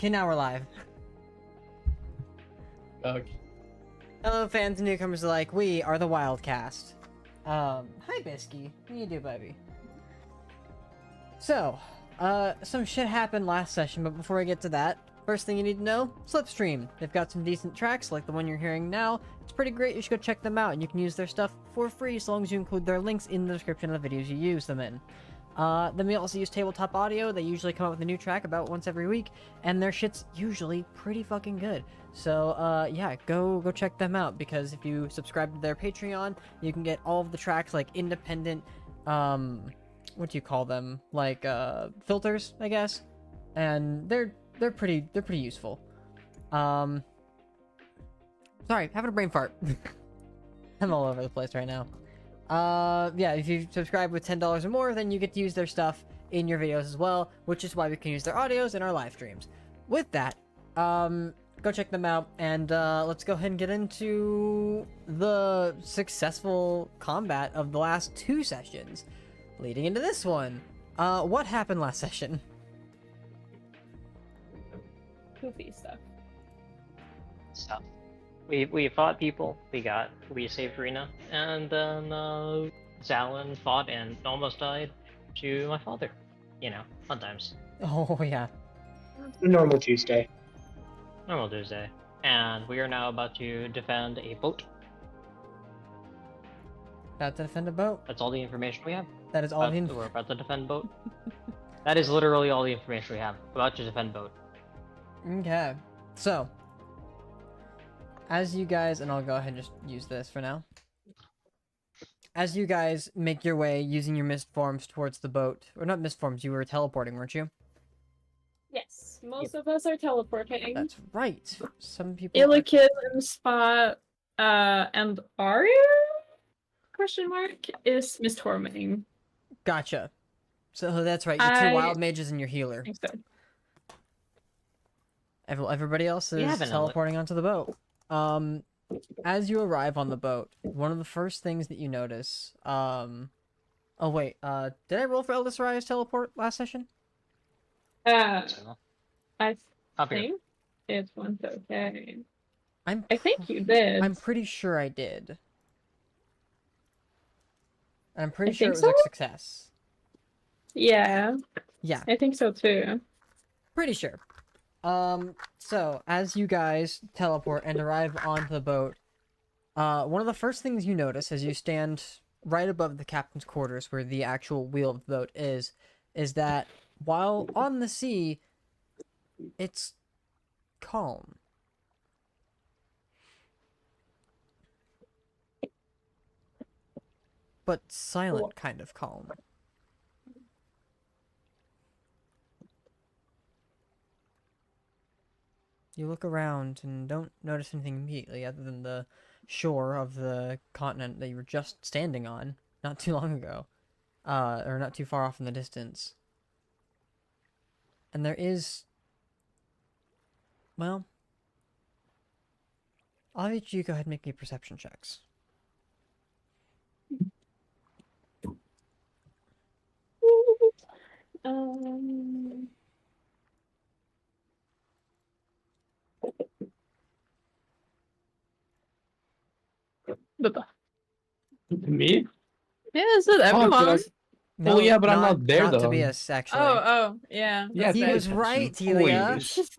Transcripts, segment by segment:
Okay, now we're live. Okay. Hello, fans and newcomers alike. We are the Wyld Cast. Hi, Bisky. How you do, baby? So, some shit happened last session, but before I get to that, first thing you need to know, Slipstream. They've got some decent tracks, like the one you're hearing now. It's pretty great, you should go check them out, and you can use their stuff for free, as long as you include their links in the description of the videos you use them in. Then we also use Tabletop Audio. They usually come out with a new track about once every week, and their shit's usually pretty fucking good. So, yeah, go check them out, because if you subscribe to their Patreon, you can get all of the tracks, like, independent, what do you call them? Like, filters, I guess? And they're pretty useful. Sorry, having a brain fart. I'm all over the place right now. Yeah, if you subscribe with $10 or more, then you get to use their stuff in your videos as well, which is why we can use their audios in our live streams. With that, go check them out, and let's go ahead and get into the successful combat of the last two sessions, leading into this one. What happened last session? Goofy stuff. Stuff. We fought people. We saved Rena, and then Zalin fought and almost died to my father. You know, fun times. Oh, yeah. Normal Tuesday. Normal Tuesday. And we are now about to defend a boat. About to defend a boat. That's all the information we have. That is all We're about to defend boat. That is literally all the information we have. About to defend boat. Okay. So, as you guys, and I'll go ahead and just use this for now. As you guys make your way using your mist forms towards the boat, or not mist forms, you were teleporting, weren't you? Yes, most of us are teleporting. That's right. Some people. Illikin, Spot, and Arya? Question mark is misforming. Gotcha. So that's right. Your two wild mages and your healer. I think so. Everybody else is teleporting onto the boat. As you arrive on the boat, one of the first things that you notice, oh wait, did I roll for Eldest Raya's teleport last session? I Up here. think it went okay. I think you did. I'm pretty sure I did. And I'm pretty I sure it think was a so? success. Yeah, Yeah, I think so too. pretty sure. So as you guys teleport and arrive onto the boat, one of the first things you notice as you stand right above the captain's quarters where the actual wheel of the boat is that while on the sea, it's calm. But silent kind of calm. You look around and don't notice anything immediately other than the shore of the continent that you were just standing on not too long ago. Or not too far off in the distance. And there is... Well... I'll have you go ahead and make me perception checks. Me? Yeah, is it everyone? No, yeah, but I'm not there, not though. Tobias, actually. Oh, yeah. Yeah, he pay was attention, right, Telia. please.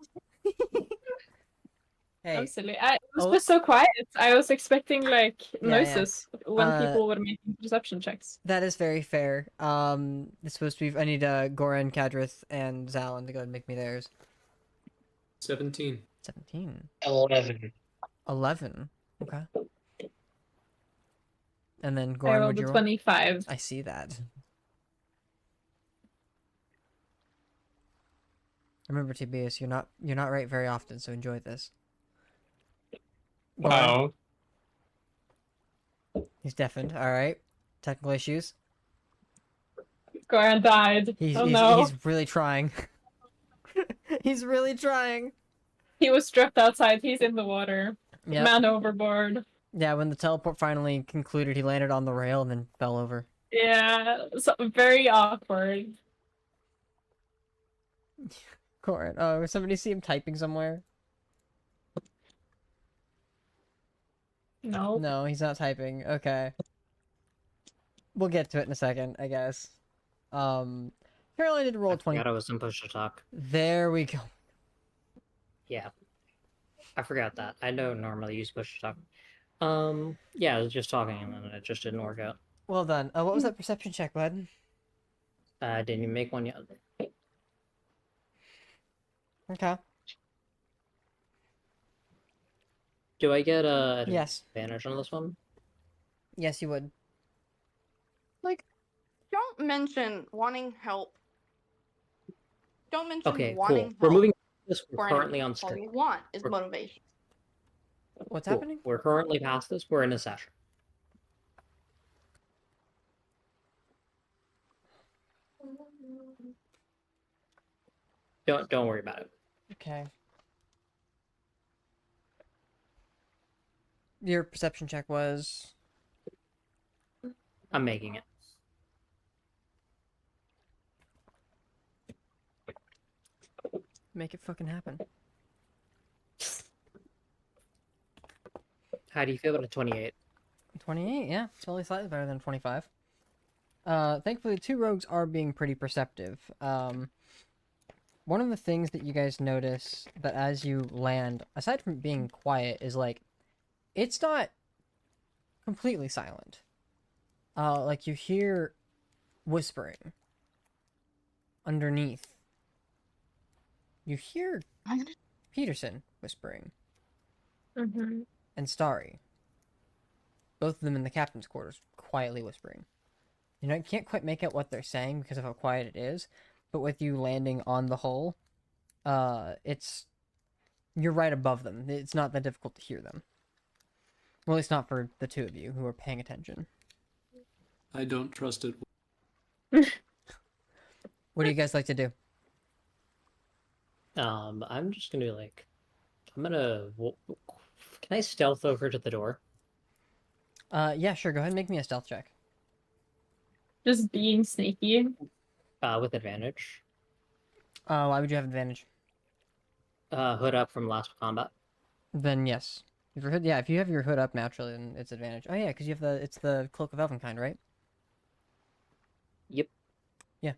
Hey, I'm silly. It was so quiet. I was expecting like Yeah, noises when people were making perception checks. that is very fair. It's supposed to be... I need Goran, Kadrith, and Zalin to go and make me theirs. 17. 17. 11. 11. Okay. And then I Goran, rolled would you a roll? 25. I see that. Remember, Tobias, you're not right very often, so enjoy this. Goran, Wow. he's deafened. All right. Technical issues. Goran died. No. He's really trying. He's really trying. He was stripped outside. He's in the water. Yep. Man overboard. Yeah, when the teleport finally concluded, he landed on the rail and then fell over. Yeah, so very awkward. Corin. Oh, somebody see him typing somewhere? No. No, he's not typing. Okay. We'll get to it in a second, I guess. Caroline did roll I 20. forgot I was in push to talk. There we go. Yeah, I forgot that. I don't normally use push to talk. Yeah, I was just talking and then it just didn't work out. Well done. What was that perception check, bud? I didn't even make one yet. Okay. Do I get a Yes. advantage on this one? Yes, you would. Like, don't mention wanting help. Don't mention Okay, wanting cool. help. We're moving. This. We're for currently anything. on All stream. you want is We're- motivation. What's Cool. happening? We're currently past this. We're in a session. Don't worry about it. Okay. Your perception check was... I'm making it. Make it fucking happen. How do you feel about a 28? 28, yeah. It's only slightly better than 25. Thankfully, the two rogues are being pretty perceptive. One of the things that you guys notice that as you land, aside from being quiet, is like, it's not completely silent. Like you hear whispering underneath. You hear Peterson whispering Mm-hmm. and Starry. Both of them in the captain's quarters, quietly whispering. You know, you can't quite make out what they're saying because of how quiet it is, but with you landing on the hull, you're right above them. It's not that difficult to hear them. Well, at least not for the two of you who are paying attention. I don't trust it. What do you guys like to do? I'm just gonna be like, I'm gonna. Can I stealth over to the door? Yeah, sure. Go ahead and make me a stealth check. Just being sneaky. With advantage. Why would you have advantage? Hood up from last combat. Then yes. If your hood, yeah, if you have your hood up naturally, then it's advantage. Oh yeah, because you have it's the cloak of Elvenkind, right? Yep. Yeah.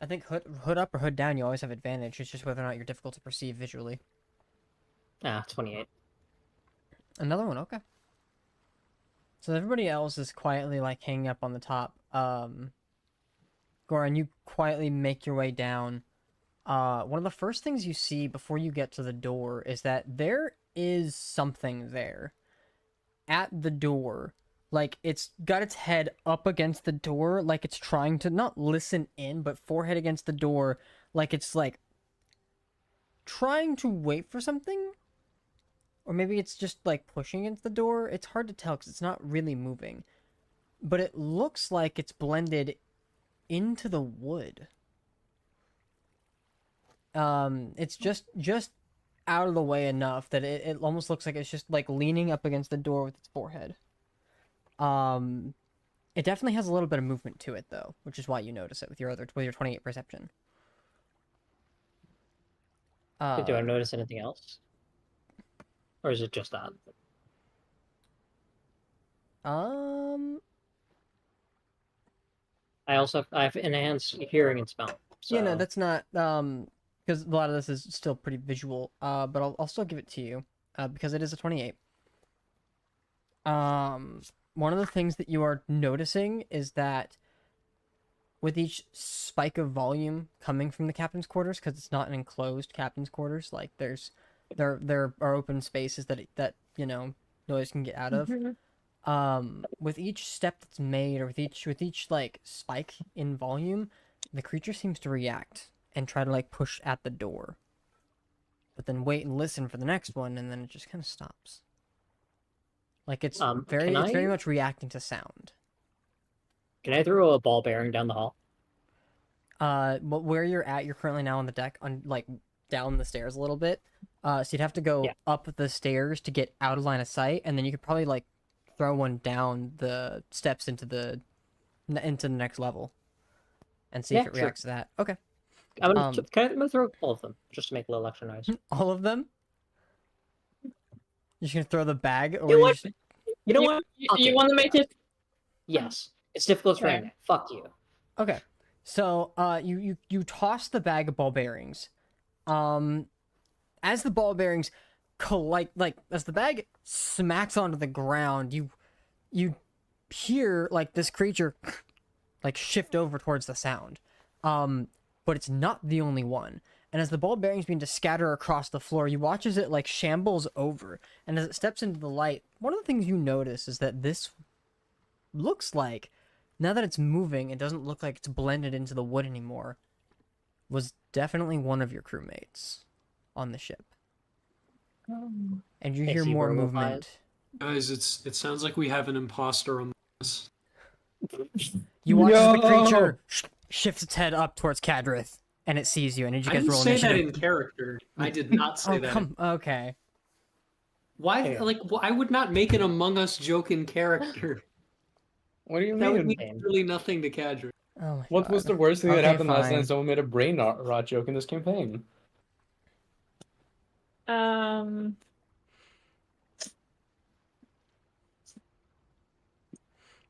I think hood up or hood down, you always have advantage. It's just whether or not you're difficult to perceive visually. 28. Another one, okay. So everybody else is quietly like hanging up on the top. Goran, you quietly make your way down. One of the first things you see before you get to the door is that there is something there. At the door. Like, it's got its head up against the door, like it's trying to not listen in, but forehead against the door, like it's like trying to wait for something? Or maybe it's just like pushing against the door. It's hard to tell because it's not really moving. But it looks like it's blended into the wood. It's just out of the way enough that it almost looks like it's just like leaning up against the door with its forehead. It definitely has a little bit of movement to it though, which is why you notice it with your 28 perception. Do I notice anything else? Or is it just that? I have enhanced hearing and smell. So... Yeah, no, that's not because a lot of this is still pretty visual. But I'll still give it to you, because it is a 28. One of the things that you are noticing is that with each spike of volume coming from the captain's quarters, because it's not an enclosed captain's quarters, like there are open spaces that you know noise can get out of. With each step that's made, or with each like spike in volume, the creature seems to react and try to like push at the door, but then wait and listen for the next one, and then it just kind of stops. Like it's very much reacting to sound. Can I throw a ball bearing down the hall? But where you're at, you're currently now on the deck, on like down the stairs a little bit. So you'd have to go up the stairs to get out of line of sight, and then you could probably like throw one down the steps into the next level, and see if it reacts to that. Okay. I'm gonna, Um, I'm gonna throw all of them just to make a little extra noise. All of them? You're just gonna throw the bag, or You know you what? just... You know what? You, Okay, want to make it? Yes, it's difficult Okay. terrain. Fuck you. Okay. So, you toss the bag of ball bearings. As the ball bearings collide, like, as the bag smacks onto the ground, you hear, like, this creature, like, shift over towards the sound. But it's not the only one. And as the ball bearings begin to scatter across the floor, you watch as it, like, shambles over. And as it steps into the light, one of the things you notice is that this looks like, now that it's moving, it doesn't look like it's blended into the wood anymore, was definitely one of your crewmates on the ship. And you Is hear he more robo-fied? movement. Guys, it sounds like we have an imposter among us. You watch as the Yo! creature shifts its head up towards Kadrith, and it sees you, and you I guys didn't roll say that initiative. in character. I did not say Oh, that. come, okay. Why? Yeah. Like, I would not make an Among Us joke in character. What do you That would mean? mean really nothing to Kadri. Oh my What was God. the worst thing that Okay, happened last fine. night? Someone made a brain rot joke in this campaign.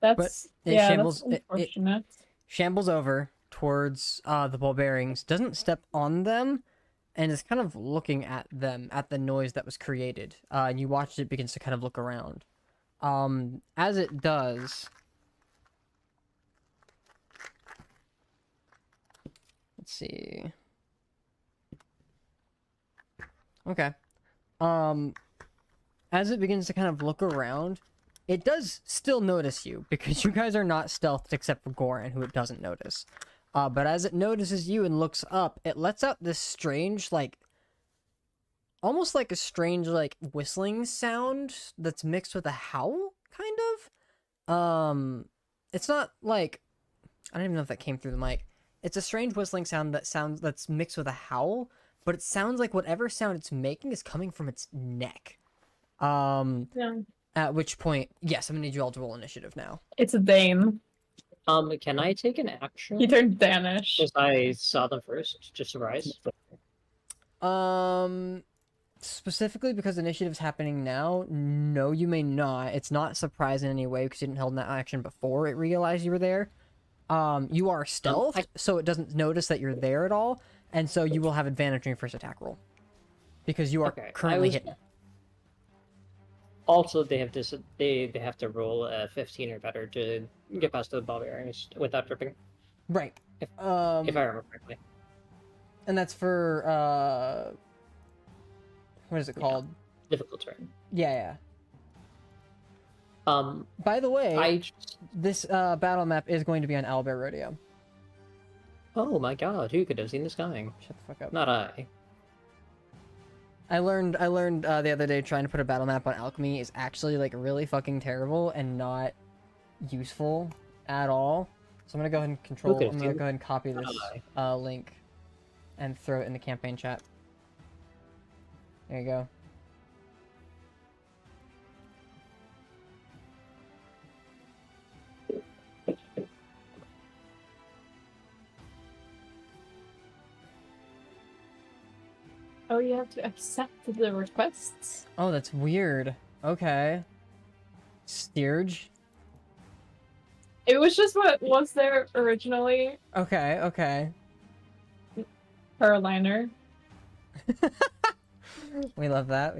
That's it yeah, shambles- that's unfortunate. Shambles over towards the ball bearings, doesn't step on them, and is kind of looking at them, at the noise that was created. And you watch it begins to kind of look around. As it does... Let's see... Okay. As it begins to kind of look around, it does still notice you, because you guys are not stealthed except for Goran, who it doesn't notice. But as it notices you and looks up, it lets out this strange, like, almost like a strange, like, whistling sound that's mixed with a howl, kind of. It's not, like, I don't even know if that came through the mic. It's a strange whistling sound that's mixed with a howl, but it sounds like whatever sound it's making is coming from its neck. Yeah. At which point, yes, I'm gonna need you all to roll initiative now. It's a Dane. Can I take an action? He turned Danish. Since I saw them first, just surprise. Specifically because initiative's happening now, no, you may not. It's not surprise in any way because you didn't hold that action before it realized you were there. You are stealthed, so it doesn't notice that you're there at all, and so you will have advantage on your first attack roll. Because you are currently hidden. Also, they have this. They have to roll a 15 or better to get past the ball bearings without tripping. Right. If I remember correctly. And that's for what is it called? Difficult terrain. Yeah. Yeah. By the way, just... this battle map is going to be on Owlbear Rodeo. Oh my God! Who could have seen this coming? Shut the fuck up. Not I. I learned the other day trying to put a battle map on Alchemy is actually like really fucking terrible and not useful at all. So I'm gonna go ahead and control. Okay, I'm gonna go ahead and copy this Not link and throw it in the campaign chat. There you go. Oh, you have to accept the requests. Oh, that's weird. Okay. Steerage. It was just what was there originally Okay. per liner. We love that.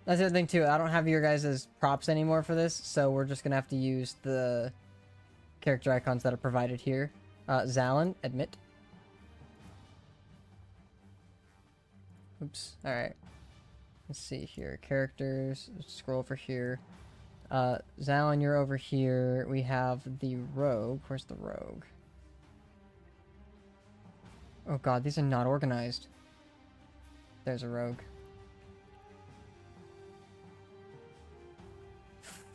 That's the other thing too. I don't have your guys' props anymore for this, so we're just gonna have to use the character icons that are provided here. Zalin, admit. Oops. All right. Let's see here. Characters. Let's scroll over here. Zalin, you're over here. We have the rogue. Where's the rogue? Oh god, these are not organized. There's a rogue.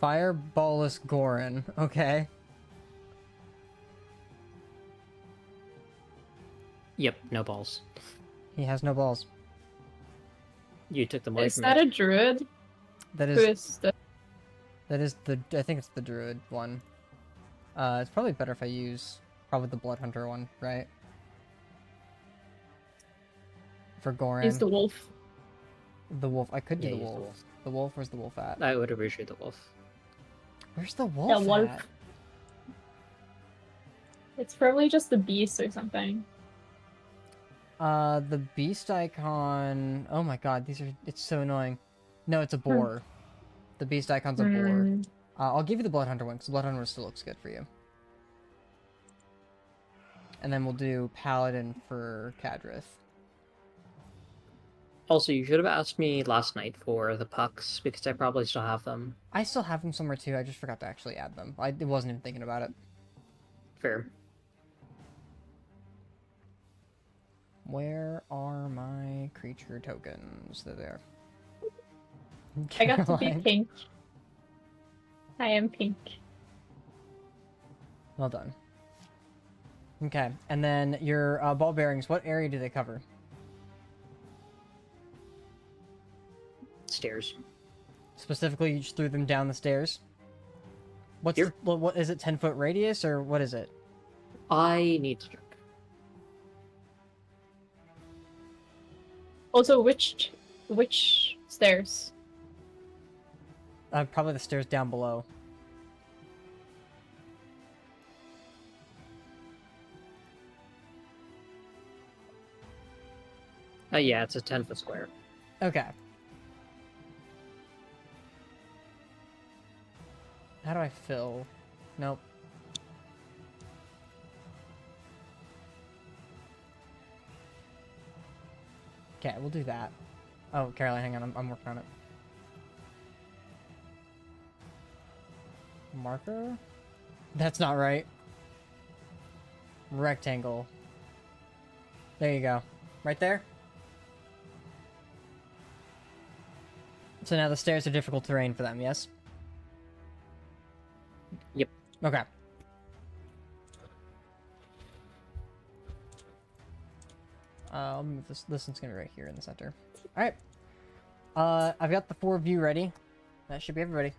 Fireballus Goran. Okay. Yep. No balls. He has no balls. You took them away Is from that me. a druid? That Who is is the... that is the I think it's the druid one. It's probably better if I use Probably the Blood Hunter one, right? For Goran. He's the wolf. The wolf. I could do Yeah, the he's the wolf. wolf. The wolf. Where's the wolf at? I would appreciate the wolf. Where's the wolf wolf. at? It's probably just the beast or something. The beast icon. Oh my god, these are. It's so annoying. No, it's a boar. The beast icon's a boar. Hmm. I'll give you the Blood Hunter one because the Blood Hunter still looks good for you. And then we'll do Paladin for Kadrith. Also, you should have asked me last night for the pucks, because I probably still have them. I still have them somewhere too. I just forgot to actually add them. I wasn't even thinking about it. Fair. Where are my creature tokens? They're there. I got to be Caroline. pink. I am pink. Well done. Okay, and then your ball bearings, what area do they cover? Stairs. Specifically, you just threw them down the stairs? What's Here. what is it, 10-foot radius, or what is it? I need to check. Also, which stairs? Probably the stairs down below. Yeah, it's a 10-foot square. Okay. How do I fill? Nope. Okay, we'll do that. Oh, Caroline, hang on, I'm working on it. Marker? That's not right. Rectangle. There you go. Right there? So now the stairs are difficult terrain for them, yes? Yep. Okay. I'll move this. This one's gonna be right here in the center. Alright. I've got the 4 of you ready. That should be everybody.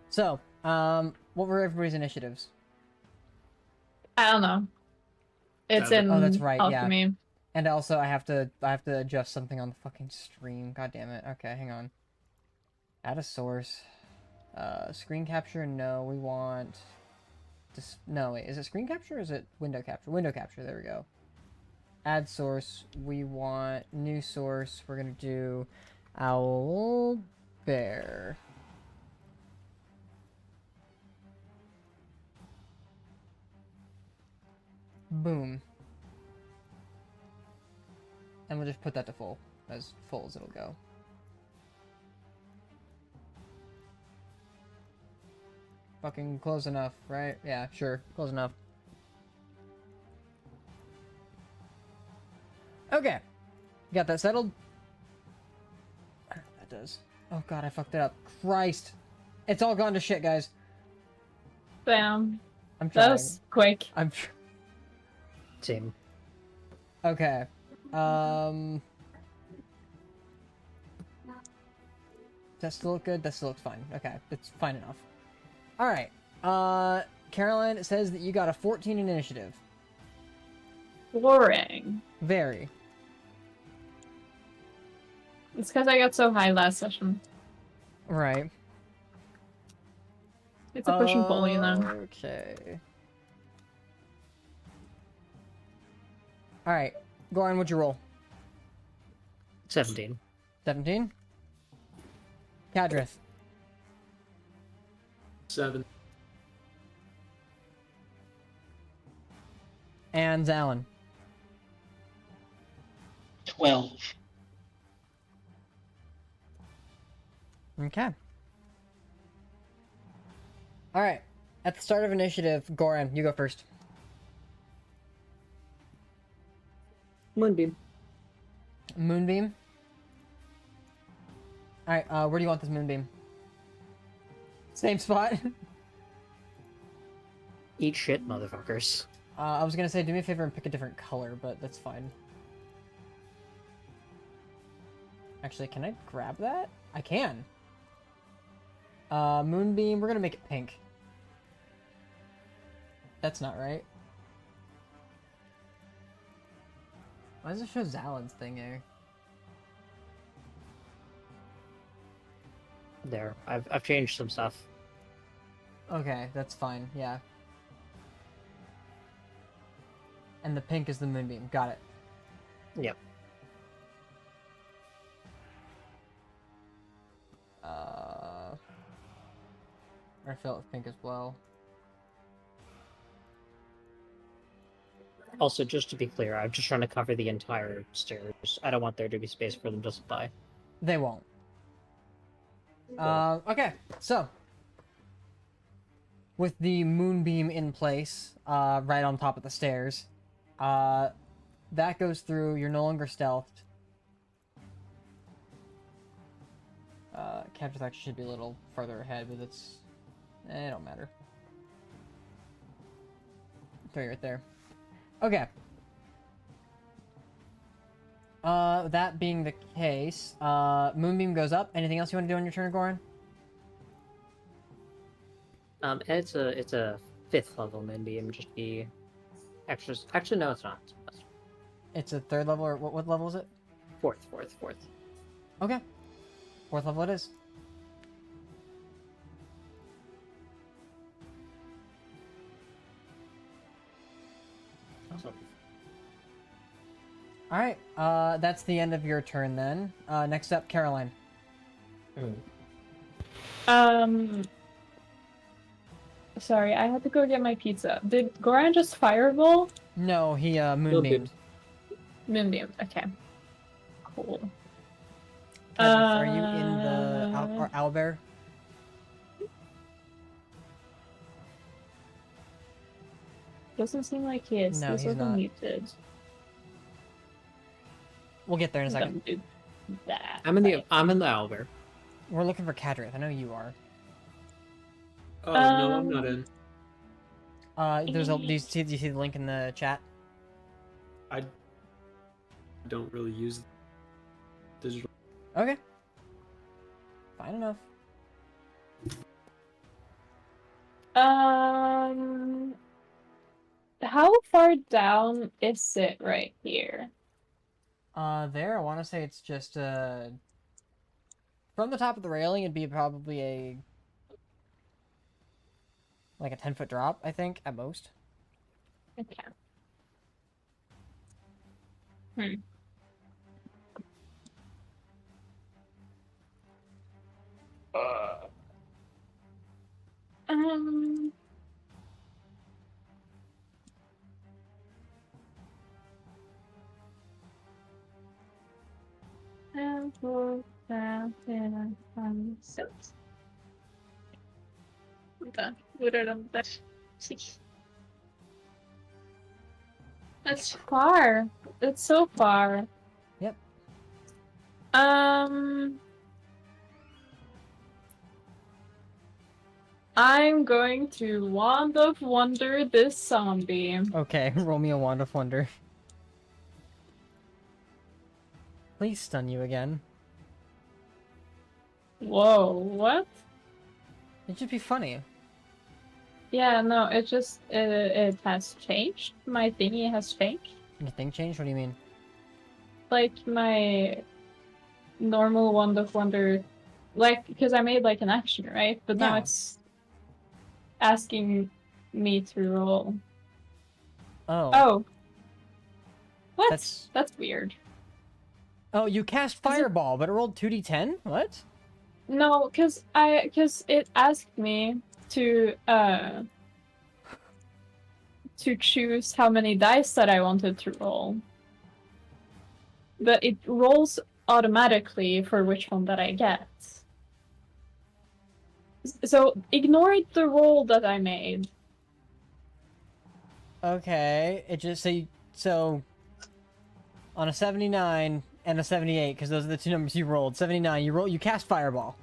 So, what were everybody's initiatives? I don't know. It's Seven. in Oh, that's right, yeah. alchemy. And also, I have to adjust something on the fucking stream. God damn it. Okay, hang on. Add a source. Screen capture? No, we want... No, wait. Is it screen capture or is it window capture? Window capture, there we go. Add source. We want new source. We're gonna do owl bear. Boom. And we'll just put that to full. As full as it'll go. Fucking close enough, right? Yeah, sure. Close enough. Okay. Got that settled? I don't know what that does. Oh god, I fucked it up. Christ. It's all gone to shit, guys. Bam. I'm That trying. was quick. I'm Same. Okay. Does that still look good? That still looks fine. Okay, it's fine enough. Alright. Caroline says that you got a 14 in initiative. Boring. Very. It's because I got so high last session. Right. It's a push and pull, you know. Okay. Alright. Goran, what'd you roll? 17. 17? Kadrith. 7. And Zalin. 12. Okay. Alright. At the start of initiative, Goran, you go first. Moonbeam. Moonbeam. Alright, where do you want this moonbeam? Same spot? Eat shit, motherfuckers. I was gonna say, do me a favor and pick a different color, but that's fine. Actually, can I grab that? I can. Moonbeam, we're gonna make it pink. That's not right. Why does it show Zalin's thing there? There, I've changed some stuff. Okay, that's fine, yeah. And the pink is the moonbeam, got it. Yep. I fill it with pink as well. Also, just to be clear, I'm just trying to cover the entire stairs. I don't want there to be space for them to supply. They won't. Okay, so with the moonbeam in place, right on top of the stairs, that goes through. You're no longer stealthed. Capture actually should be a little further ahead, but it don't matter. Throw you right there. Okay. That being the case, moonbeam goes up. Anything else you want to do on your turn, Goran? It's a 5th level moonbeam. Just be extra. Actually, no, it's not. It's a 3rd level, or what level is it? 4th. Okay. 4th level it is. Awesome. Alright, that's the end of your turn then. Next up, Caroline. Sorry, I had to go get my pizza. Did Goran just fireball? No, he, moonbeamed. Moonbeam. Okay. Cool. Are you in the owlbear? Doesn't seem like he is. No, he's also not. muted. We'll get there in a second. Don't do that. I'm in the owlbear. We're looking for Kadrith. I know you are. Oh, no, I'm not in. Do you see the link in the chat? I don't really use digital. Okay. Fine enough. How far down is it right here? There, I want to say it's just, from the top of the railing, it'd be probably like a 10-foot drop, I think, at most. Okay. Um. That's far. It's so far. Yep. I'm going to Wand of Wonder this zombie. Okay, roll me a Wand of Wonder. Please stun you again. Whoa, what? It should be funny. Yeah, no, it just, it has changed. My thingy has changed. Your thing changed? What do you mean? Like, my normal Wand of Wonder, like, because I made, like, an action, right? But now Yeah. it's asking me to roll. Oh. Oh. What? That's- That's weird. Oh, you cast Fireball, but it rolled 2d10? What? No, because it asked me to choose how many dice that I wanted to roll. But it rolls automatically for which one that I get. So ignore the roll that I made. Okay, it just so on a 79 and a 78, because those are the two numbers you rolled. 79, you cast Fireball.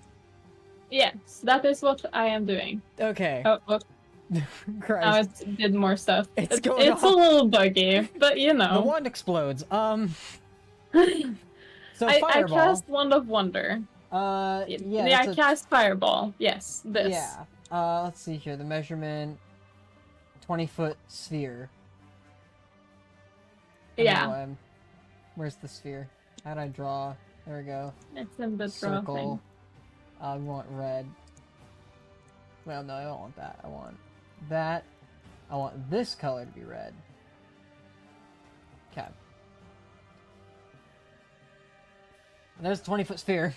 Yes, that is what I am doing. Okay. Oh, now Christ. it did more stuff. It's going It's off. a little buggy, but you know. The wand explodes. So I Fireball. cast Wand of Wonder. Yeah, Yeah, I cast Fireball. Yes, this. Yeah. Let's see here. The measurement. 20-foot sphere. Yeah. No, Where's the sphere? How'd I draw? There we go. It's in the draw Circle. thing. We want red. Well, no, I don't want that. I want that. I want this color to be red. Okay. There's a 20-foot sphere,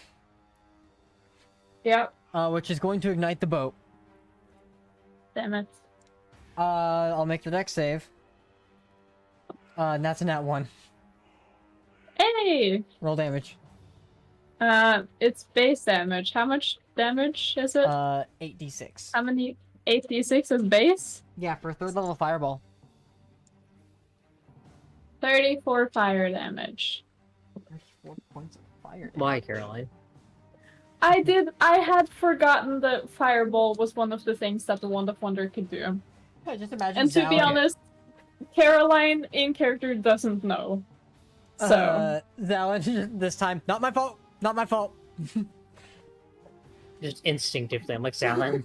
Yep. which is going to ignite the boat. Damn it. I'll make the deck save. And that's a nat 1. Hey! Roll damage. It's base damage. How much damage is it? 8d6. How many? 8d6 is base? Yeah, for a 3rd level fireball. 34 fire damage. There's 4 points of fire damage. Why, Caroline? I had forgotten that fireball was one of the things that the Wand of Wonder could do. Yeah, just imagine And to be Zalin- honest, Caroline in character doesn't know. So Zalin, this time, not my fault. Not my fault. Just instinctively, I'm like, Salad.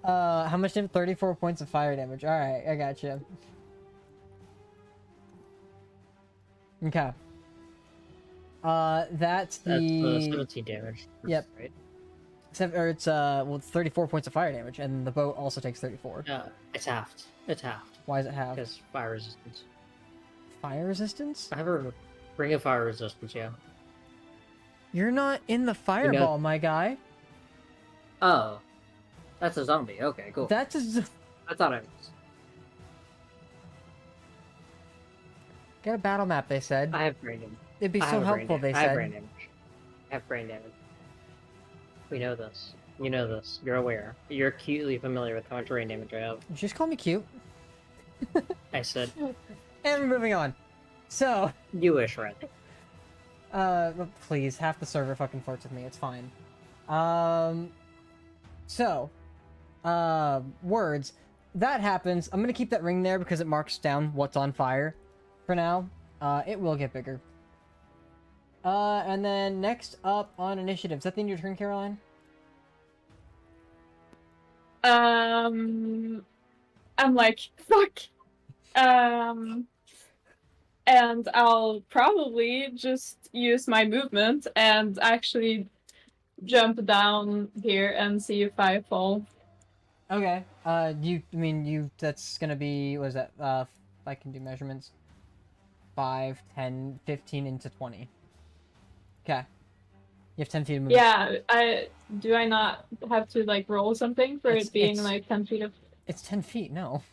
How much damage? 34 points of fire damage. Alright, I gotcha. Okay. That's That's the... 17 damage. Yep. Right? It's 34 points of fire damage, and the boat also takes 34. It's halved. It's halved. Why is it half? Because fire resistance. Fire resistance? I have a ring of fire resistance, yeah. You're not in the fireball, my guy. Oh. That's a zombie. Okay, cool. That's a... I thought I was. Get a battle map, they said. I have brain damage. It'd be I so have brain helpful, damage. they I have said. brain damage. I have brain damage. We know this. You know this. You're aware. You're acutely familiar with how much brain damage I have. Just call me cute. I said, And we're moving on. So, you wish, Red. please, half the server fucking flirts with me, it's fine. Words. That happens. I'm gonna keep that ring there because it marks down what's on fire for now. It will get bigger. And then next up on initiative. Is that the end of your turn, Caroline? I'm like, fuck. And I'll probably just use my movement and actually jump down here and see if I fall. Okay. That's gonna be, what is that? I can do measurements. 5, 10, 15 into 20. Okay. You have 10 feet of movement. Yeah, do I not have to like roll something for it being It's- like 10 feet of... It's 10 feet, no.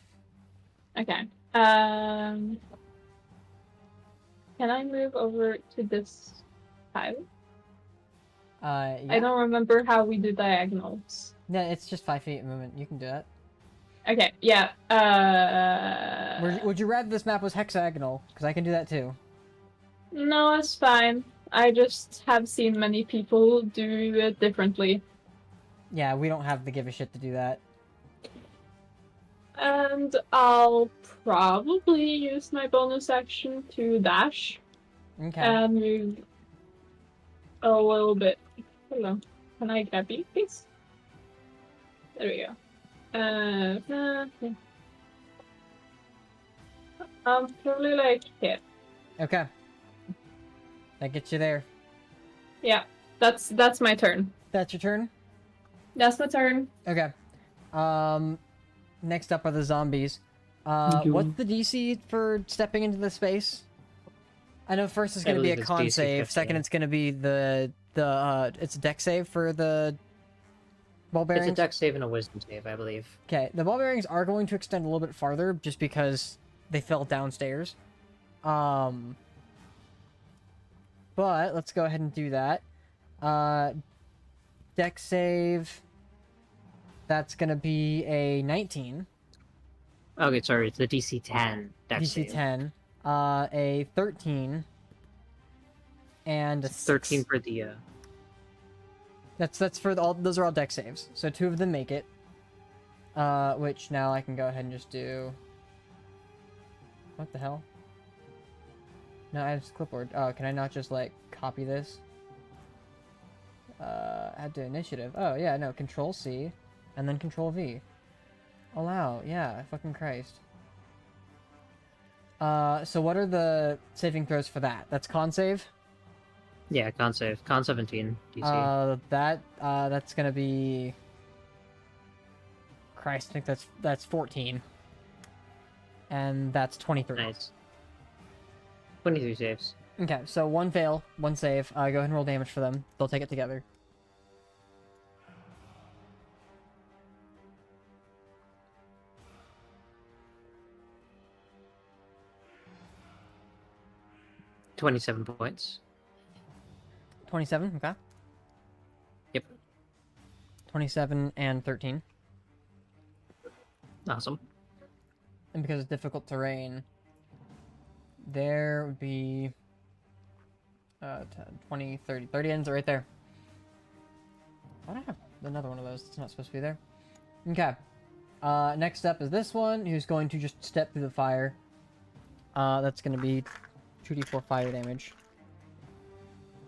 Okay. Can I move over to this tile? Yeah. I don't remember how we do diagonals. Yeah, it's just 5 feet of movement. You can do that. Okay, yeah. Would you rather this map was hexagonal? Because I can do that too. No, it's fine. I just have seen many people do it differently. Yeah, we don't have the give a shit to do that. And I'll probably use my bonus action to dash Okay. and move a little bit. Hello. Can I grab you, please? There we go. I'm probably like here. Okay. That gets you there. Yeah, that's my turn. That's your turn? That's my turn. Okay. Next up are the zombies. you. What's the DC for stepping into the space? I know first it's I gonna be a believe it's con DC save, 15. second it's gonna be it's a deck save for the ball It's bearings. a dex save and a wisdom save, I believe. Okay, the ball bearings are going to extend a little bit farther just because they fell downstairs. But let's go ahead and do that. Deck save. That's gonna be a 19. Okay, sorry, it's the DC 10 dex DC save. 10. A 13. And a 13 6. for the, That's for all. Those are all deck saves. So 2 of them make it. Which now I can go ahead and just do. What the hell? No, I have this clipboard. Oh, can I not just like copy this? Add to initiative. Oh yeah, no. Control C, and then Control V. Allow. Yeah, fucking Christ. So what are the saving throws for that? That's con save? Yeah, con save. Con 17 DC. That's gonna be... Christ, I think that's 14. And that's 23. Nice. 23 saves. Okay, so one fail, one save. Go ahead and roll damage for them. They'll take it together. $27 points. 27, okay. Yep. 27 and 13. Awesome. And because it's difficult terrain, there would be 10, 20, 30. 30 ends are right there. Why do I have another one of those? It's not supposed to be there. Okay. Next up is this one, who's going to just step through the fire. That's going to be 2d4 fire damage.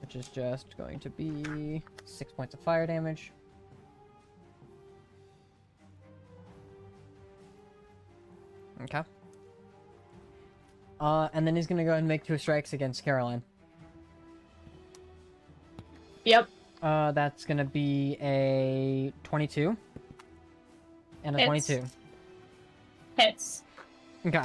Which is just going to be 6 points of fire damage. Okay. And then he's gonna go ahead and make 2 strikes against Caroline. Yep. That's gonna be a 22. And a Hits. 22. Hits. Okay.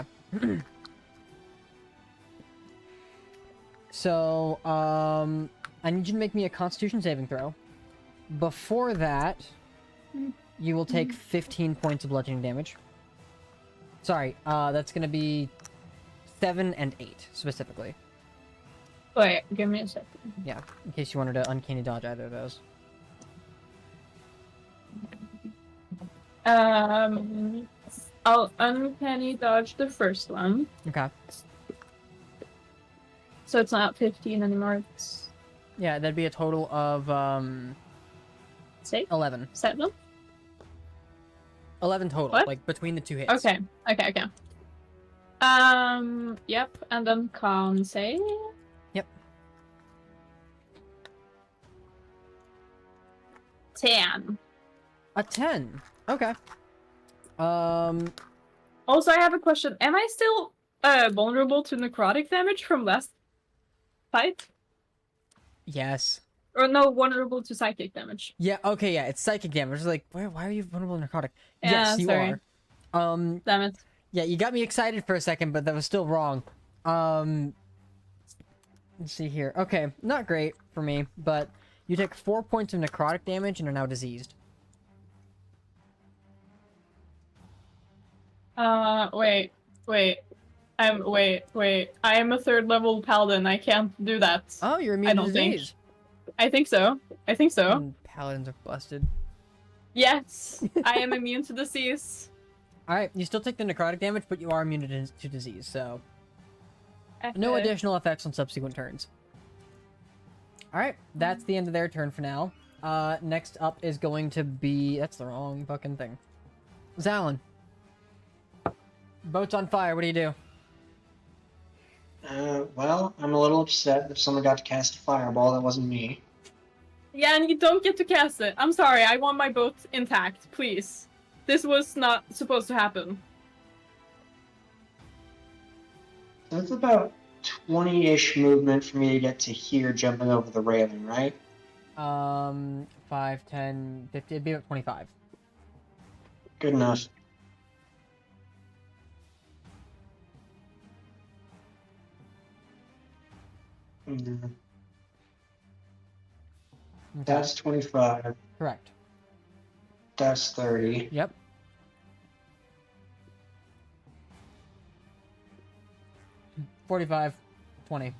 So, I need you to make me a Constitution saving throw. Before that, you will take 15 points of bludgeoning damage. Sorry, that's gonna be 7 and 8, specifically. Wait, give me a second. Yeah, in case you wanted to uncanny dodge either of those. I'll uncanny dodge the first one. Okay. So it's not 15 anymore, it's Yeah, that'd be a total of, 6? 11. 7? 11 total, What? like, between the 2 hits. Okay. Yep, and then con save. Yep. 10. A 10. Okay. Also, I have a question. Am I still vulnerable to necrotic damage from last fight? Yes. Or no, vulnerable to psychic damage? Yeah, okay, yeah, it's psychic damage. It's like, why are you vulnerable to narcotic? Yeah, Yes, you sorry. are. Damn it. Yeah, you got me excited for a second, but that was still wrong. Let's see here. Okay, not great for me, but you take 4 points of necrotic damage and are now diseased. Wait. I am a 3rd level paladin. I can't do that. Oh, you're immune I to don't think. disease. I think so. Paladins are busted. Yes, I am immune to disease. Alright, you still take the necrotic damage, but you are immune to disease, so... No Okay. additional effects on subsequent turns. Alright, that's the end of their turn for now. Next up is going to be... That's the wrong fucking thing. Zalin. Boat's on fire, what do you do? Well, I'm a little upset that someone got to cast a fireball. That wasn't me. Yeah, and you don't get to cast it. I'm sorry, I want my boat intact, please. This was not supposed to happen. That's about 20-ish movement for me to get to here jumping over the railing, right? 5, 10, 50, it'd be about 25. Good enough. Mm, Okay. That's 25. Correct. That's 30. Yep. $45, 20.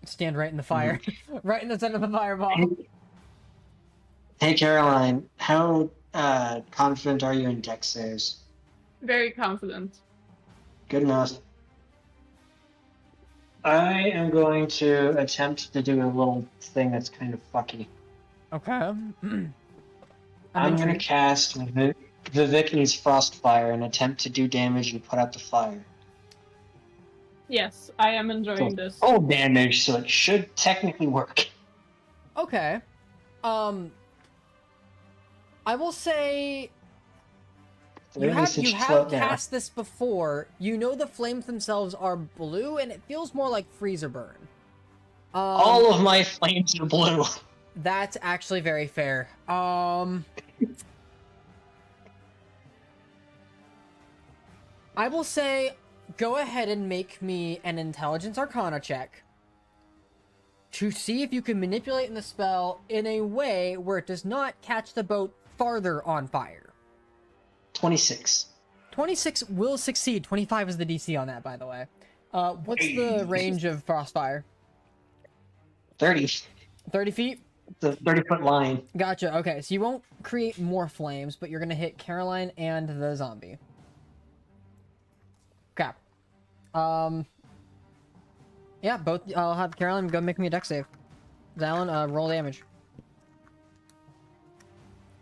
Stand right in the fire. Right in the center of the fireball. Hey, Caroline, how confident are you in dex saves? Very confident. Good enough. I am going to attempt to do a little thing that's kind of fucky. Okay. I'm going to intrigued. cast Vivikin's Frostfire and attempt to do damage and put out the fire. Yes, I am enjoying this. Full damage, so it should technically work. Okay. I will say There You needs have to you slow have down. cast this before. You know the flames themselves are blue, and it feels more like freezer burn. All of my flames are blue. That's actually very fair. I will say, go ahead and make me an Intelligence Arcana check to see if you can manipulate the spell in a way where it does not catch the boat farther on fire. 26. 26 will succeed. 25 is the DC on that, by the way. What's the range of Frostfire? 30. 30 feet? The 30-foot line. Gotcha. Okay, so you won't create more flames, but you're gonna hit Caroline and the zombie. Okay. Yeah, both. I'll have Caroline go make me a dex save. Zalin, roll damage.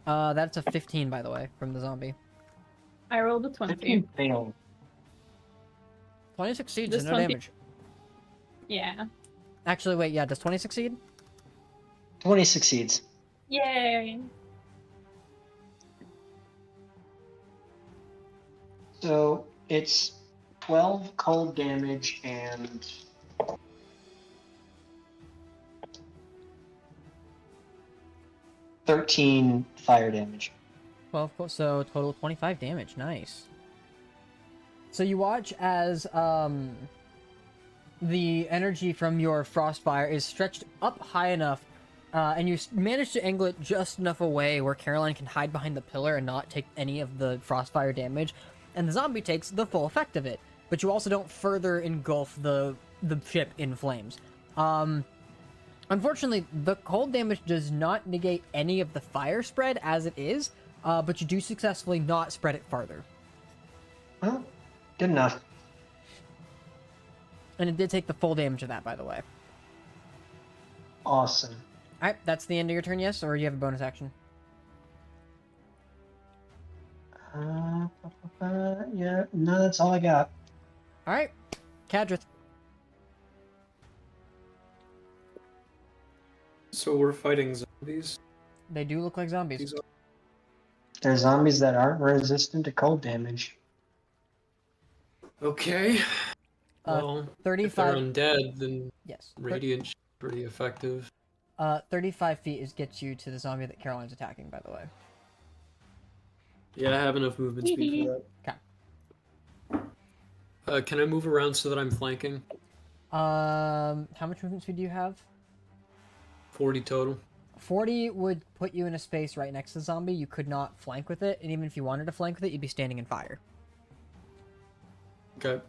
That's a 15, by the way, from the zombie. I rolled a 20. Failed. 20 succeeds, Does and no 20 damage. Yeah. Actually, wait, yeah, does 20 succeed? 20 succeeds. Yay. So it's 12 cold damage and 13 fire damage. Well, of course, so total 25 damage. Nice. So you watch as the energy from your frostfire is stretched up high enough, and you manage to angle it just enough away where Caroline can hide behind the pillar and not take any of the frostfire damage, and the zombie takes the full effect of it. But you also don't further engulf the ship in flames. Unfortunately, the cold damage does not negate any of the fire spread as it is, but you do successfully not spread it farther. Well, good enough. And it did take the full damage of that, by the way. Awesome. Alright, that's the end of your turn, yes? Or you have a bonus action? Yeah, no, that's all I got. Alright, Kadrith. So we're fighting zombies. They do look like zombies. These are- There's zombies that aren't resistant to cold damage. Okay. Well, if they're 35... undead, then Yes. radiant's pretty effective. 35 feet gets you to the zombie that Caroline's attacking, by the way. Yeah, I have enough movement speed for that. Can I move around so that I'm flanking? How much movement speed do you have? 40 total. 40 would put you in a space right next to the zombie. You could not flank with it, and even if you wanted to flank with it, you'd be standing in fire. Okay.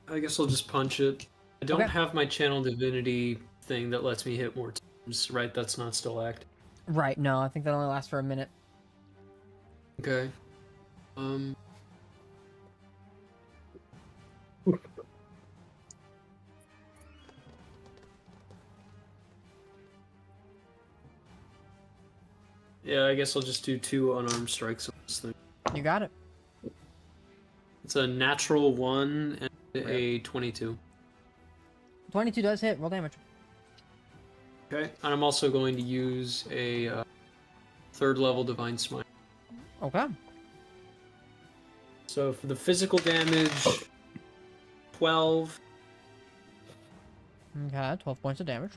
I guess I'll just punch it. I don't Okay. have my channel divinity thing that lets me hit more times, right? That's not still active. Right, no, I think that only lasts for a minute. Okay. Yeah, I guess I'll just do 2 unarmed strikes on this thing. You got it. It's a natural 1 and a 22. 22 does hit. Roll damage. Okay, and I'm also going to use a 3rd level Divine Smite. Okay. So for the physical damage, 12. Okay, 12 points of damage.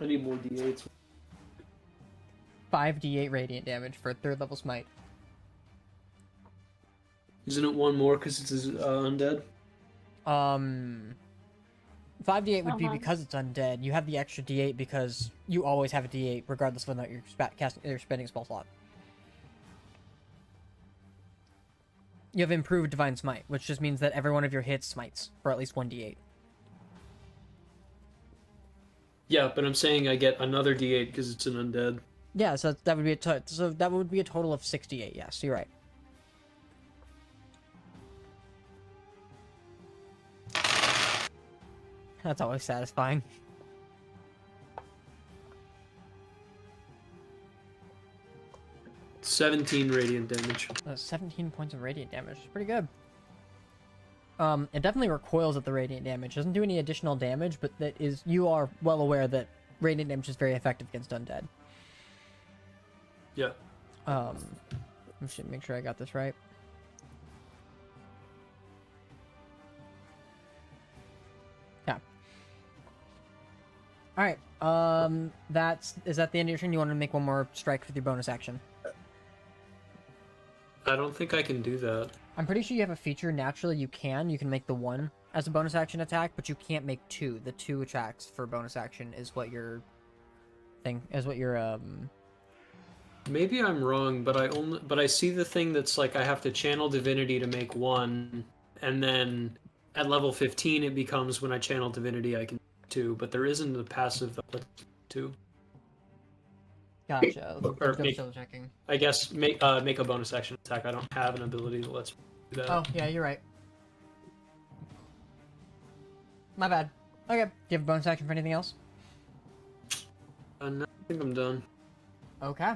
I need more d8s. 5d8 radiant damage for a 3rd level smite. Isn't it 1 more because it's undead? 5d8 would be Uh-huh. because it's undead. You have the extra d8 because you always have a d8 regardless of whether or not you're casting or spending a spell slot. You have improved Divine Smite, which just means that every one of your hits smites for at least 1d8. Yeah, but I'm saying I get another d8 because it's an undead. Yeah, so that would be a total of 68. Yes, you're right. That's always satisfying. It's 17 radiant damage. 17 points of radiant damage. Pretty good. It definitely recoils at the radiant damage. Doesn't do any additional damage, but you are well aware that radiant damage is very effective against undead. Yeah. I should make sure I got this right. Yeah. All right. Is that the end of your turn? You want to make one more strike with your bonus action? I don't think I can do that. I'm pretty sure you have a feature. Naturally, you can. You can make the one as a bonus action attack, but you can't make two. The two attacks for bonus action is what your Maybe I'm wrong, but I see the thing that's like I have to channel divinity to make one, and then at level 15 it becomes when I channel divinity I can do two, but there isn't a passive that lets me do two. Gotcha. Or Let's go make- still checking. I guess make a bonus action attack. I don't have an ability that lets me do that. Oh, yeah, you're right. My bad. Okay. Do you have a bonus action for anything else? No, I think I'm done. Okay.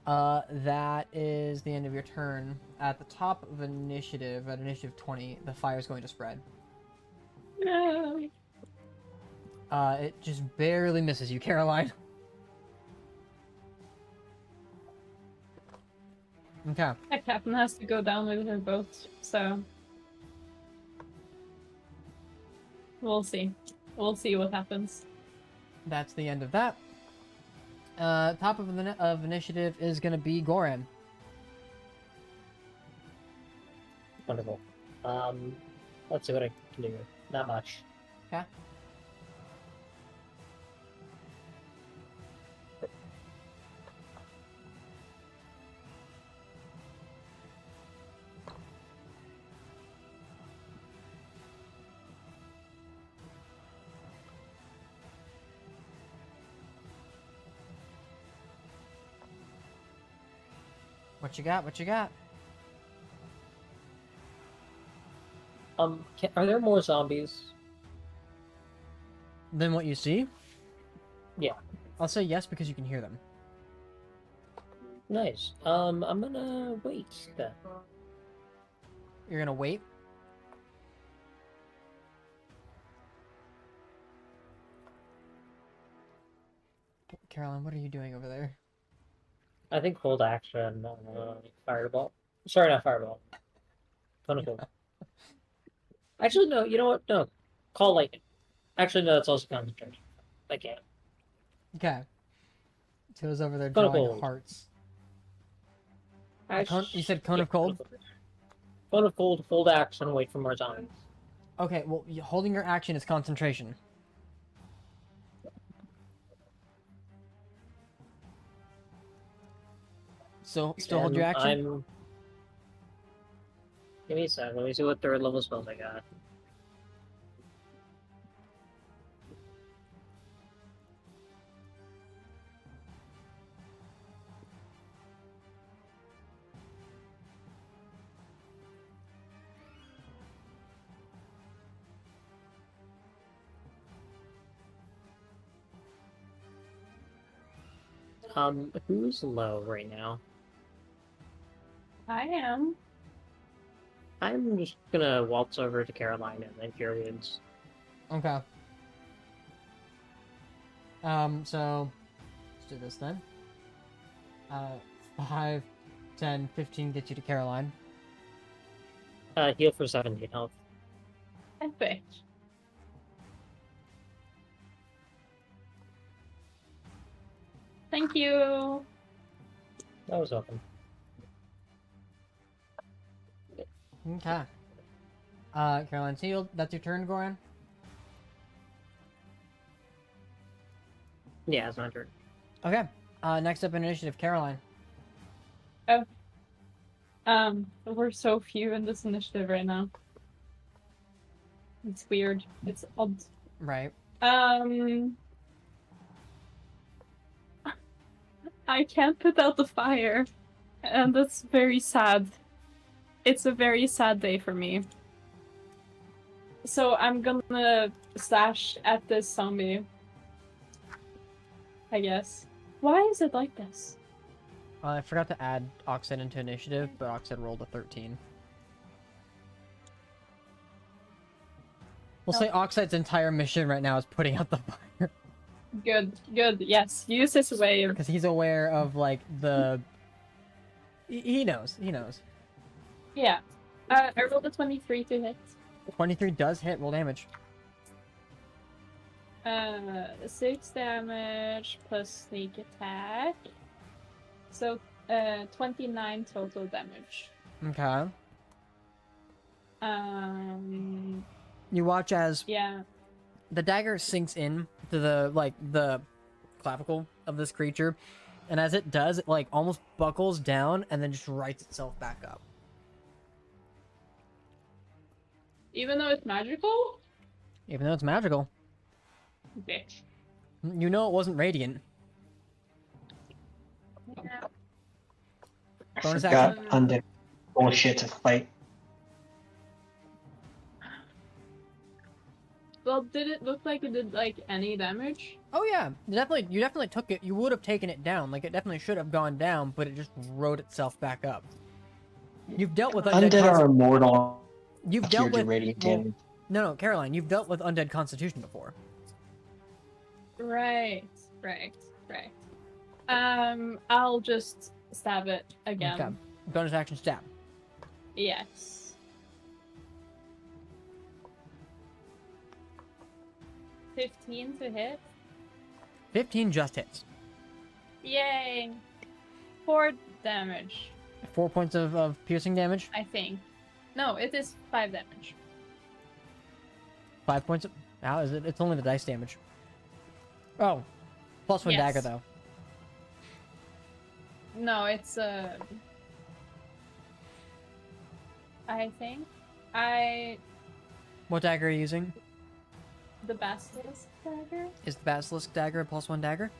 That is the end of your turn. At the top of initiative, at initiative 20, the fire is going to spread. No. It just barely misses you, Caroline. Okay. That captain has to go down with her boat, so we'll see. We'll see what happens. That's the end of that. Top of initiative is going to be Goran. Wonderful. Let's see what I can do. Not much. Okay. What you got? What you got? Are there more zombies? Then what you see? Yeah. I'll say yes because you can hear them. Nice. I'm gonna wait then. You're gonna wait? Caroline, what are you doing over there? I think hold action, fireball. Sorry, not fireball. Thunderbolt. Actually, no. You know what? No. Call lightning. Actually, no. It's also concentration. I can't. Okay. Tio's over there Cone of drawing cold. hearts. I You said cone of cold? Cone of cold. Hold action. Wait for more zombies. Okay, well, holding your action is concentration. So, still hold your action? Give me a sec. Let me see what third level spells I got. Who's low right now? I am. I'm just gonna waltz over to Caroline and then Curians. Okay. So, let's do this then. 5, 10, 15 gets you to Caroline. Heal for 17 health. Epic. Thank you. That was welcome. Okay. Caroline's healed. That's your turn, Goran? Yeah, it's my turn. Okay. Next up in initiative, Caroline. We're so few in this initiative right now. It's weird. It's odd. Right. I can't put out the fire, and that's very sad. It's a very sad day for me. So I'm gonna slash at this zombie. I guess. Why is it like this? I forgot to add Oxide into initiative, but Oxide rolled a 13. We'll say Oxide's entire mission right now is putting out the fire. Good, good. Yes, use his wave. because he's aware of like the. He knows. He knows. Yeah. I rolled a 23 to hit. 23 does hit. Roll damage. 6 damage plus sneak attack. So, 29 total damage. Okay. Um, You watch as yeah. the dagger sinks in to the clavicle of this creature, and as it does, it like almost buckles down and then just rights itself back up. Even though it's magical? Even though it's magical, Bitch. you know it wasn't radiant. Yeah. I Bonus forgot action. undead bullshit to fight. Well, did it look like it did like any damage? Oh yeah, you definitely took it. You would have taken it down. Like it definitely should have gone down, but it just rode itself back up. You've dealt with undead. Undead are immortal. You've Here dealt to with radiant well, damage. no, Caroline. You've dealt with undead constitution before. Right. I'll just stab it again. Okay. Bonus action stab. Yes. 15 to hit. 15 just hits. Yay! 4 damage, 4 points of piercing damage. I think. No, it is 5 damage. 5 points. How is it? It's only the dice damage. Oh, plus 1 Yes. dagger though. No, it's I think What dagger are you using? the basilisk dagger. Is the basilisk dagger a plus 1 dagger?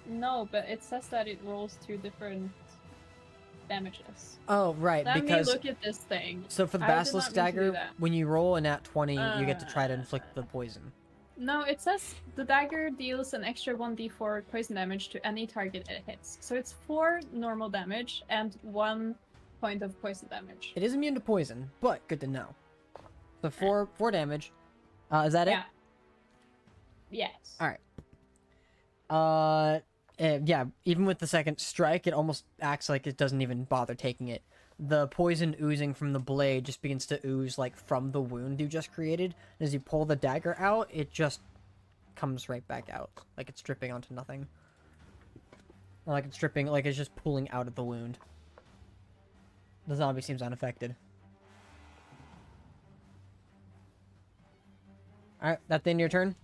No, but it says that it rolls 2 different damages. Oh, right. Let because me look at this thing. so for the I did basilisk not mean to do dagger, that. when you roll a nat 20, you get to try to inflict the poison. No, it says the dagger deals an extra 1d4 poison damage to any target it hits. So it's 4 normal damage and 1 point of poison damage. It is immune to poison, but good to know. So 4 damage. Is that Yeah. Yes. it? Yeah, even with the second strike, it almost acts like it doesn't even bother taking it. The poison oozing from the blade just begins to ooze like from the wound you just created. And as you pull the dagger out, it just comes right back out, like it's dripping onto nothing. Like it's dripping, like it's just pulling out of the wound. The zombie seems unaffected. Alright, that the end of your turn?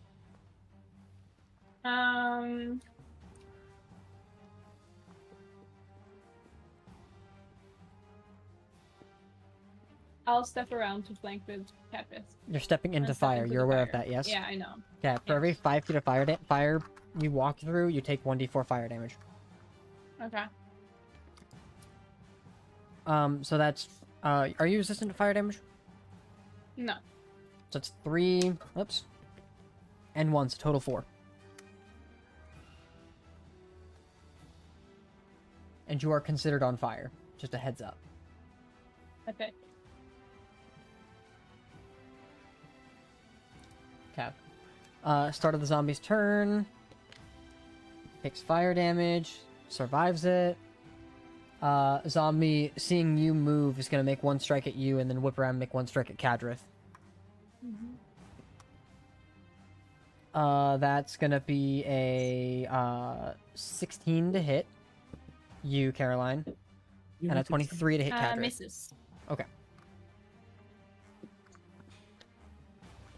I'll step around to flank with Capis. You're stepping into And step fire. into You're the aware of fire. that, yes? Yeah, I know. Okay, for every Yes. 5 feet of fire you walk through, you take 1d4 fire damage. Okay. So that's, are you resistant to fire damage? No. So it's 3, oops, and 1, so total 4. And you are considered on fire. Just a heads up. Okay. Okay. Start of the zombie's turn. Takes fire damage. Survives it. Zombie, seeing you move, is going to make 1 strike at you and then whip around and make 1 strike at Kadrith. That's going to be a 16 to hit you, Caroline. And a 23 to hit Kadrith. Misses.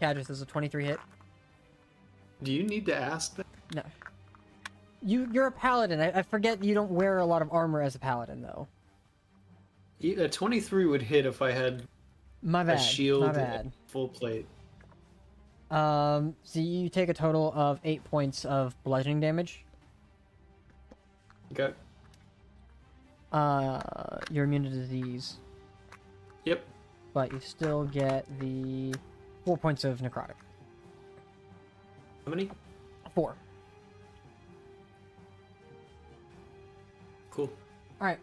Kadrith is a 23 hit. Do you need to ask that? No. You're a paladin. I forget you don't wear a lot of armor as a paladin, though. A 23 would hit if I had My a bad. shield My bad. and full plate. So you take a total of 8 points of bludgeoning damage. Okay. You're immune to disease, Yep. but you still get the 4 points of necrotic. How many? 4. Cool. Alright.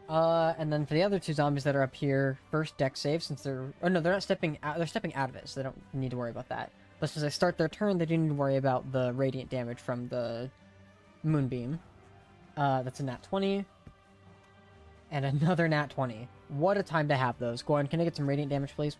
And then for the other 2 zombies that are up here, first deck save, since they're... Oh, no, they're not stepping out. They're stepping out of it, so they don't need to worry about that. But since they start their turn, they do need to worry about the radiant damage from the moonbeam. That's a nat 20. And another nat 20. What a time to have those. Goran, can I get some radiant damage, please?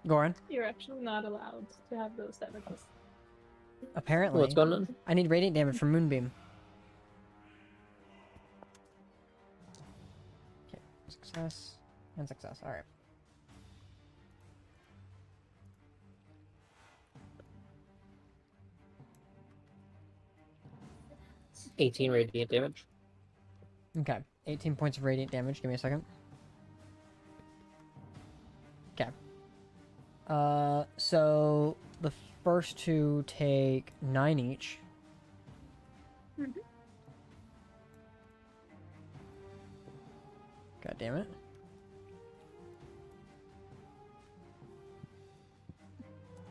Goran? You're actually not allowed to have those damages. Apparently. What's going on? I need radiant damage from moonbeam. Okay, success and success. All right. It's 18 radiant damage. Okay, 18 points of radiant damage. Give me a second. Okay. So the first two take 9 each. Mhm. God damn it.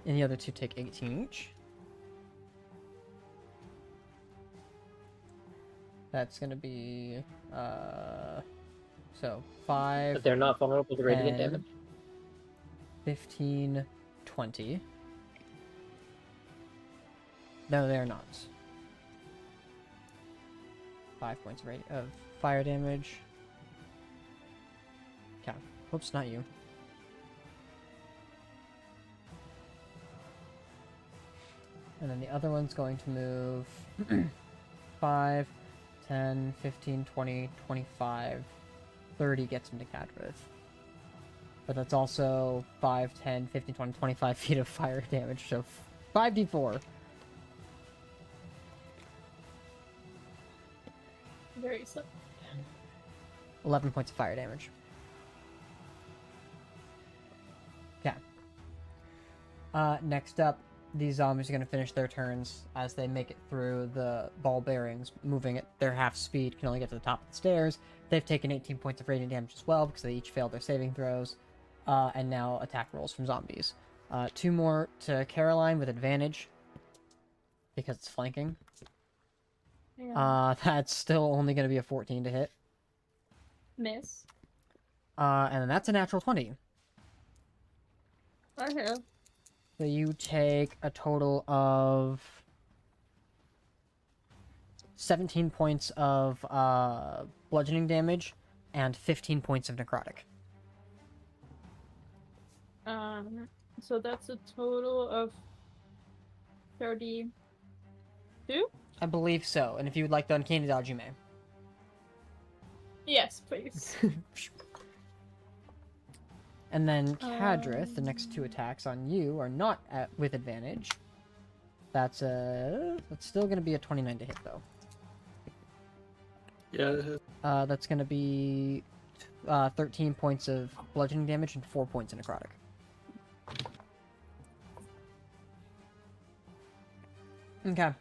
And the other two take 18 each. That's gonna be, so 5, But they're not vulnerable to radiant 10, damage. 15, 20. No, they're not. 5 points of fire damage. Okay. Oops, not you. And then the other one's going to move 5, 10, 15, 20, 25, 30 gets him to Cadrith. But that's also 5, 10, 15, 20, 25 feet of fire damage, so 5d4. Very slow. 11 points of fire damage. Okay. Next up, these zombies are going to finish their turns as they make it through the ball bearings, moving at their half speed, can only get to the top of the stairs. They've taken 18 points of radiant damage as well because they each failed their saving throws. And now attack rolls from zombies. 2 more to Caroline with advantage because it's flanking. Yeah. That's still only going to be a 14 to hit. Miss. And then that's a natural 20. Okay. So you take a total of 17 points of bludgeoning damage and 15 points of necrotic. So that's a total of 32? I believe so, and if you would like the uncanny dodge, you may. Yes, please. And then Cadrith, the next 2 attacks on you are not with advantage. That's still going to be a 29 to hit though. Yeah. That's going to be 13 points of bludgeoning damage and 4 points of necrotic. Okay.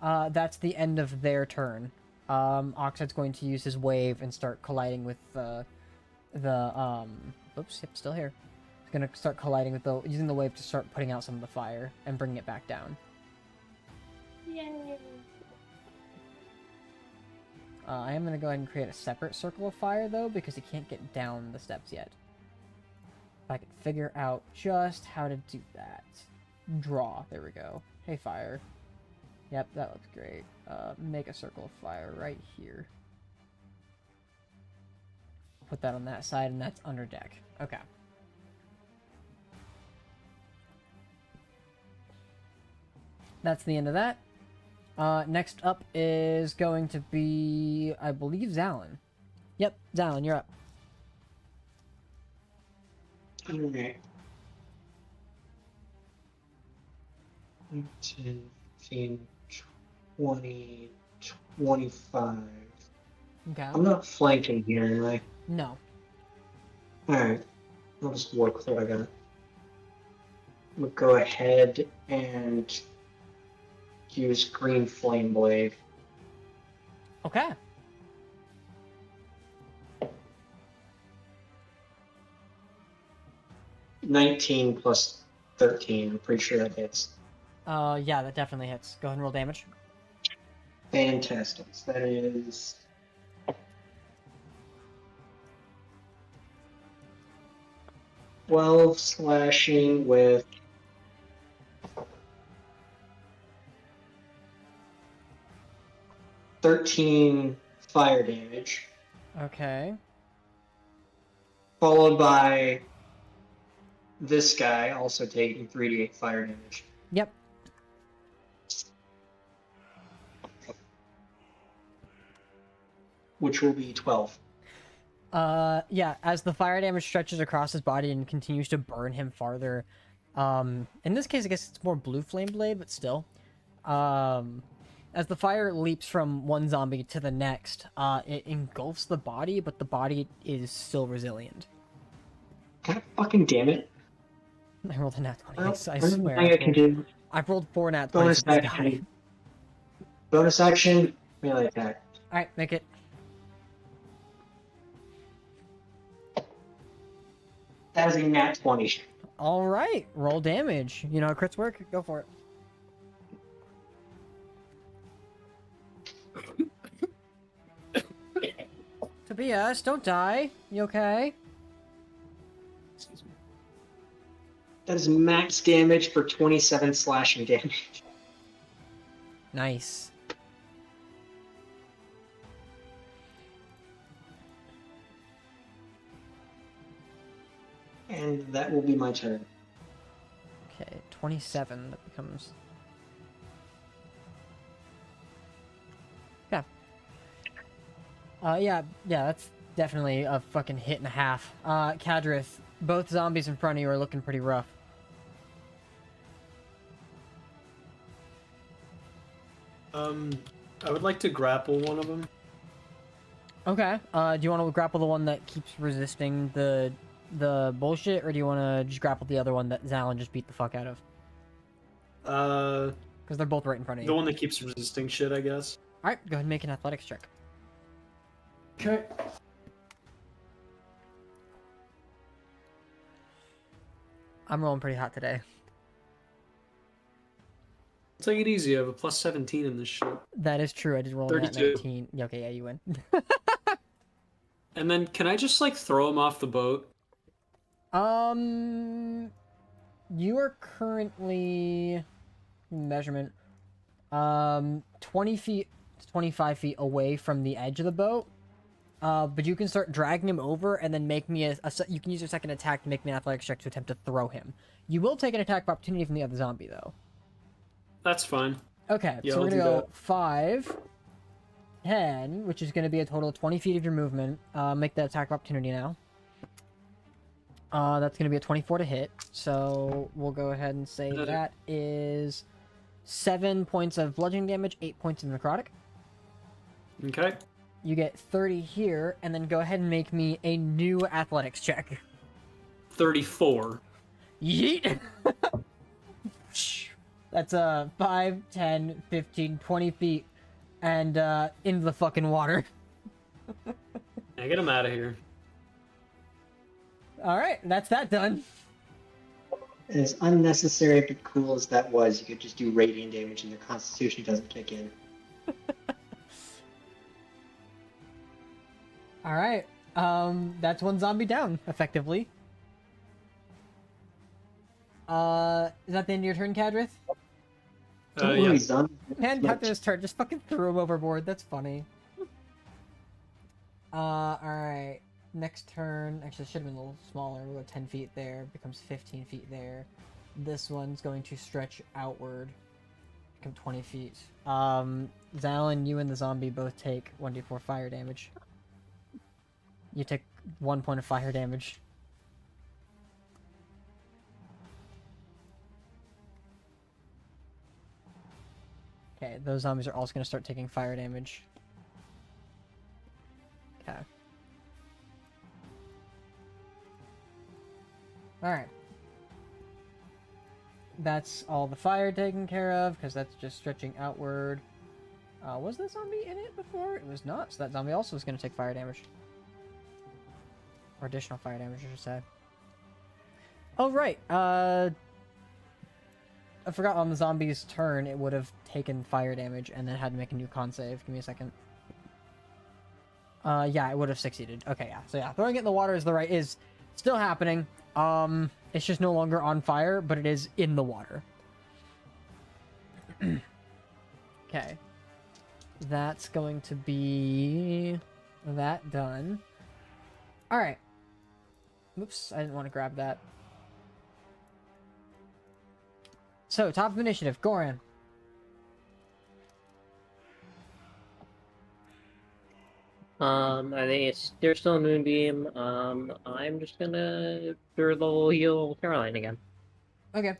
That's the end of their turn. Oxhead's going to use his wave and start colliding with oops, yep, still here. He's gonna start colliding with using the wave to start putting out some of the fire and bringing it back down. Yay! I am gonna go ahead and create a separate circle of fire though, because he can't get down the steps yet. If I can figure out just how to do that. Draw, there we go. Hey fire. Yep, that looks great. Make a circle of fire right here. Put that on that side, and that's under deck. Okay. That's the end of that. Next up is going to be, I believe, Zalin. Yep, Zalin, you're up. Okay. 10, 15, 20, 25. Okay. I'm not flanking here, am I? No. Alright. I'll just work with what I got. We'll go ahead and use Green Flame Blade. Okay. +19 13. I'm pretty sure that hits. Yeah, that definitely hits. Go ahead and roll damage. Fantastic. So that is 12 slashing with 13 fire damage, Okay. followed by this guy also taking 3d8 fire damage. Yep. Which will be 12. Yeah, as the fire damage stretches across his body and continues to burn him farther, in this case, I guess it's more blue flame blade, but still, as the fire leaps from one zombie to the next, it engulfs the body, but the body is still resilient. God fucking damn it. I rolled a nat 20, Well, I there's swear. nothing I can do. I've rolled 4 nat 20s Bonus with this guy. action. Bonus action, melee attack. Alright, make it. That is a nat 20. Alright, roll damage. You know how crits work? Go for it. Tobias, don't die. You okay? That is max damage for 27 slashing damage. Nice. And that will be my turn. Okay, 27. That becomes... Yeah. Yeah, that's definitely a fucking hit and a half. Kadrith, both zombies in front of you are looking pretty rough. I would like to grapple one of them. Okay, do you want to grapple the one that keeps resisting the bullshit, or do you want to just grapple the other one that Zalin just beat the fuck out of? Because they're both right in front of you. The one that keeps resisting shit, I guess. Alright, go ahead and make an athletics check. Okay. I'm rolling pretty hot today. Take it easy. I have a plus 17 in this shit. That is true, I did roll a nat 32. 19. Yeah, okay, yeah, you win. And then, can I just, like, throw him off the boat? You are currently... measurement... 20 feet to 25 feet away from the edge of the boat. But you can start dragging him over and then make me you can use your second attack to make me an athletics check to attempt to throw him. You will take an attack of opportunity from the other zombie, though. That's fine. Okay, Yeah, so we're I'll gonna do go that. 5, 10, which is gonna be a total of 20 feet of your movement. Make that attack of opportunity now. That's gonna be a 24 to hit, so we'll go ahead and say that is 7 points of bludgeoning damage, 8 points of necrotic. Okay. You get 30 here, and then go ahead and make me a new athletics check. 34. Yeet! That's 5, 10, 15, 20 feet, and into the fucking water. Yeah, get him out of here. Alright, that's that done. As unnecessary but cool as that was, you could just do radiant damage and their constitution doesn't kick in. Alright, that's one zombie down, effectively. Is that the end of your turn, Kadrith? Don't worry, Yeah. son. Man, Kadrith's turn, just fucking threw him overboard, that's funny. Alright. Next turn, actually it should have been a little smaller, we'll go 10 feet there, becomes 15 feet there. This one's going to stretch outward, become 20 feet. Zalin, you and the zombie both take 1d4 fire damage. You take 1 point of fire damage. Okay, those zombies are also going to start taking fire damage. Okay. Alright. That's all the fire taken care of, because that's just stretching outward. Was that zombie in it before? It was not, so that zombie also is going to take fire damage. Or additional fire damage, I should say. Oh, right. I forgot on the zombie's turn, it would have taken fire damage and then had to make a new con save. Give me a second. Yeah, it would have succeeded. Okay, yeah. So yeah, throwing it in the water is still happening. It's just no longer on fire, but it is in the water. Okay. That's going to be that done. Alright. Oops, I didn't want to grab that. So, top of initiative, Goran. I think there's still a moonbeam. I'm just gonna third level heal Caroline again. Okay.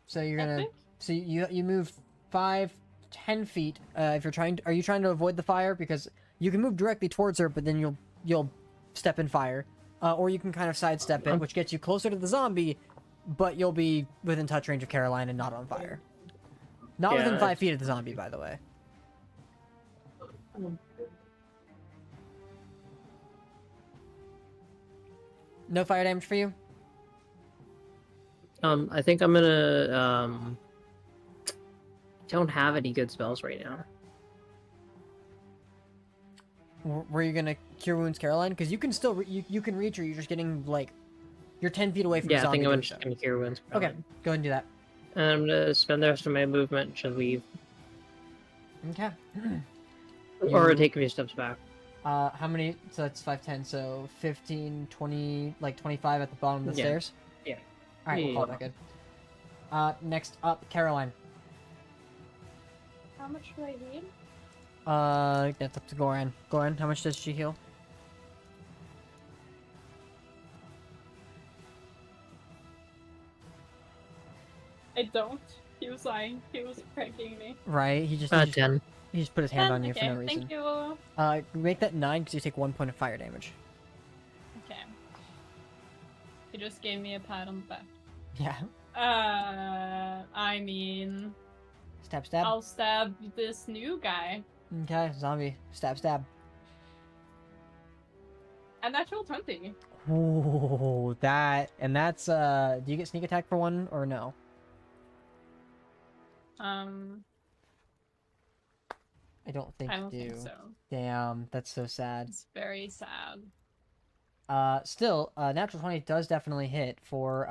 So you're gonna... So you move 5, 10 feet. If you're trying... Are you trying to avoid the fire? Because you can move directly towards her, but then you'll step in fire. Or you can kind of sidestep it, which gets you closer to the zombie, but you'll be within touch range of Caroline and not on fire. Not Yeah, within 5 feet of the zombie, by the way. No fire damage for you? I think I'm gonna don't have any good spells right now. Were you gonna cure wounds Caroline? Because you can still you can reach her. You're just getting like you're 10 feet away from the Yeah, I zombie. think I'm doing just so. gonna cure wounds. Okay, go ahead and do that. And I'm gonna spend the rest of my movement to leave. Okay. Or You- take a few steps back. How many? So that's 5, 10. So 15, 20, like 25 at the bottom of the Yeah. stairs. Yeah. All right, we'll call that good. Next up, Caroline. How much do I need? That's up to Goran. Goran, how much does she heal? I don't. He was lying. He was pranking me. Right, he just 10. he just put his hand on you okay, for no reason. thank you. Make that 9 because you take 1 point of fire damage. Okay. He just gave me a pat on the back. Yeah. I mean, Stab, stab. I'll stab this new guy. Okay, zombie. Stab, stab. A natural 20. Ooh, that's do you get sneak attack for 1 or no? I don't think I don't you do. think so. Damn, that's so sad. It's very sad. Still, natural 20 does definitely hit for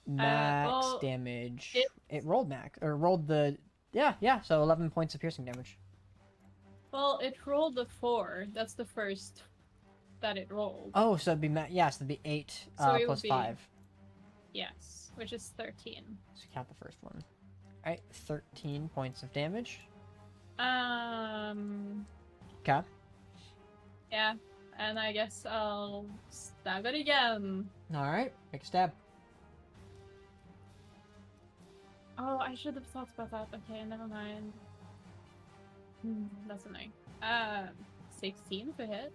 max well, damage. it- It rolled max or rolled the yeah, so 11 points of piercing damage. Well, it rolled a 4. That's the first that it rolled. Oh, so it'd be yes, it'd be 8 So it would plus be- 5. Yes, which is 13. So count the first one. All right, 13 points of damage. Okay. Yeah, and I guess I'll stab it again. All right, make a stab. Oh, I should have thought about that. Okay, never mind. That's annoying. 16 to hit.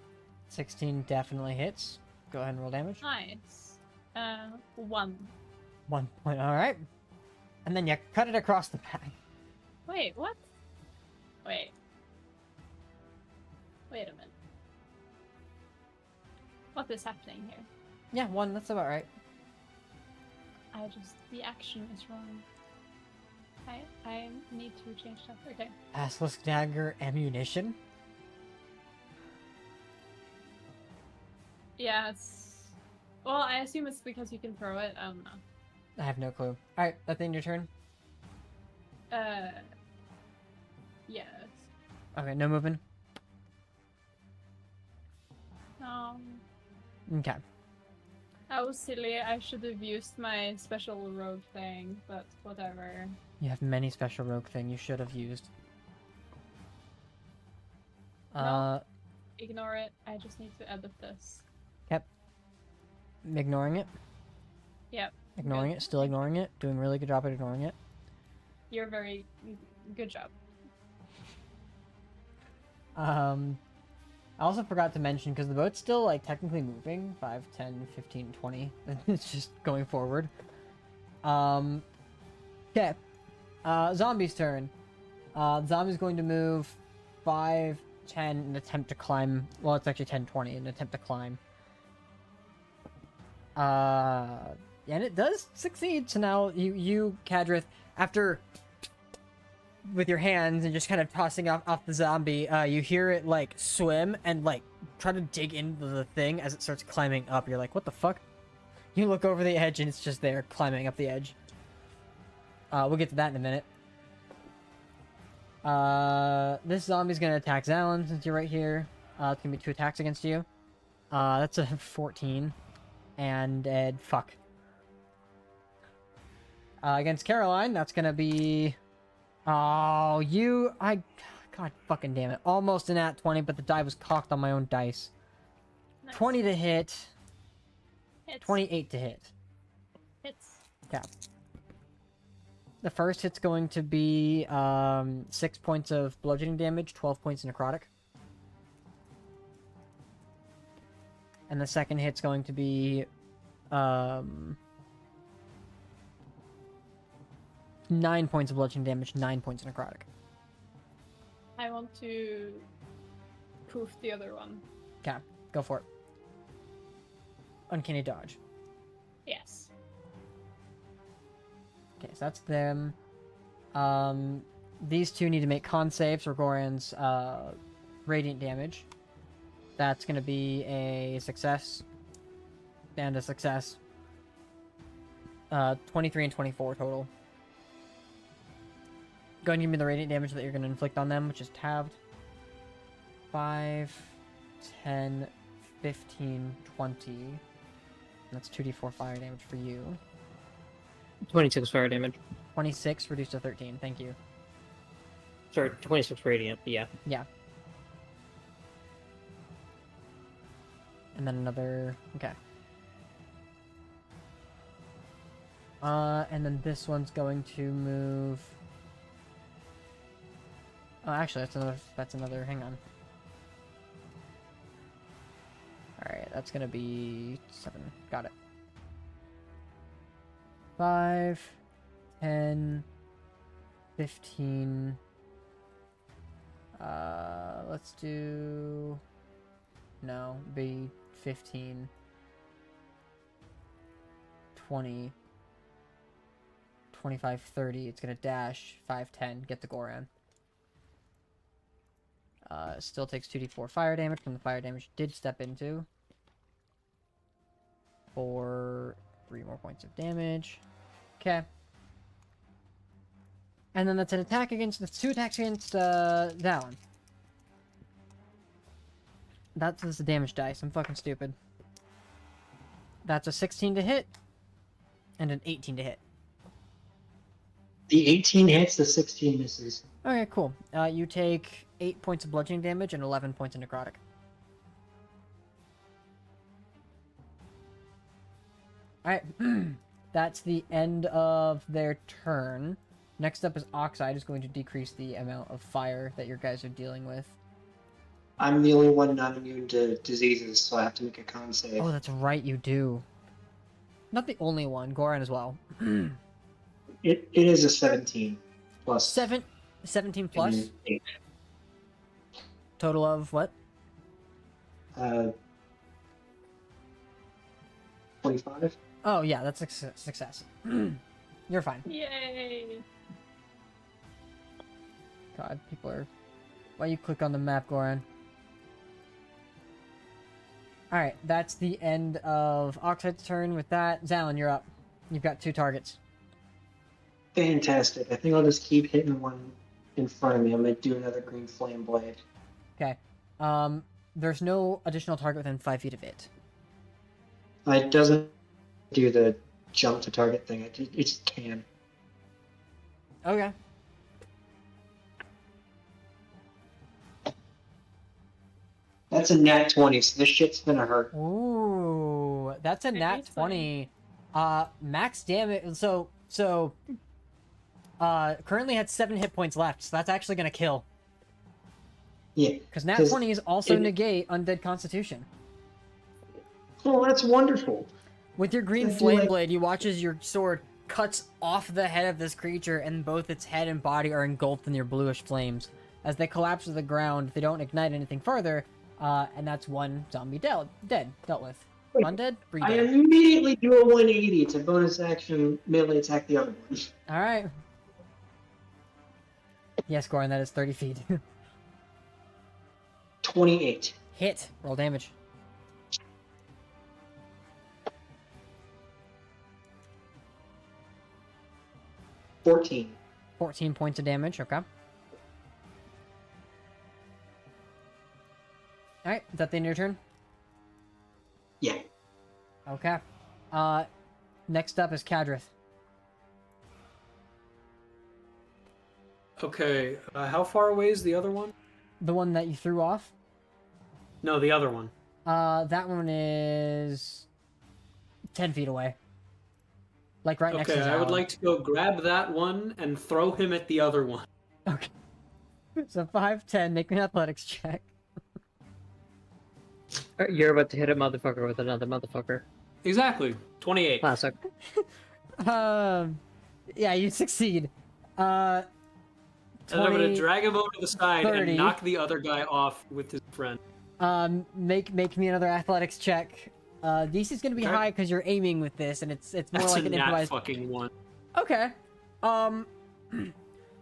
16 definitely hits. Go ahead and roll damage. Nice. 1. 1 point. All right. And then you cut it across the back. Wait, what? Wait. Wait a minute. What is happening here? Yeah, 1. That's about right. The action is wrong. I need to change that. Okay. Basilisk dagger ammunition. Yeah, it's... Well, I assume it's because you can throw it. I don't know. I have no clue. All right, that's the end of your turn. Yes. Okay, no moving. Okay. That was silly. I should have used my special rogue thing, but whatever. You have many special rogue thing you should have used. No. Ignore it. I just need to edit this. Ignoring it. Yep. Ignoring Good. it. Still ignoring it. Doing a really good job at ignoring it. You're very good job. I also forgot to mention, because the boat's still, like, technically moving. 5, 10, 15, 20. It's just going forward. Okay. Zombie's turn. The zombie's going to move 5, 10, and attempt to climb. Well, it's actually 10, 20, and attempt to climb. And it does succeed. So now you Kadrith, after with your hands and just kind of tossing off the zombie, you hear it like swim and like try to dig into the thing as it starts climbing up. You're like, what the fuck? You look over the edge and it's just there climbing up the edge. We'll get to that in a minute. This zombie's gonna attack Zalin since you're right here. It's gonna be 2 attacks against you. That's a 14. And fuck. Against Caroline, that's gonna be... Oh, God fucking damn it. Almost an at 20, but the die was cocked on my own dice. Nice. 20 to hit. Hits. 28 to hit. Hits. Yeah. The first hit's going to be 6 points of bludgeoning damage, 12 points necrotic. And the second hit's going to be 9 points of bludgeoning damage, 9 points of necrotic. I want to proof the other one. Okay, go for it. Uncanny dodge. Yes. Okay, so that's them. These two need to make con saves for Goran's radiant damage. That's going to be a success. And a success. 23 and 24 total. Go ahead and give me the radiant damage that you're going to inflict on them, which is halved. 5, 10, 15, 20. That's 2d4 fire damage for you. 26 fire damage. 26 reduced to 13, thank you. Sorry, 26 radiant, but yeah. Yeah. And then another... Okay. And then this one's going to move... Oh, actually, that's another... Hang on. Alright, that's gonna be 7. Got it. 5, 10, 15... let's do... No, be 15, 20, 25, 30. It's gonna dash 5, 10, get the Goran. Still takes 2d4 fire damage from the fire damage did step into. For 3 more points of damage. Okay. And then that's an attack against... That's 2 attacks against, Dallin. That's the damage dice. I'm fucking stupid. That's a 16 to hit. And an 18 to hit. The 18 hits, the 16 misses. Okay, cool. You take 8 points of bludgeoning damage and 11 points of necrotic. Alright. That's the end of their turn. Next up is Oxide, is going to decrease the amount of fire that your guys are dealing with. I'm the only one not immune to diseases, so I have to make a con save. Oh, that's right, you do. Not the only one, Goran as well. It is a 17 plus 17 plus? 8. Total of what? 25. Oh, yeah, that's a success. You're fine. Yay! God, people are... Why you click on the map, Goran? Alright, that's the end of Oxide's turn. With that, Zalin, you're up. You've got 2 targets. Fantastic. I think I'll just keep hitting one in front of me. I'm going to do another green flame blade. Okay. There's no additional target within 5 feet of it. It doesn't do the jump to target thing. It just can. Okay. That's a nat 20, so this shit's gonna hurt. Ooh, that's a nat 20. Max damage. So, currently had 7 hit points left, so that's actually gonna kill. Yeah. Because nat 20 is also negate undead constitution. Oh, that's wonderful. With your green I do flame like- blade, you watch as your sword cuts off the head of this creature, and both its head and body are engulfed in your bluish flames. As they collapse to the ground, they don't ignite anything further, and that's one zombie dead, dealt with. Undead? Breathe I in. immediately do a 180 to bonus action melee attack the other one. Alright. Yes, Goran, that is 30 feet. 28. Hit. Roll damage. $14. 14 points of damage, okay. Alright, is that the end of your turn? Yeah. Okay. Next up is Kadrith. Okay, how far away is the other one? The one that you threw off? No, the other one. That one is 10 feet away. Like right next to Okay, I would Zalin. like to go grab that one and throw him at the other one. Okay. So 5'10", make me an athletics check. You're about to hit a motherfucker with another motherfucker. Exactly. 28. Classic. Yeah, you succeed. And I'm gonna 20, drag him over to the side 30. and knock the other guy off with his friend. Make me another athletics check. DC's gonna be Okay. high because you're aiming with this, and it's more That's like a an nat improvised. fucking one. Okay.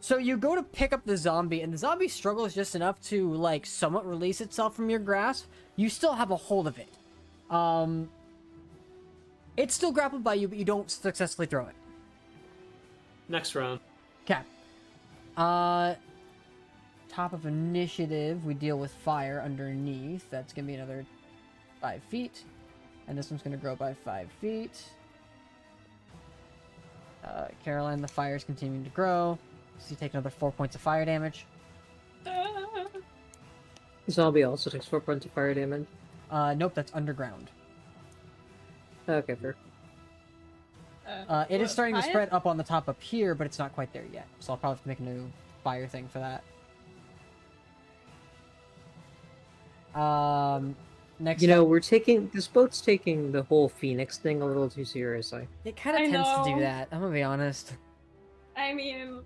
So you go to pick up the zombie, and the zombie struggles just enough to like somewhat release itself from your grasp. You still have a hold of it. It's still grappled by you, but you don't successfully throw it. Next round. Okay. Top of initiative, we deal with fire underneath. That's gonna be another 5 feet. And this one's gonna grow by 5 feet. Caroline, the fire's continuing to grow. So you take another 4 points of fire damage. Zombie also takes 4 points of fire damage. Nope, that's underground. Okay, fair. It is starting to spread up on the top up here, but it's not quite there yet. So I'll probably have to make a new fire thing for that. Next You know, up, this boat's taking the whole Phoenix thing a little too seriously. it kind of I tends to do know. that. I'm gonna be honest. I mean,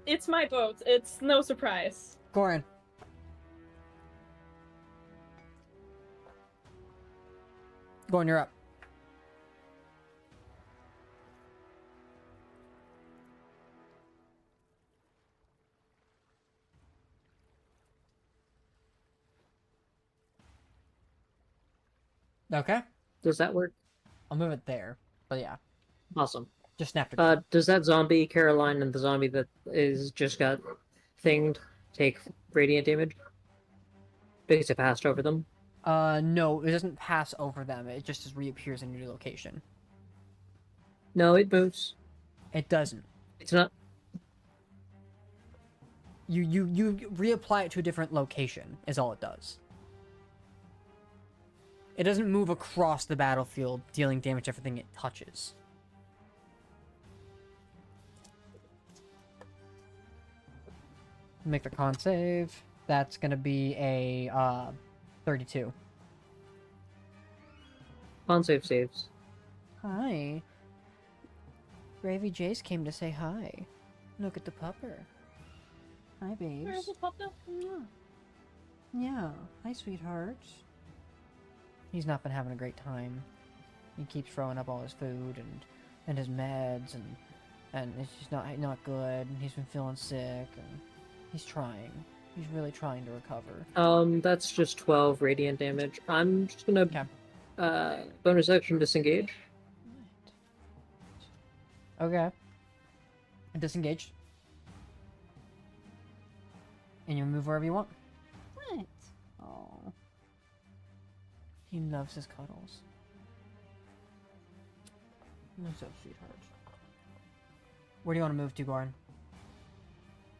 it's my boat. It's no surprise. Goran. Goran, you're up. Okay. Does that work? I'll move it there. But yeah, Awesome. just snapped it. Does that zombie, Caroline, and the zombie that is just got thinged take radiant damage? Because it passed over them? No, it doesn't pass over them. It just reappears in your new location. No, it moves. It doesn't. It's not. You reapply it to a different location, is all it does. It doesn't move across the battlefield, dealing damage to everything it touches. Make the con save. That's gonna be a 32. Con save saves. Hi. Gravy Jace came to say hi. Look at the pupper. Hi, babes. Where's the puppet? Yeah. Hi, sweetheart. He's not been having a great time. He keeps throwing up all his food and his meds and it's just not good. And he's been feeling sick and he's trying. He's really trying to recover. That's just 12 radiant damage. I'm just gonna Okay. bonus action disengage. Okay. Disengaged. And you move wherever you want. What? Oh. He loves his cuddles. You're so sweetheart. Where do you want to move to, Goran?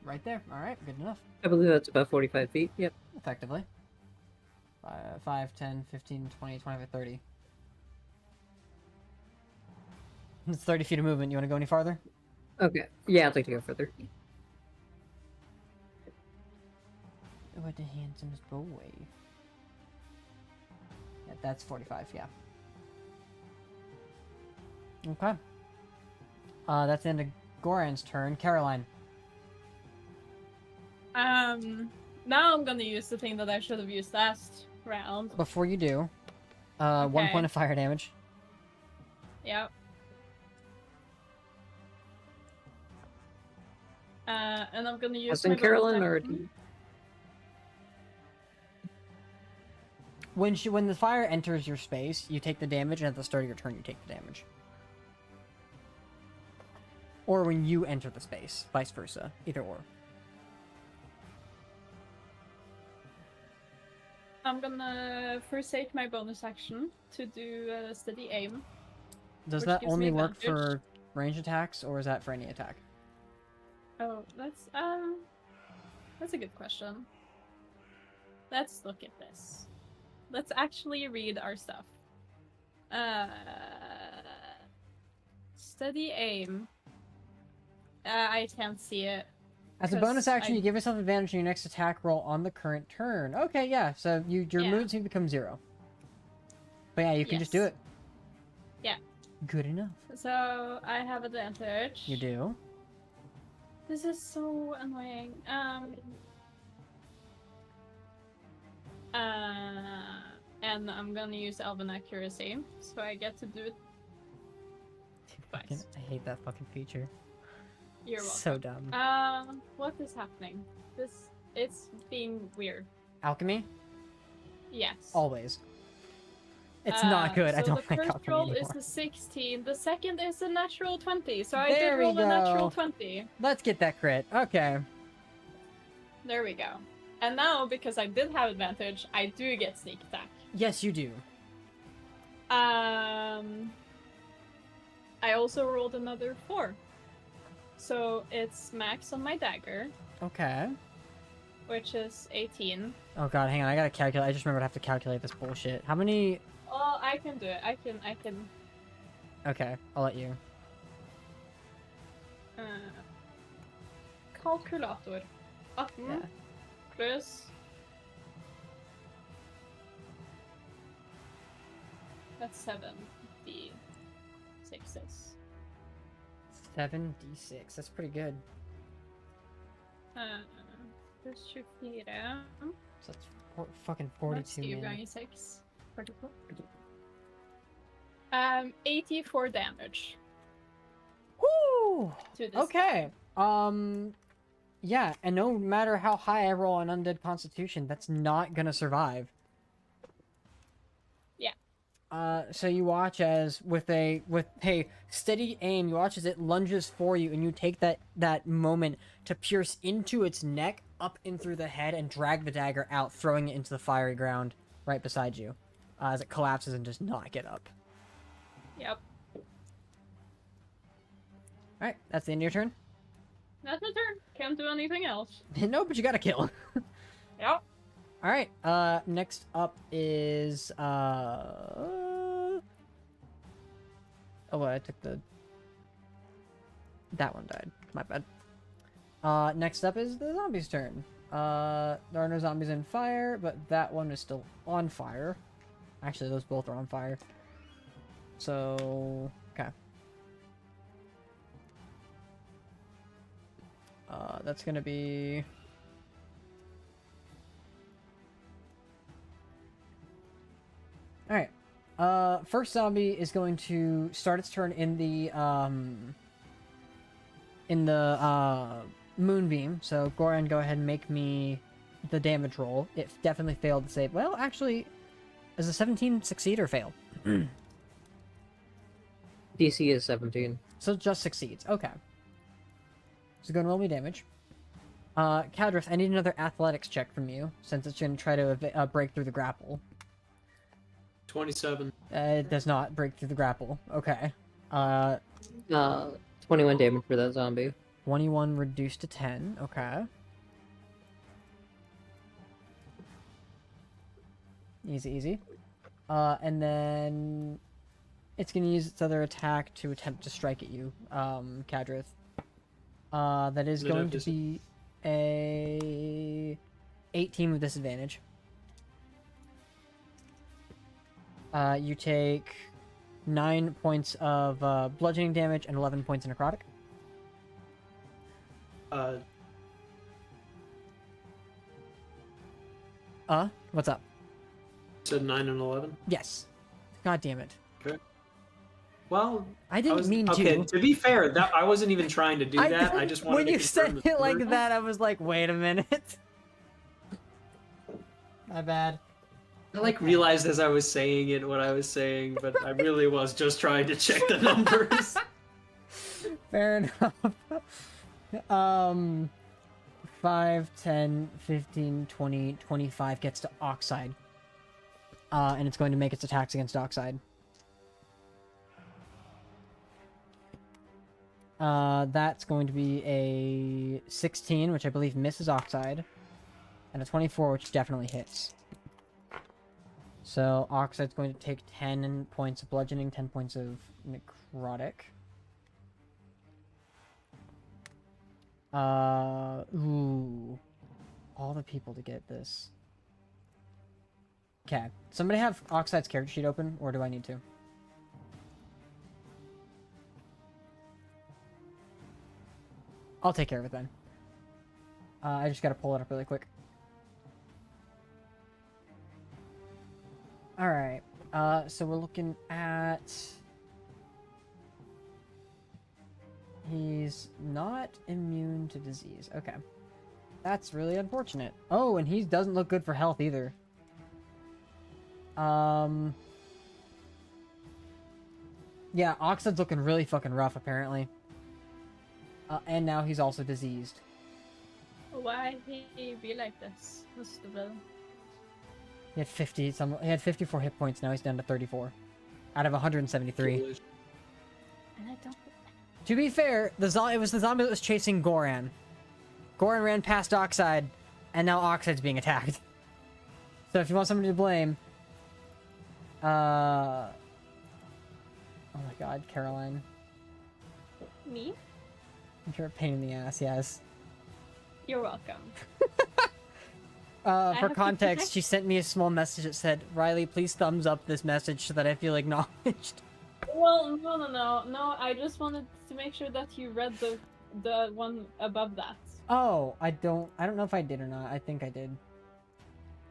Right there. Alright, good enough. I believe that's about 45 feet. Yep. Effectively. 5, 10, 15, 20, 25, 30. It's 30 feet of movement. You want to go any farther? Okay. Yeah, I'd like to go further. What the handsomest boy. Yeah, that's 45, yeah. Okay. That's the end of Goran's turn. Caroline. Now I'm gonna use the thing that I should have used last round. Before you do, 1 Okay. point of fire damage. Yep. And I'm gonna use As my in Carolyn, bonus or action. When the fire enters your space, you take the damage, and at the start of your turn, you take the damage. Or when you enter the space, vice versa. Either or. I'm gonna first take my bonus action to do a steady aim. Does Which that gives only me work advantage. for range attacks, or is that for any attack? Oh, that's a good question. Let's look at this. Let's actually read our stuff. Steady aim. I can't see it. As a bonus 'Cause action, I- you give yourself advantage on your next attack roll on the current turn. Okay, yeah, so your Yeah. movement speed becomes 0. But yeah, you can just do Yes. it. Yeah. Good enough. So I have advantage. You do. This is so annoying. And I'm gonna use Elven Accuracy, so I get to do it twice. I hate that fucking feature. You're welcome. So dumb. What is happening? It's being weird. Alchemy? Yes. Always. It's not good. I So don't the like first alchemy roll anymore. is a 16. The second is a natural 20. So I There did we roll a natural go. 20. Let's get that crit. Okay. There we go. And now, because I did have advantage, I do get sneak attack. Yes, you do. I also rolled another 4. So it's max on my dagger, Okay. which is 18. Oh god, hang on. I gotta calculate. I just remembered I have to calculate this bullshit. How many... Oh, I can do it. I can. Okay, I'll let you. Kalkulator. 18 Yeah. plus... That's 7d6s. 7d6. That's pretty good. Plus 24. So that's fucking That's 42 2 minutes. gånger 6. 44. 84 damage Woo! to this. Okay. Yeah, and no matter how high I roll on Undead Constitution, that's not gonna survive. Yeah. So you watch as with a steady aim, you watch as it lunges for you, and you take that moment to pierce into its neck, up in through the head, and drag the dagger out, throwing it into the fiery ground right beside you, as it collapses and does not get up. Yep. All right, that's the end of your turn. That's my turn. Can't do anything else. No, but you got to kill. Yep. All right. Next up is Oh, well, I took the. That one died. My bad. Next up is the zombies' turn. There are no zombies in fire, but that one is still on fire. Actually, those both are on fire. So, okay. That's gonna be. Alright. First zombie is going to start its turn in the moonbeam. So Goran, go ahead and make me the damage roll. It definitely failed to save. Well, actually, does a 17 succeed or fail? DC is 17. So it just succeeds. Okay. So go and roll me damage. Cadrith, I need another athletics check from you, since it's going to try to break through the grapple. 27. It does not break through the grapple. Okay. 21 damage for that zombie. 21 reduced to 10. Okay. Easy, easy. And then it's going to use its other attack to attempt to strike at you, Cadrith. That is No, going no, to be a 18 with disadvantage. You take 9 points of bludgeoning damage and 11 points of necrotic. What's up? Said 9 and 11. Yes. God damn it. Well, I didn't mean okay, to. to be fair, that I wasn't even trying to do that. I just wanted when to you confirm said the it like number. that, I was like, wait a minute. My bad. I like realized as I was saying it what I was saying, but I really was just trying to check the numbers. Fair enough. 5, 10, 15, 20, 25 gets to Oxide. And it's going to make its attacks against Oxide. That's going to be a 16, which I believe misses Oxide, and a 24, which definitely hits. So Oxide's going to take 10 points of bludgeoning, 10 points of necrotic. Ooh. All the people to get this. Okay. Somebody have Oxide's character sheet open, or do I need to? I'll take care of it then. I just gotta pull it up really quick. Alright. So we're looking at... He's not immune to disease. Okay. That's really unfortunate. Oh, and he doesn't look good for health either. Yeah, Oxide's looking really fucking rough, apparently. And now he's also diseased. Why he be like this? What's the bill? He had 54 hit points, now he's down to 34. Out of 173. And I don't... To be fair, it was the zombie that was chasing Goran. Goran ran past Oxide, and now Oxide's being attacked. So if you want somebody to blame... Oh my god, Caroline. Me? You're a pain in the ass, yes. You're welcome. For have to context, protect- she sent me a small message that said, Riley, please thumbs up this message so that I feel acknowledged. Well, no. I just wanted to make sure that you read the one above that. Oh, I don't know if I did or not. I think I did.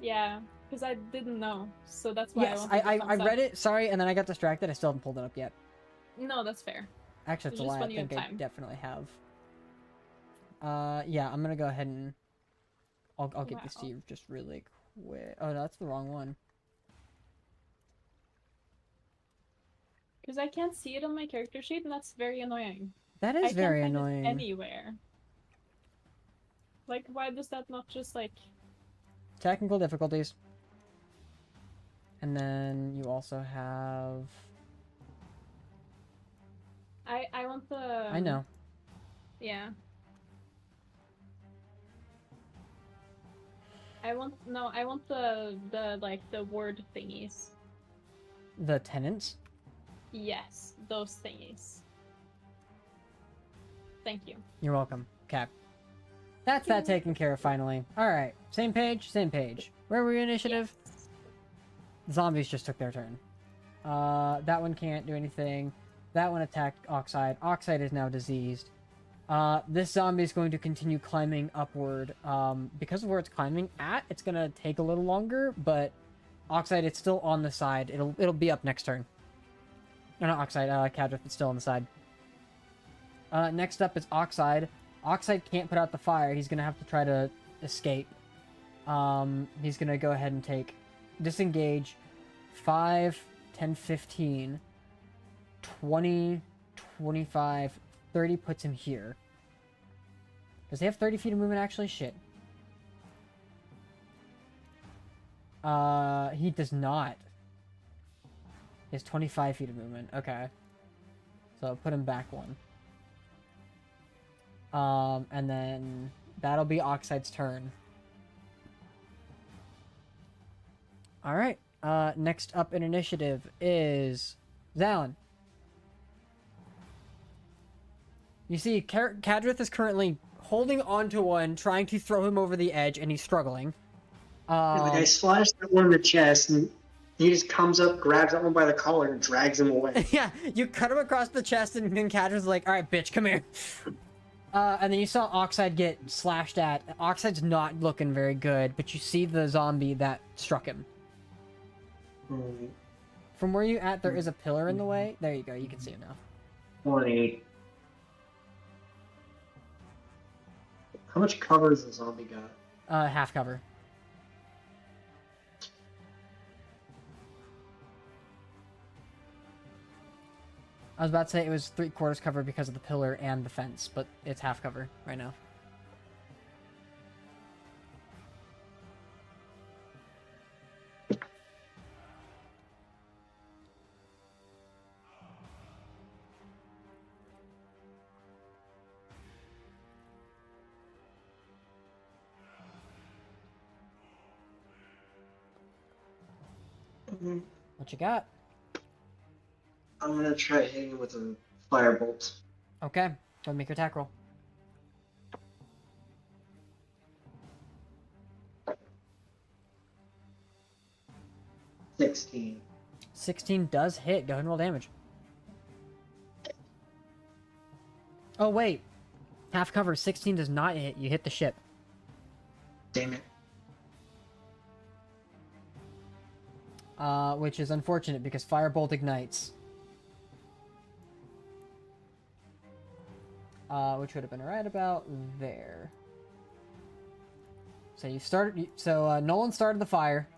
Yeah, because I didn't know, so that's why Yes, I I read it, sorry, and then I got distracted. I still haven't pulled it up yet. No, that's fair. Actually, it's a Just lie. I when you have think I time. definitely have. Yeah, I'm gonna go ahead and... I'll get this to Wow. you just really quick. Oh, no, that's the wrong one. Because I can't see it on my character sheet, and that's very annoying. That I is very can't find annoying. it anywhere. Like, why does that not just, like... Technical difficulties. And then you also have... I want the... I know. Yeah. I want the word thingies. The tenants. Yes, those thingies. Thank you. You're welcome, Cap. That's that taken care of finally. Alright, same page, same page. Where were we initiative? Yes. Zombies just took their turn. That one can't do anything. That one attacked Oxide. Oxide is now diseased. This zombie is going to continue climbing upward. Because of where it's climbing at, it's gonna take a little longer, but Oxide, it's still on the side. It'll be up next turn. No, not Oxide, Cadrith, it's still on the side. Next up is Oxide. Oxide can't put out the fire. He's gonna have to try to escape. He's gonna go ahead and take disengage 5, 10, 15, 20, 25, 30 puts him here. Does he have 30 feet of movement actually? Shit. He does not. He has 25 feet of movement. Okay. So I'll put him back one. And then that'll be Oxide's turn. Alright. Next up in initiative is Zalin. You see, Cadrith is currently holding onto one, trying to throw him over the edge, and he's struggling. Like I slashed that one in the chest, and he just comes up, grabs that one by the collar, and drags him away. Yeah, you cut him across the chest, and then Cadrith's like, alright, bitch, come here. And then you saw Oxide get slashed at. Oxide's not looking very good, but you see the zombie that struck him. Alright. From where you at, there is a pillar in the way. There you go. You can see it now. 20. How much cover has the zombie got? Half cover. I was about to say it was 3/4 cover because of the pillar and the fence, but it's half cover right now. What you got? I'm gonna try hitting him with a firebolt. Okay, go make your attack roll. $16. 16 does hit. Go ahead and roll damage. Oh, wait. Half cover. 16 does not hit. You hit the ship. Damn it. Which is unfortunate because Firebolt ignites. Which would have been right about there. So you started. So Nolan started the fire.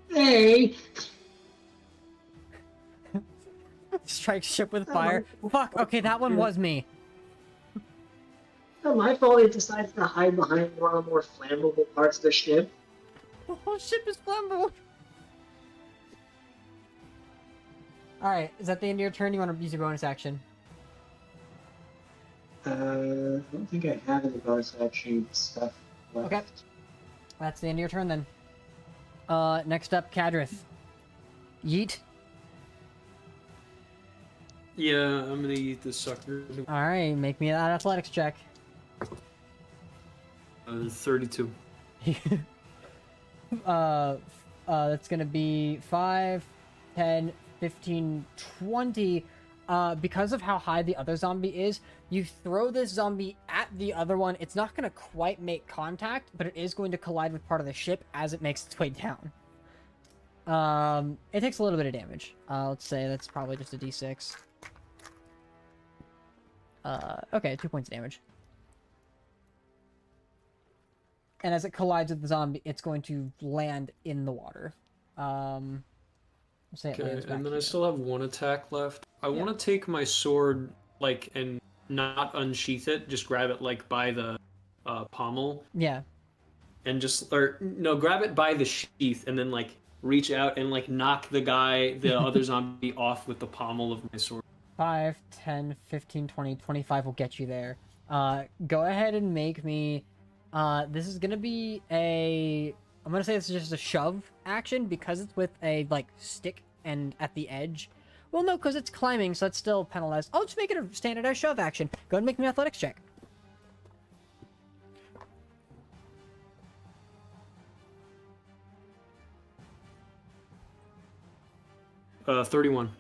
Hey! Strike ship with fire. Fuck. Okay, that one was me. Not my fault he decides to hide behind one of the more flammable parts of the ship. The whole ship is flammable. Alright, is that the end of your turn? You want to use your bonus action? I don't think I have any bonus action stuff left. Okay. That's the end of your turn then. Next up, Kadrith. Yeet. Yeah, I'm gonna eat this sucker. Alright, make me that athletics check. 32. That's gonna be 5, 10, 15, 20. Because of how high the other zombie is, you throw this zombie at the other one. It's not gonna quite make contact, but it is going to collide with part of the ship as it makes its way down. It takes a little bit of damage. Let's say that's probably just a d6. Okay, 2 points of damage. And as it collides with the zombie, it's going to land in the water. Say it Okay, lands back and then I here. still have one attack left. I want to take my sword, like, and not unsheath it. Just grab it, like, by the pommel. Yeah. And just, or, no, grab it by the sheath and then, like, reach out and, like, knock the other zombie off with the pommel of my sword. 5, 10, 15, 20, 25 will get you there. Go ahead and make me... this is gonna be a... I'm gonna say this is just a shove action because it's with a, like, stick and at the edge. Well, no, because it's climbing, so it's still penalized. I'll just make it a standardized shove action. Go ahead and make me an athletics check. 31.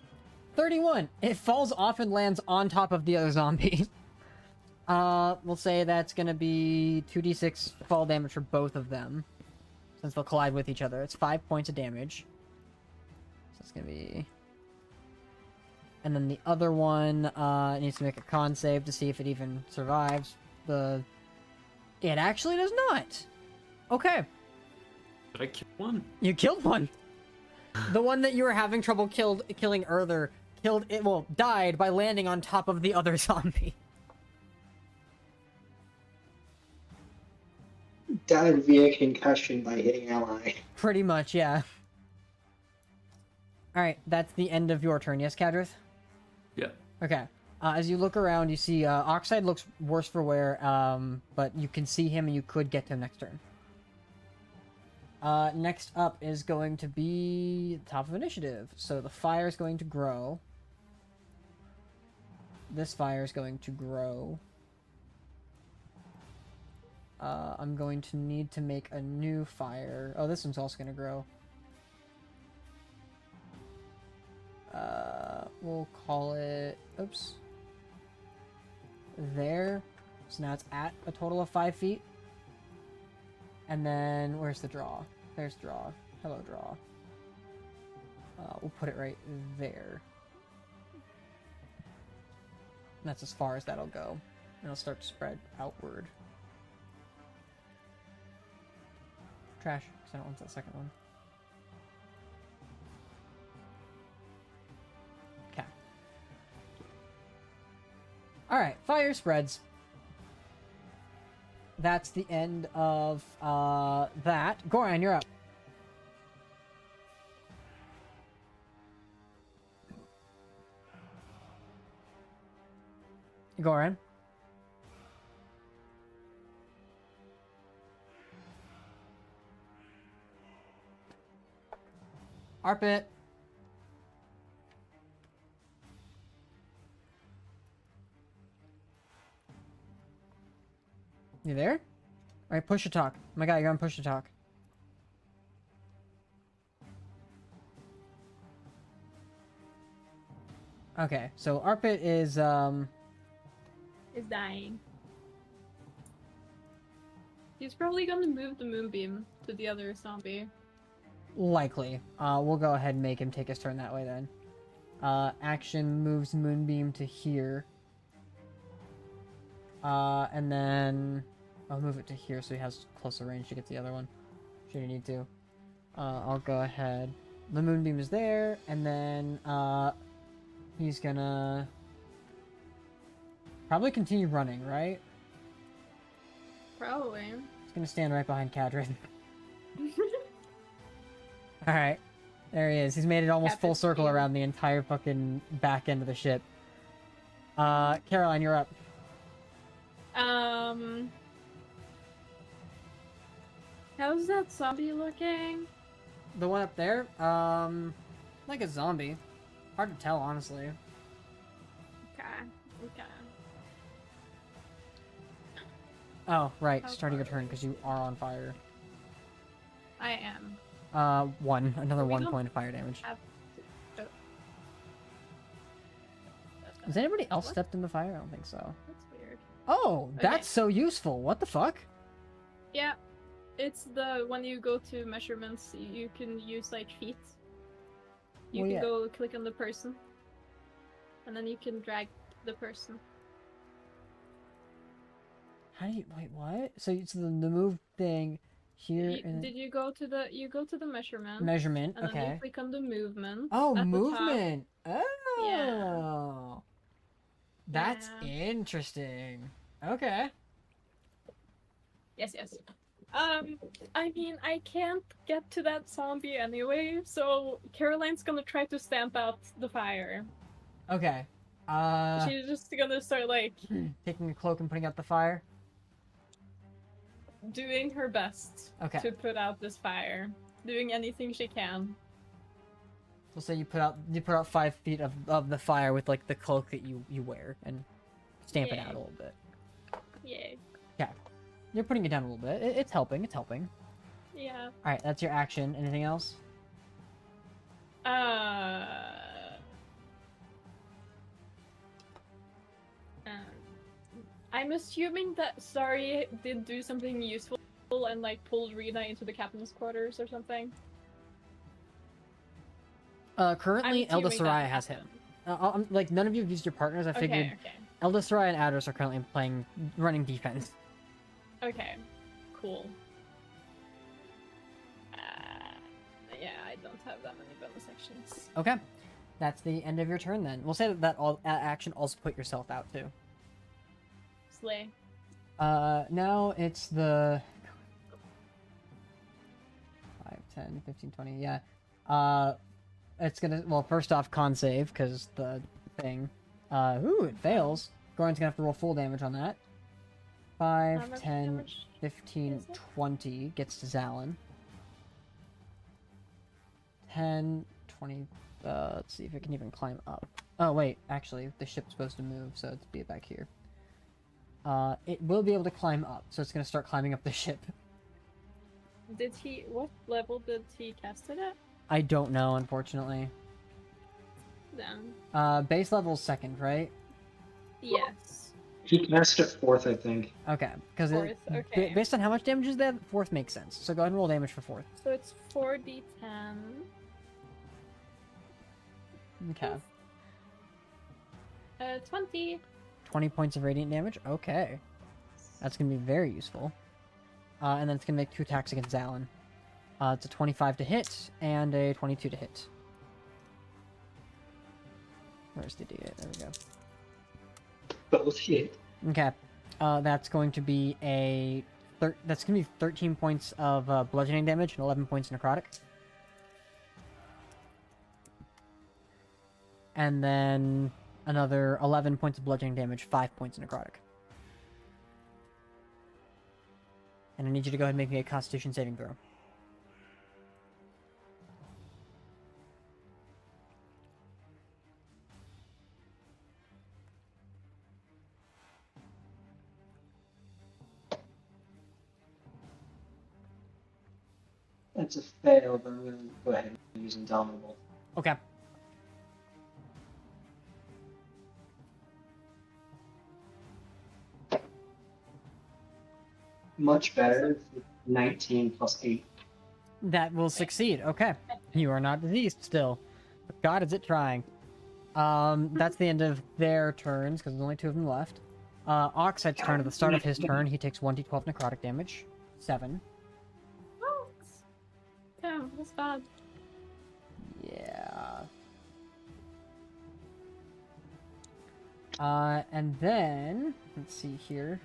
31. It falls off and lands on top of the other zombie. We'll say that's gonna be 2d6 fall damage for both of them. Since they'll collide with each other. It's 5 points of damage. So it's gonna be... And then the other one needs to make a con save to see if it even survives. It actually does not! Okay. Did I kill one? You killed one! The one that you were having trouble killing earlier died by landing on top of the other zombie. Died via concussion by hitting ally. Pretty much, yeah. Alright, that's the end of your turn, yes, Kadrith? Yeah. Okay. As you look around, you see Oxide looks worse for wear, but you can see him and you could get to him next turn. Next up is going to be top of initiative. So the fire is going to grow. This fire is going to grow. I'm going to need to make a new fire. Oh, this one's also going to grow. We'll call it... Oops. There. So now it's at a total of 5 feet. And then, where's the draw? There's draw. Hello, draw. We'll put it right there. That's as far as that'll go. And it'll start to spread outward. Trash, because I don't want that second one. Okay. Alright, fire spreads. That's the end of that. Goran, you're up. Goran. Arpit. You there? Alright, push to talk. My guy, you're on push to talk. Okay, so Arpit is dying. He's probably gonna move the moonbeam to the other zombie. likely. We'll go ahead and make him take his turn that way then. Action moves Moonbeam to here. And then I'll move it to here so he has closer range to get the other one. Should he need to. I'll go ahead. The Moonbeam is there, and then he's gonna probably continue running, right? Probably. He's gonna stand right behind Kadrin. Alright. There he is. He's made it almost full circle around the entire fucking back end of the ship. Caroline, you're up. How's that zombie looking? The one up there? Like a zombie. Hard to tell, honestly. Okay. Okay. Oh, right. How Starting your far turn because you are on fire. I am. One. Another We 1 don't point of fire damage. have to... Has anybody else What? stepped in the fire? I don't think so. That's weird. Oh, Okay. that's so useful. What the fuck? Yeah. It's the when you go to measurements, you can use like feet. You Well, can yeah. go click on the person, and then you can drag the person. How do you wait? What? So it's the move thing here and Did you go to the measurement? measurement? And then Okay. you click on the movement. Oh, at the top. movement. Oh. That's Yeah. interesting. Okay. Yes, yes. I mean, I can't get to that zombie anyway, so Caroline's gonna try to stamp out the fire. Okay. She's just gonna start, like, Taking a cloak and putting out the fire. doing her best Okay. to put out this fire. Doing anything she can. We'll say you put out 5 feet of the fire with like the cloak that you wear and stamp it Yeah. out a little bit. Yay. You're putting it down a little bit. It's helping. It's helping. Yeah. All right, that's your action. Anything else? I'm assuming that Sari did do something useful and like pulled Rena into the captain's quarters or something. Currently, I'm Elda assuming Soraya that has him. happened. Like none of you have used your partners. I figured Okay, Elda Soraya and Adros are currently running defense. okay. Cool. Yeah, I don't have that many bonus actions. Okay, that's the end of your turn. Then we'll say that all action also put yourself out too. Slay. Now it's the 5, 10, 15, 20, yeah. It's gonna, well, first off, con save, because the thing. Ooh, it fails. Goran's gonna have to roll full damage on that. How 5, much 10, damage 15, is it? 20 gets to Zalin. 10, 20, let's see if it can even climb up. Oh, wait, actually, the ship's supposed to move, so it's be back here. It will be able to climb up, so it's gonna start climbing up the ship. What level did he cast it at? I don't know, unfortunately. Then. Base level is 2nd, right? Yes. He cast it 4th, I think. Okay, because Fourth, okay. based on how much damage is there, 4th makes sense. So go ahead and roll damage for 4th. So it's 4d10. Okay. 20. 20 points of radiant damage. Okay. That's gonna be very useful. And then it's gonna make 2 attacks against Zalin. It's a 25 to hit and a 22 to hit. Where's the D8? There we go. Both hit. Okay. That's going to be that's gonna be 13 points of bludgeoning damage and 11 points necrotic. And then another 11 points of bludgeoning damage, 5 points of necrotic. And I need you to go ahead and make me a Constitution saving throw. That's a fail, but I'm gonna go ahead and use Indomitable. Okay. Much better. 19 plus 8. That will succeed. Okay. You are not diseased still. But God, is it trying. That's the end of their turns, because there's only 2 of them left. Oxide's turn. At the start of his turn, he takes 1d12 necrotic damage. 7. Oh, damn, that's bad. Yeah. And then, let's see here.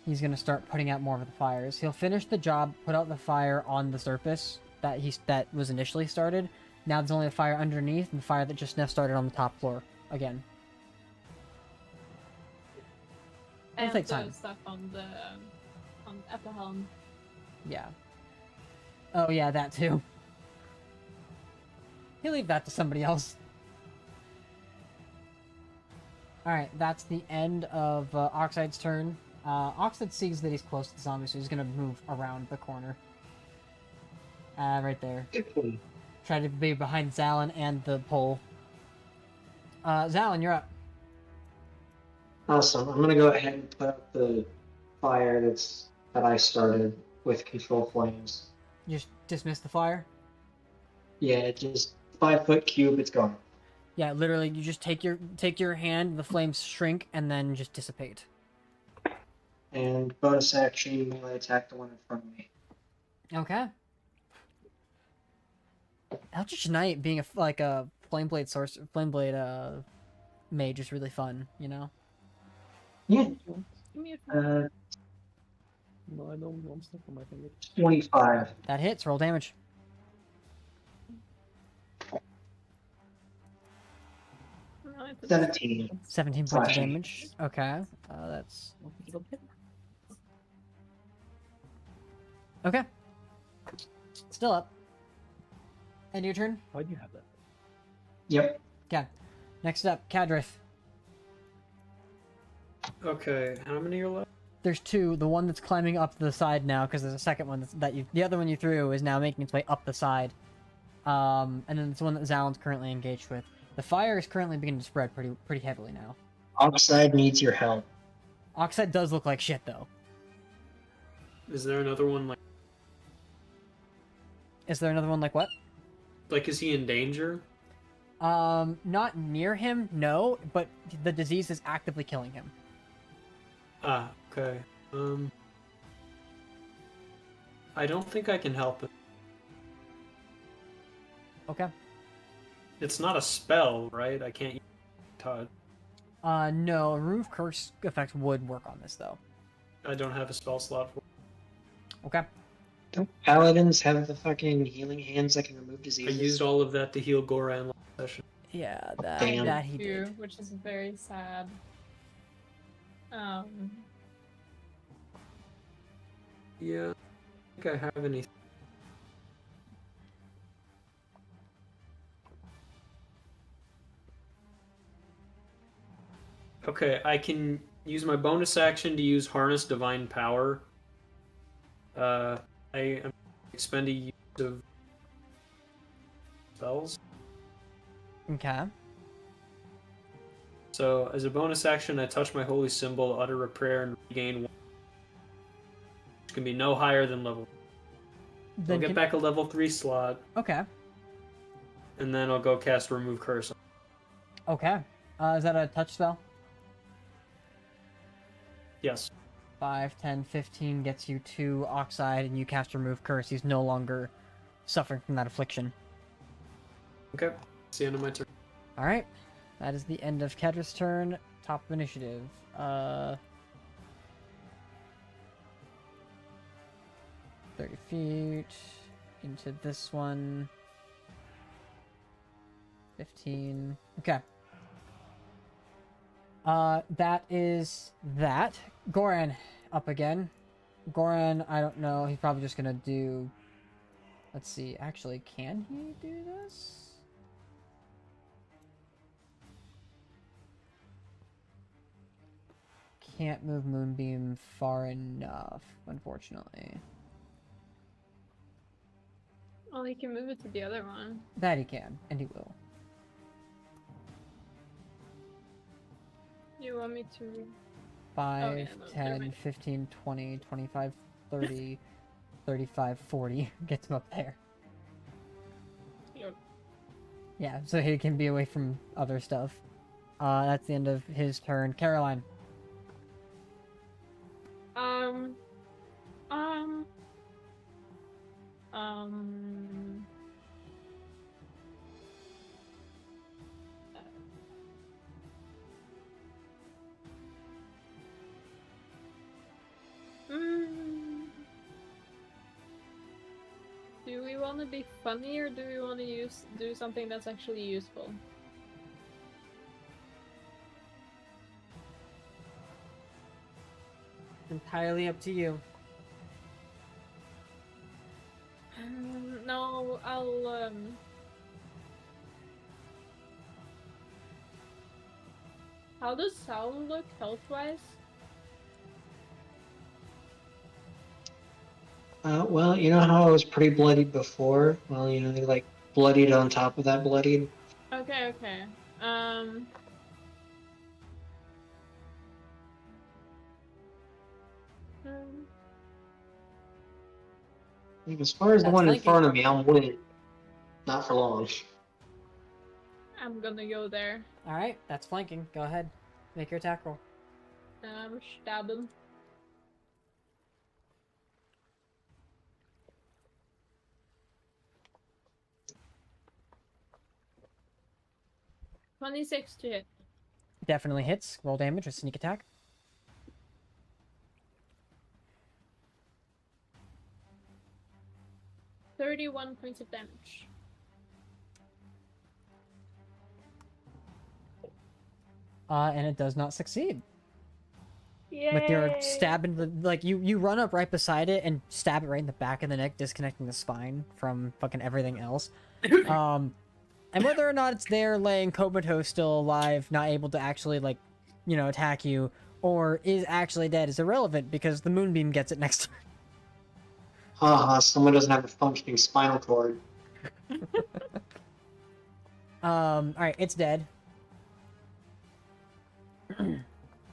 He's gonna start putting out more of the fires. He'll finish the job, put out the fire on the surface that was initially started. Now there's only a fire underneath, and the fire that just now started on the top floor again. It'll And take the time. stuff on at the helm. Yeah. Oh yeah, that too. He'll leave that to somebody else. Alright, that's the end of Oxide's turn. Oxide sees that he's close to the zombie, so he's gonna move around the corner. Right there. Try to be behind Zalin and the pole. Zalin, you're up. Awesome. I'm gonna go ahead and put out the fire that I started with control flames. You just dismiss the fire? Yeah, just 5-foot cube. It's gone. Yeah, literally, you just take your hand, the flames shrink, and then just dissipate. And bonus action, melee attack the one in front of me. Okay. Eldritch Knight being a Flameblade mage is really fun, you know? Yeah. Give me a No, I don't want stuff on my finger. 25. That hits, roll damage. no, it's 17. 17 points of Slashing. damage. Okay. That's... Okay. Still up. End your turn? Why do you have that? Yep. Okay. Next up, Kadrith. Okay, how many are left? There's 2. The one that's climbing up the side now, because there's a second one the other one you threw is now making its way up the side. And then there's one that Zalin's currently engaged with. The fire is currently beginning to spread pretty heavily now. Oxide needs your help. Oxide does look like shit, though. Is there another one like Is there another one like what? is he in danger? Not near him, no, but the disease is actively killing him. Ah, okay. I don't think I can help him. Okay. It's not a spell, right? I can't use touch. No, a Remove Curse effect would work on this, though. I don't have a spell slot for Okay. Don't paladins have the fucking healing hands that can remove I diseases? used all of that to heal Goran last session. Yeah, Damn. that he too, did. which is very sad. Yeah, I think I have anything. Okay, I can use my bonus action to use Harness Divine Power. I am expend a use of spells. Okay. So, as a bonus action, I touch my holy symbol, utter a prayer, and regain 1. Which can be no higher than level. I'll Then get can- back a level 3 slot. Okay. and then I'll go cast Remove Curse. Okay. Is that a touch spell? Yes. 5, 10, 15 gets you 2 Oxide, and you cast Remove Curse. He's no longer suffering from that affliction. Okay. It's the end of my turn. Alright. That is the end of Kedra's turn. Top of initiative. 30 feet into this one. 15. Okay. That is that. Goran up again. Goran, I don't know. He's probably just gonna do. Let's see. Actually, can he do this? Can't move Moonbeam far enough, unfortunately. Well, he can move it to the other one. That he can, and he will. You want me to? 5, yeah, no, never 10, mind. 15, 20, 25, 30, 35, 40. Gets him up there. Yo. Yeah, so he can be away from other stuff. That's the end of his turn. Caroline. Um. Do we want to be funny or do we want to do something that's actually useful? Entirely up to you. No, I'll How does sound look health-wise? Well, you know how I was pretty bloodied before? Well, you know, they like bloodied on top of that bloodied. Okay, okay. Like, as far as the That's one in flanking. front of me, I'm winning. Not for long. I'm gonna go there. Alright, that's flanking. Go ahead. Make your attack roll. Stab him. $26 to hit. Definitely hits. Roll damage or sneak attack. 31 points of damage. And it does not succeed. Yay! With your stab in the, like, you run up right beside it and stab it right in the back of the neck, disconnecting the spine from fucking everything else. And whether or not it's there laying comatose, still alive, not able to actually, like, you know, attack you, or is actually dead is irrelevant because the moonbeam gets it next turn. Haha, someone doesn't have a functioning spinal cord. Alright, it's dead. Is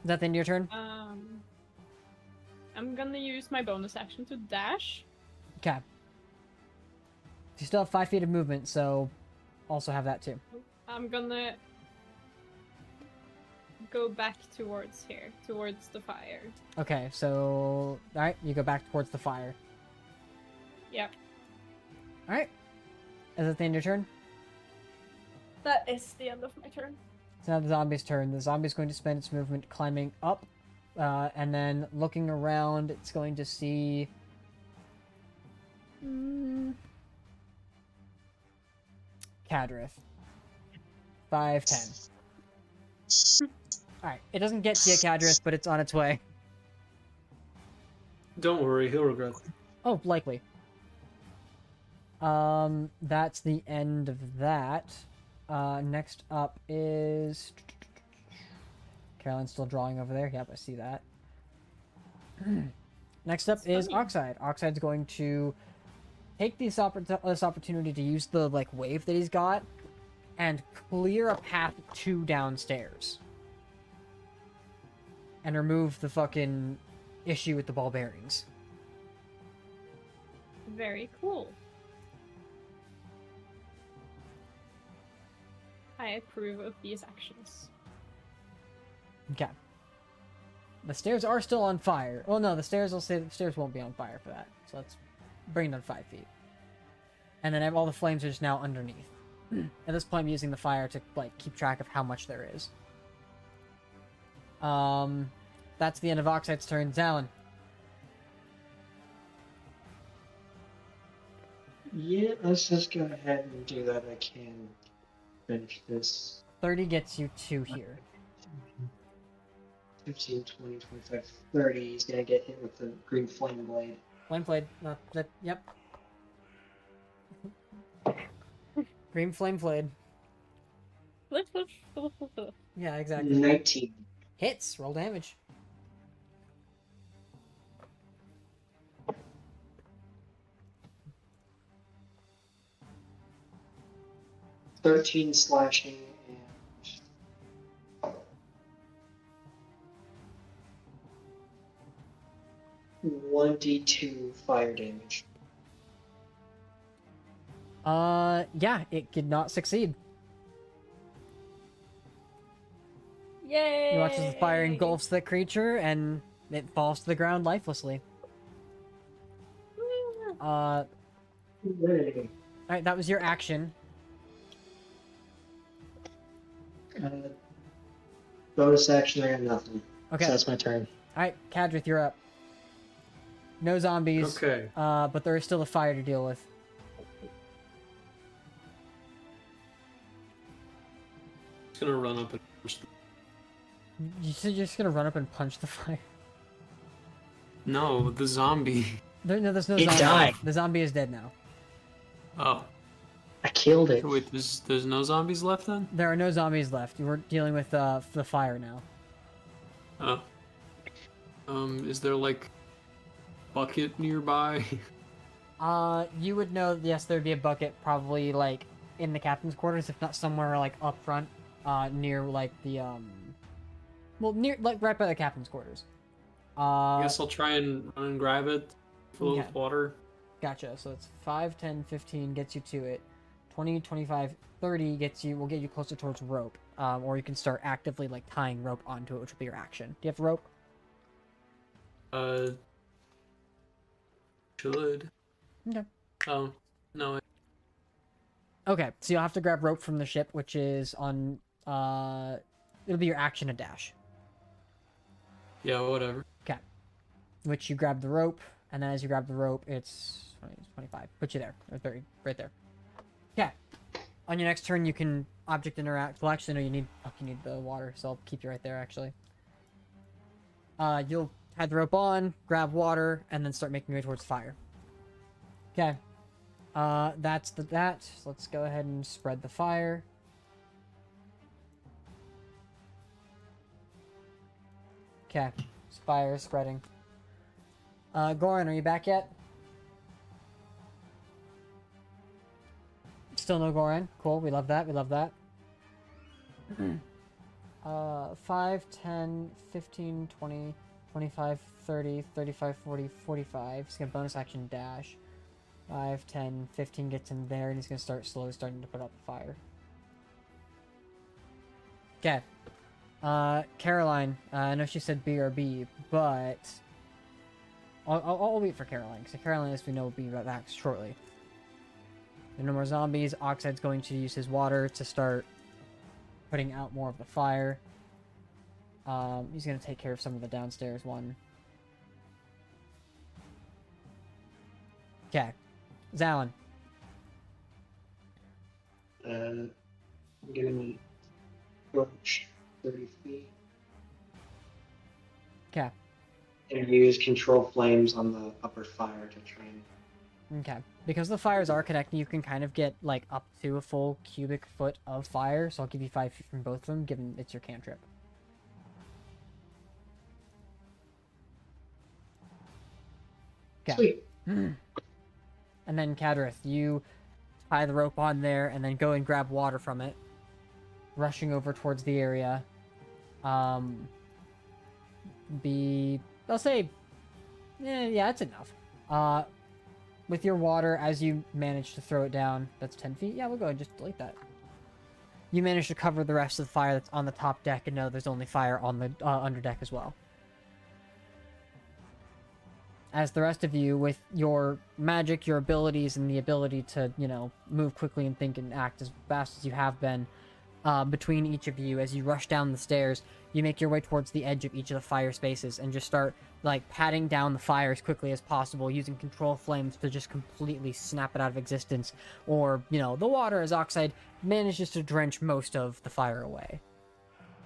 that the end of your turn? I'm gonna use my bonus action to dash. Okay. You still have 5 feet of movement, so also have that too. I'm gonna go back towards here, towards the fire. Okay, so alright, you go back towards the fire. Yep. Alright. Is that the end of your turn? That is the end of my turn. It's now the zombie's turn. The zombie's going to spend its movement climbing up, and then looking around, it's going to see... Kadrith. 5, 10. Alright, it doesn't get to you, Kadrith, but it's on its way. Don't worry, he'll regret it. Oh, likely. That's the end of that. Next up is... Caroline's still drawing over there. Yep, I see that. Next up is Oxide. Oxide's going to take this opportunity to use the, like, wave that he's got and clear a path to downstairs. And remove the fucking issue with the ball bearings. Very cool. I approve of these actions. Okay. The stairs are still on fire. Oh no, the stairs will say the stairs won't be on fire for that. So let's bring it down 5 feet. And then all the flames are just now underneath. At this point, I'm using the fire to like keep track of how much there is. That's the end of Oxide's turn. Zalin. Yeah, let's just go ahead and do that. I can finish this. 30 gets you 2 here. 15, 20, 25, 30. He's gonna get hit with the green flame blade. Flame blade. Yep. Green flame blade. Yeah, exactly. 19. Hits. Roll damage. $13 slashing and 1d2 fire damage. Yeah, it did not succeed. Yay! You watch as the fire engulfs the creature and it falls to the ground lifelessly. Alright, that was your action. Bonus action, I got nothing. Okay. So that's my turn. Alright, Kadrith, you're up. No zombies. Okay. But there is still a fire to deal with. Just gonna run up and push the... You said you're just gonna run up and punch the fire? No, the zombie. There's no It zombie. died. The zombie is dead now. Oh. I killed it. Wait, there's no zombies left then? There are no zombies left. We're dealing with the fire now. Oh. Is there like bucket nearby? You would know, yes, there'd be a bucket probably like in the captain's quarters, if not somewhere like up front, near like the well, near like right by the captain's quarters. I guess I'll try and run and grab it. Full Okay. of water. Gotcha. So it's 5, 10, 15 gets you to it. 20, 25, 30 will get you closer towards rope. Or you can start actively like tying rope onto it, which will be your action. Do you have rope? Should. Okay. Oh, no. Okay, so you'll have to grab rope from the ship, which is on it'll be your action to dash. Yeah, whatever. Okay. Which you grab the rope, and then as you grab the rope, it's 20, 25. Put you there. Or 30. Right there. Okay. On your next turn, you can object interact. Well, actually, no, you need the water, so I'll keep you right there, actually. You'll tie the rope on, grab water, and then start making your way towards fire. Okay. That's that. So let's go ahead and spread the fire. Okay. Fire is spreading. Goran, are you back yet? Still no Goran. Cool, we love that, we love that. 5, 10, 15, 20, 25, 30, 35, 40, 45. He's gonna bonus action dash. 5, 10, 15 gets in there, and he's gonna start slowly starting to put out the fire. Okay. Caroline, I know she said BRB, but I'll wait for Caroline, because Caroline, as we know, will be back shortly. There are no more zombies. Oxide's going to use his water to start putting out more of the fire. He's going to take care of some of the downstairs one. Okay. Zalin. I'm gonna approach 30 feet Okay. and use control flames on the upper fire to try and... Okay. Because the fires are connecting, you can kind of get, like, up to a full cubic foot of fire, so I'll give you 5 feet from both of them, given it's your cantrip. Okay. Sweet. And then, Kadrith, you tie the rope on there, and then go and grab water from it, rushing over towards the area. I'll say, yeah, it's enough. With your water, as you manage to throw it down, that's 10 feet? Yeah, we'll go ahead and just delete that. you manage to cover the rest of the fire that's on the top deck, and know there's only fire on the underdeck as well. As the rest of you, with your magic, your abilities, and the ability to, you know, move quickly and think and act as fast as you have been, between each of you, as you rush down the stairs, you make your way towards the edge of each of the fire spaces and just start, like, patting down the fire as quickly as possible, using control flames to just completely snap it out of existence. Or, you know, the water, as Oxide, manages to drench most of the fire away.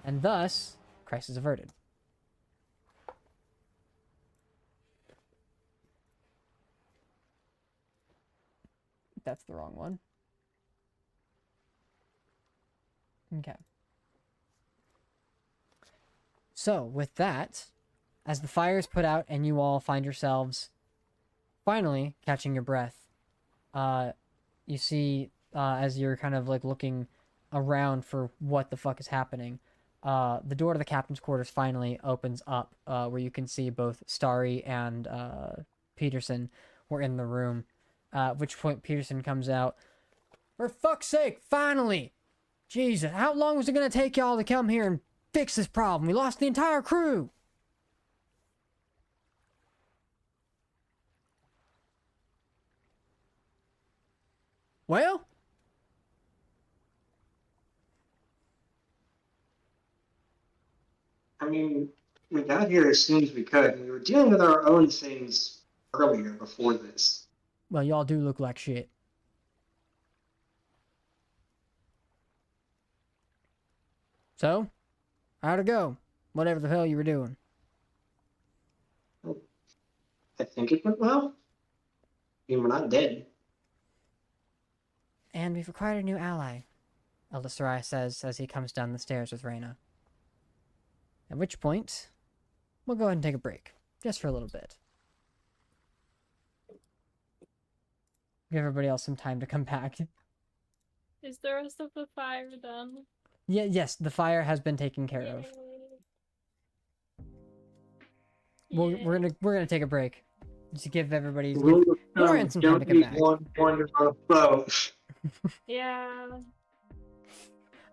And thus, crisis averted. That's the wrong one. Okay. So, with that, as the fire is put out and you all find yourselves finally catching your breath, you see, as you're kind of like looking around for what the fuck is happening, the door to the captain's quarters finally opens up, where you can see both Starry and Peterson were in the room. At which point Peterson comes out. For fuck's sake, finally! Jesus, how long was it gonna take y'all to come here and fix this problem? We lost the entire crew! Well? I mean, we got here as soon as we could, and we were dealing with our own things earlier before this. Well, y'all do look like shit. So? How'd it go? Whatever the hell you were doing. I think it went well. I mean, we're not dead. And we've acquired a new ally, Elder Sarai says as he comes down the stairs with Reyna. At which point, we'll go ahead and take a break. Just for a little bit. Give everybody else some time to come back. Is the rest of the fire done? Yeah, yes, the fire has been taken care of. Well, Yay. we're gonna take a break. Just to give everybody Rule of Lauren thumb, some time to don't get use back. one pointer on a boat. Yeah.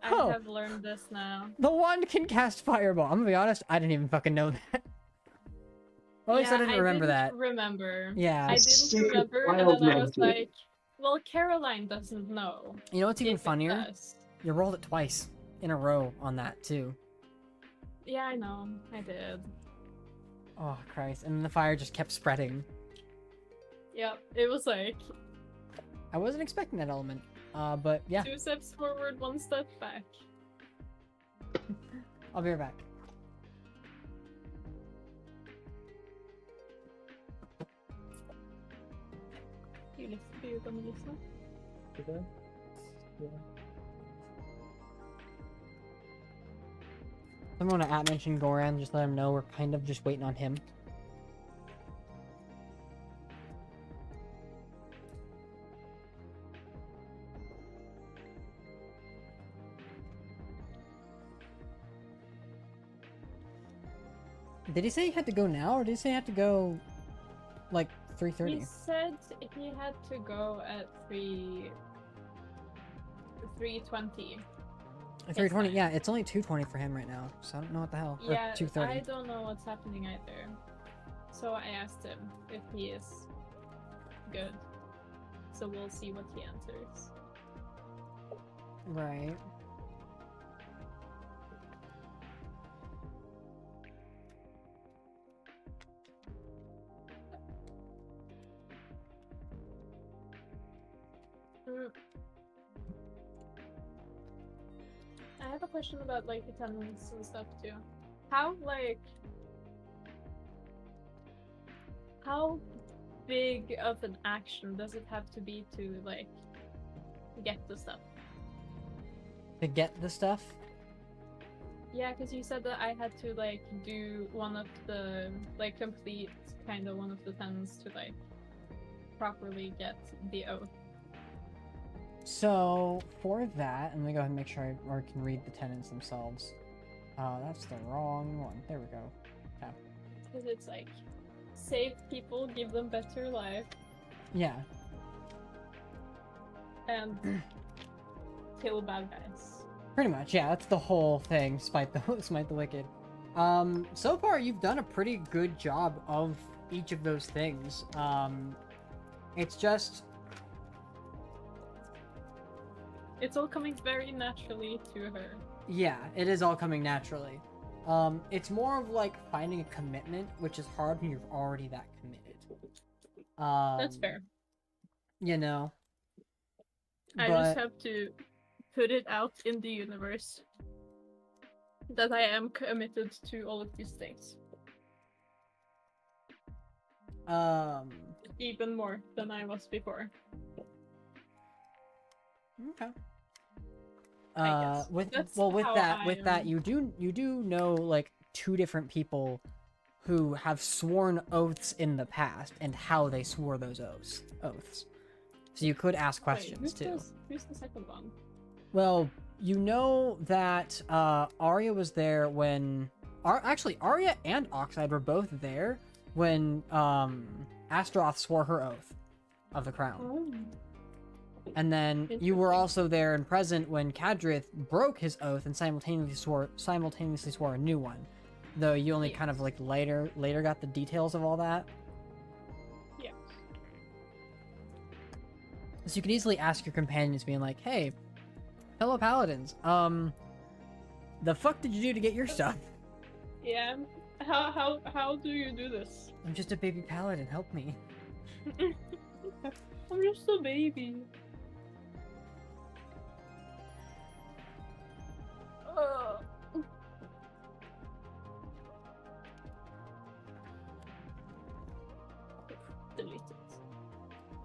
I Oh. have learned this now. The wand can cast fireball. I'm gonna be honest, I didn't even fucking know that. Well, at least I didn't remember that. Remember. Yeah. I Sick didn't remember, and wild then I was magic. like, well, Caroline doesn't know. You know what's even if it funnier? does. You rolled it twice in a row on that too. Yeah, I know. I did. Oh Christ! And then the fire just kept spreading. Yep, it was like I wasn't expecting that element. But yeah, 2 steps forward, 1 step back. I'll be right back. Are you gonna listen? I'm gonna mention Goran, just let him know we're kind of just waiting on him. Did he say he had to go now, or did he say he had to go, like, 3:30? He said he had to go at 3:20. 3:20. Yeah, it's only 2:20 for him right now, so I don't know what the hell. Yeah, Or 2:30. I don't know what's happening either. So I asked him if he is good. So we'll see what he answers. Right. Mm. I have a question about like attendance and stuff too. How big of an action does it have to be to like get the stuff? To get the stuff? Yeah, because you said that I had to like do one of the like complete kind of one of the tenants to like properly get the oath. So, for that, I'm gonna go ahead and make sure I can read the tenants themselves. That's the wrong one. There we go. Yeah. Because it's like, save people, give them better life, Yeah. and kill bad guys. Pretty much, yeah. That's the whole thing. Smite the wicked. So far you've done a pretty good job of each of those things. It's just It's all coming very naturally to her. yeah, it is all coming naturally. It's more of like finding a commitment, which is hard when you're already that committed. That's fair. You know. I just have to put it out in the universe that I am committed to all of these things. Even more than I was before. Okay. I guess. With That's well, with how that, I with that, am. you do know like two different people who have sworn oaths in the past and how they swore those oaths. So you could ask questions Wait, too. who's the second one? Well, you know that Arya was there when actually Arya and Oxide were both there when Astaroth swore her oath of the crown. Oh. And then you were also there and present when Kadrith broke his oath and simultaneously swore a new one. Though you only kind of like later got the details of all that. Yeah. So you can easily ask your companions being like, "Hey, fellow paladins, the fuck did you do to get your stuff?" Yeah. How do you do this? I'm just a baby paladin, help me. I'm just a baby. Delete it.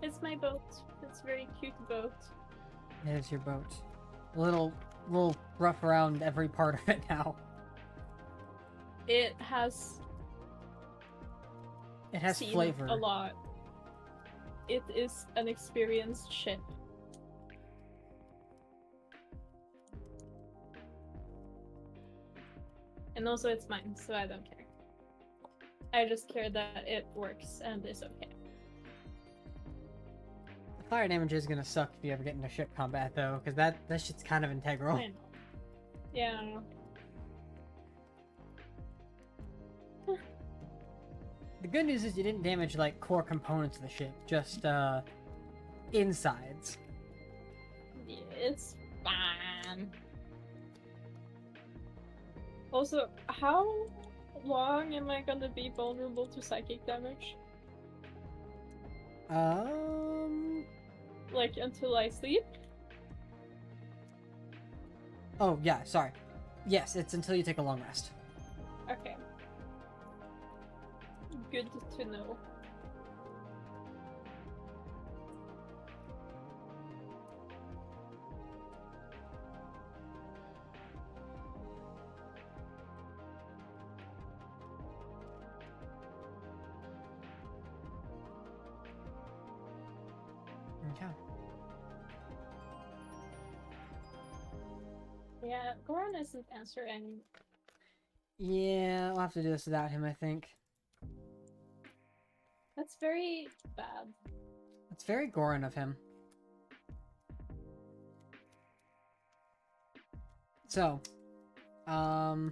It's my boat. It's a very cute boat. It is your boat. A little rough around every part of it now. It has seen flavor. a lot. It is an experienced ship. And also it's mine, so I don't care. I just care that it works and is okay. The fire damage is gonna suck if you ever get into ship combat though, because that shit's kind of integral. I know. Yeah, I know. The good news is you didn't damage like core components of the ship, just insides. Yeah, it's fine. Also, how long am I gonna be vulnerable to psychic damage? Like until I sleep? Oh yeah, sorry. Yes, it's until you take a long rest. Okay. Good to know. Okay. Yeah, Goran isn't answering. Yeah, I'll have to do this without him, I think. That's very bad. It's very Goran of him. So, yeah.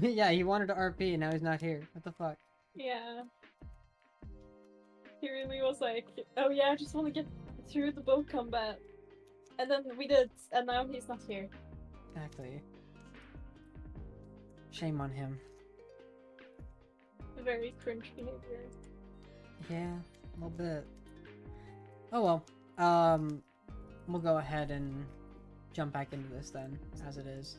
Yeah, he wanted to RP, now he's not here. What the fuck? Yeah. He really was like, oh yeah, I just want to get through the boat combat. And then we did, and now he's not here. Exactly. Shame on him. Very cringe behavior. Yeah, a little bit. Oh well. We'll go ahead and jump back into this then, as it is.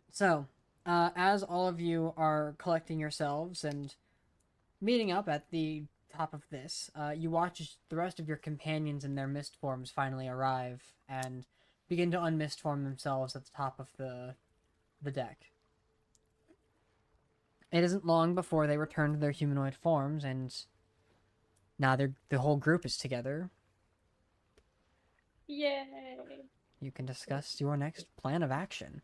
So, as all of you are collecting yourselves and meeting up at the top of this, you watch as the rest of your companions in their mist forms finally arrive and begin to unmist form themselves at the top of the deck. It isn't long before they return to their humanoid forms, and now the whole group is together. Yay! You can discuss your next plan of action.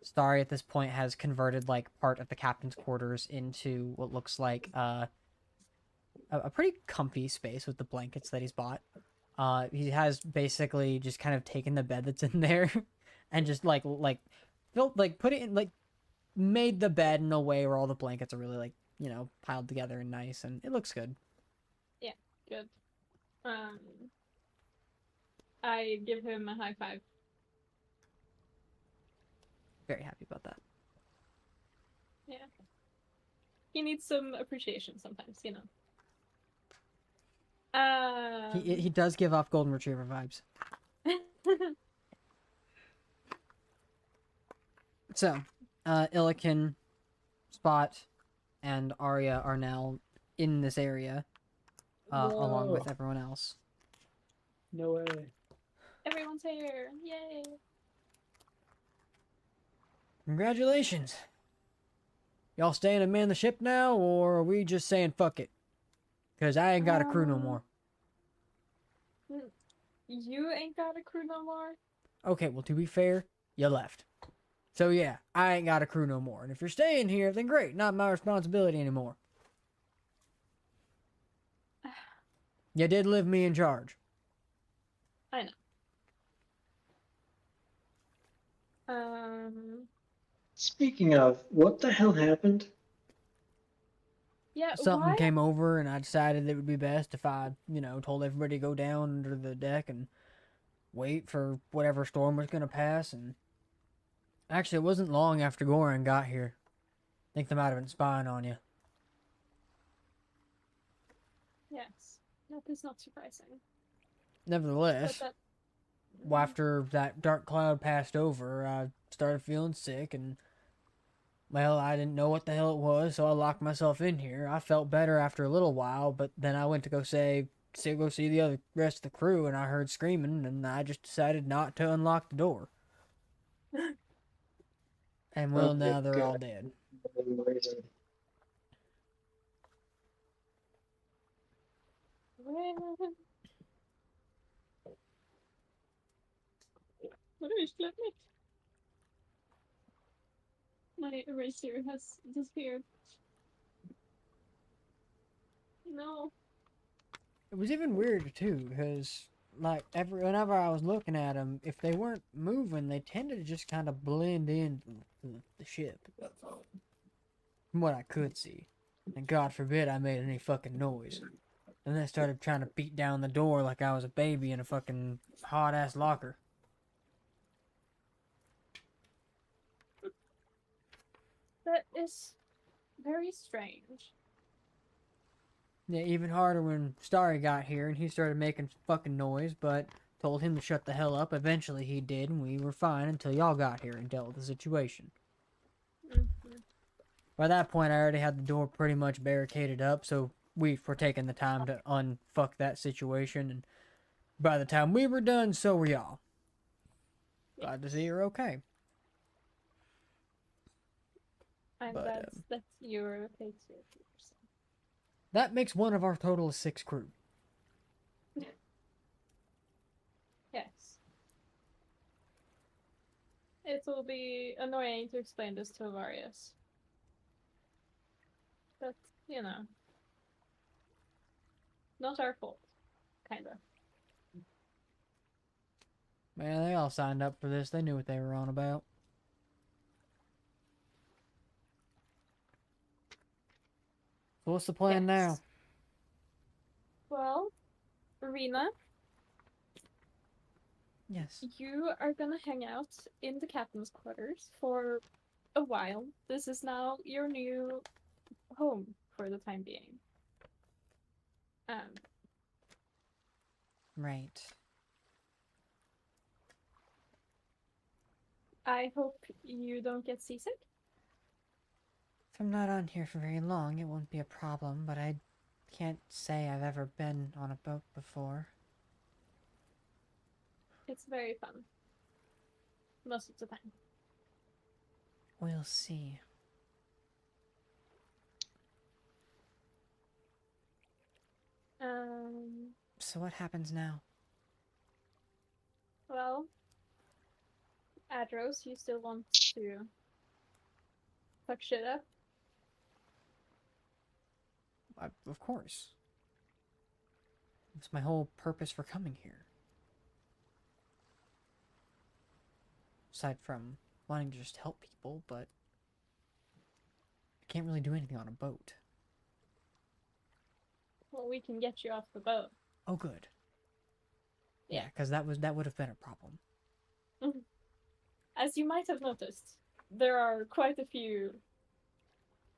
Starry at this point has converted like part of the captain's quarters into what looks like a pretty comfy space with the blankets that he's bought. He has basically just kind of taken the bed that's in there and just built like put it in like made the bed in a way where all the blankets are really like, you know, piled together and nice, and it looks good. Good. I give him a high five. Very happy about that. Yeah. He needs some appreciation sometimes, you know. He does give off golden retriever vibes. So, Illikin, Spot, and Arya are now in this area, along with Whoa. everyone else. No way. Everyone's here. Yay. Congratulations. Y'all staying to man the ship now, or are we just saying fuck it? Because I ain't got a crew no more. You ain't got a crew no more? Okay, well, to be fair, you left. So yeah, I ain't got a crew no more. And if you're staying here, then great, not my responsibility anymore. You did leave me in charge. I know. Speaking of, what the hell happened? Yeah, Something why? came over, and I decided it would be best if I, you know, told everybody to go down under the deck and wait for whatever storm was going to pass. And actually, it wasn't long after Goran got here. I think they might have been spying on you. Yes. That is not surprising. Nevertheless, But after that dark cloud passed over, I started feeling sick, and well, I didn't know what the hell it was, so I locked myself in here. I felt better after a little while, but then I went to go see the rest of the crew, and I heard screaming, and I just decided not to unlock the door. And well, Okay, now they're all good. dead. What is let me? My eraser has disappeared. No. It was even weirder too, because like whenever I was looking at them, if they weren't moving, they tended to just kind of blend into the ship. From what I could see, and God forbid I made any fucking noise. And then I started trying to beat down the door like I was a baby in a fucking hot ass locker. That is very strange. Yeah, even harder when Starry got here and he started making fucking noise, but told him to shut the hell up. Eventually he did, and we were fine until y'all got here and dealt with the situation. Mhm. By that point, I already had the door pretty much barricaded up, so we were taking the time to unfuck that situation, and by the time we were done, so were y'all. Glad to see you're okay. I'm But, glad that you're okay too. That makes one of our total of 6 crew. Yes. It will be annoying to explain this to Varius. But, you know. Not our fault. Kinda. Man, they all signed up for this. They knew what they were on about. So what's the plan now? Yes. Well, Rena, Yes. you are gonna hang out in the captain's quarters for a while. This is now your new home for the time being. Right. I hope you don't get seasick. If I'm not on here for very long, it won't be a problem, but I can't say I've ever been on a boat before. It's very fun. Most of the time. We'll see. So what happens now? Well, Adros, you still want to fuck shit up? Of course. It's my whole purpose for coming here. Aside from wanting to just help people, but I can't really do anything on a boat. Well, we can get you off the boat. Oh, good. Yeah. Because that would have been a problem. As you might have noticed, there are quite a few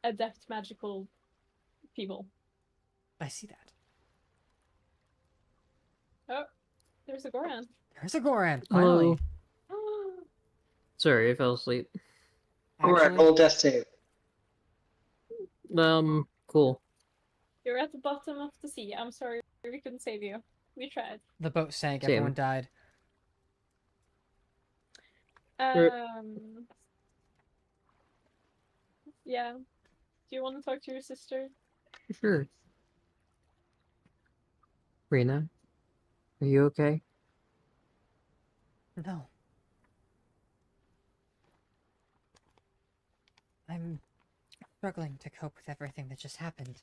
adept magical people. I see that. Oh, there's a Goran. There's a Goran, Hello. finally. Sorry, I fell asleep. Alright, Actually, roll death save. Cool. You're at the bottom of the sea. I'm sorry we couldn't save you. We tried. the boat sank, Same. everyone died. Yeah. Do you want to talk to your sister? Sure. Rena, are you okay? No. I'm struggling to cope with everything that just happened.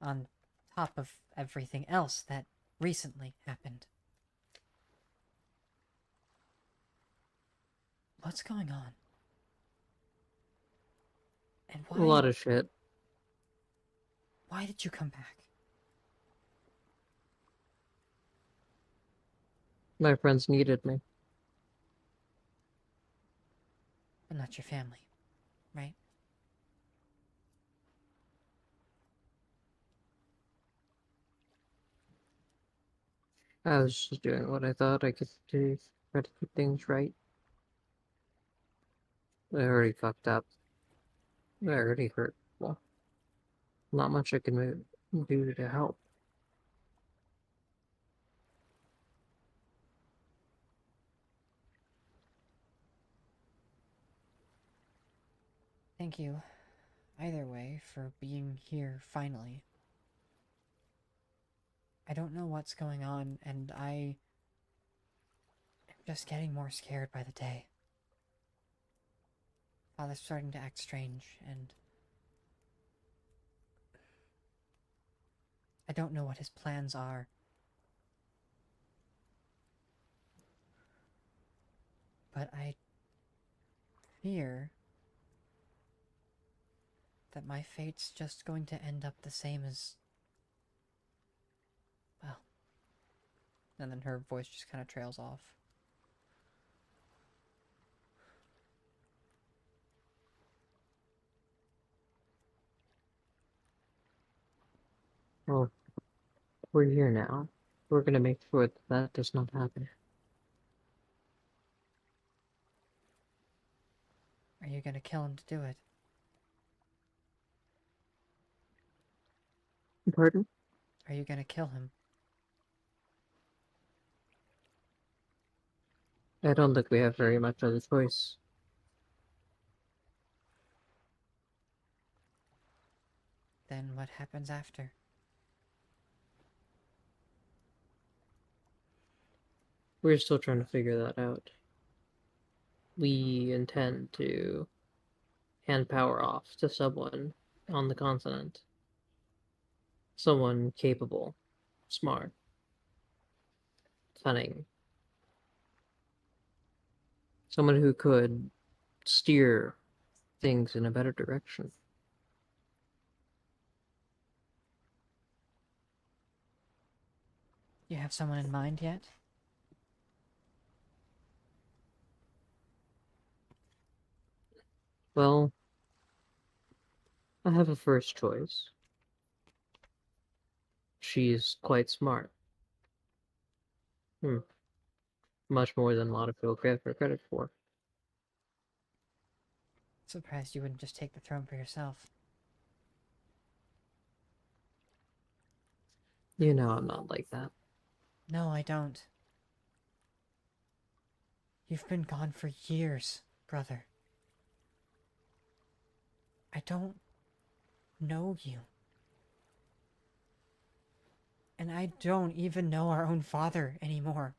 On top of everything else that recently happened. What's going on? And A lot of shit. why did you come back? My friends needed me. But not your family, right? I was just doing what I thought I could do, try to keep things right. I already fucked up. I already hurt. Well, not much I can do to help. Thank you, either way, for being here finally. I don't know what's going on, and I am just getting more scared by the day. Father's starting to act strange, and I don't know what his plans are. But I fear that my fate's just going to end up the same as... well... And then her voice just kind of trails off. Well, we're here now. We're gonna make sure that that does not happen. Are you gonna kill him to do it? Pardon? Are you gonna kill him? I don't think we have very much other choice. Then what happens after? We're still trying to figure that out. We intend to hand power off to someone on the continent. Someone capable, smart, cunning. Someone who could steer things in a better direction. You have someone in mind yet? Well, I have a first choice. She's quite smart. Much more than a lot of people get her credit for. Surprised you wouldn't just take the throne for yourself. You know I'm not like that. No, I don't. You've been gone for years, brother. I don't know you. And I don't even know our own father anymore.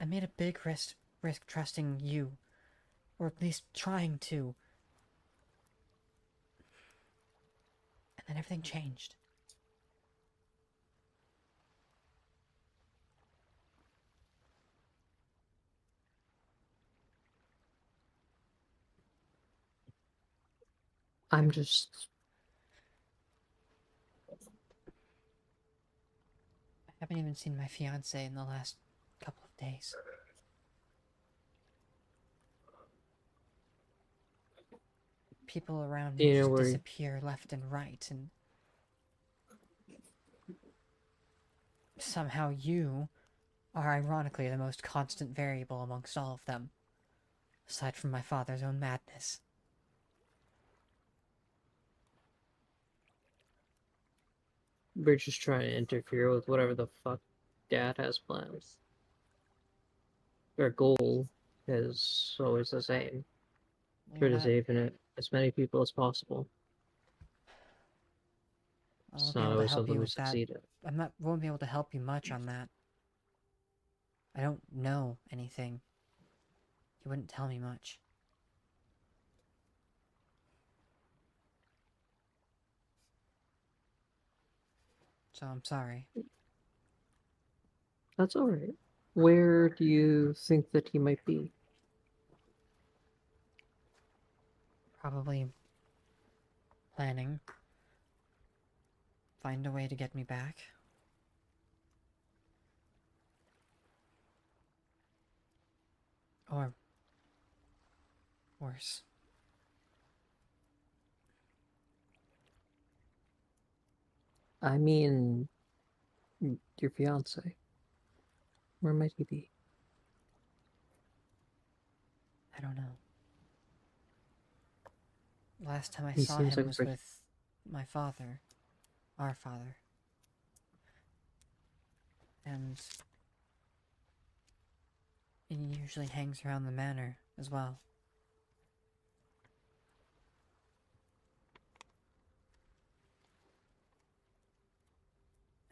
I made a big risk trusting you, or at least trying to. And then everything changed. I'm just. I haven't even seen my fiance in the last couple of days. People around me You know just where disappear left and right, and somehow you are ironically the most constant variable amongst all of them, aside from my father's own madness. we're just trying to interfere with whatever the fuck Dad has planned. Our goal is always the same: try You're to not. save as many people as possible. I It's won't be not able to always help something you we with that. succeed at. Won't be able to help you much on that. I don't know anything. You wouldn't tell me much. So I'm sorry. That's alright. Where do you think that he might be? Probably planning. Find a way to get me back. Or worse. I mean, your fiance. Where might he be? I don't know. Last time I He saw seems him like a was pretty. with my father. Our father. And he usually hangs around the manor as well.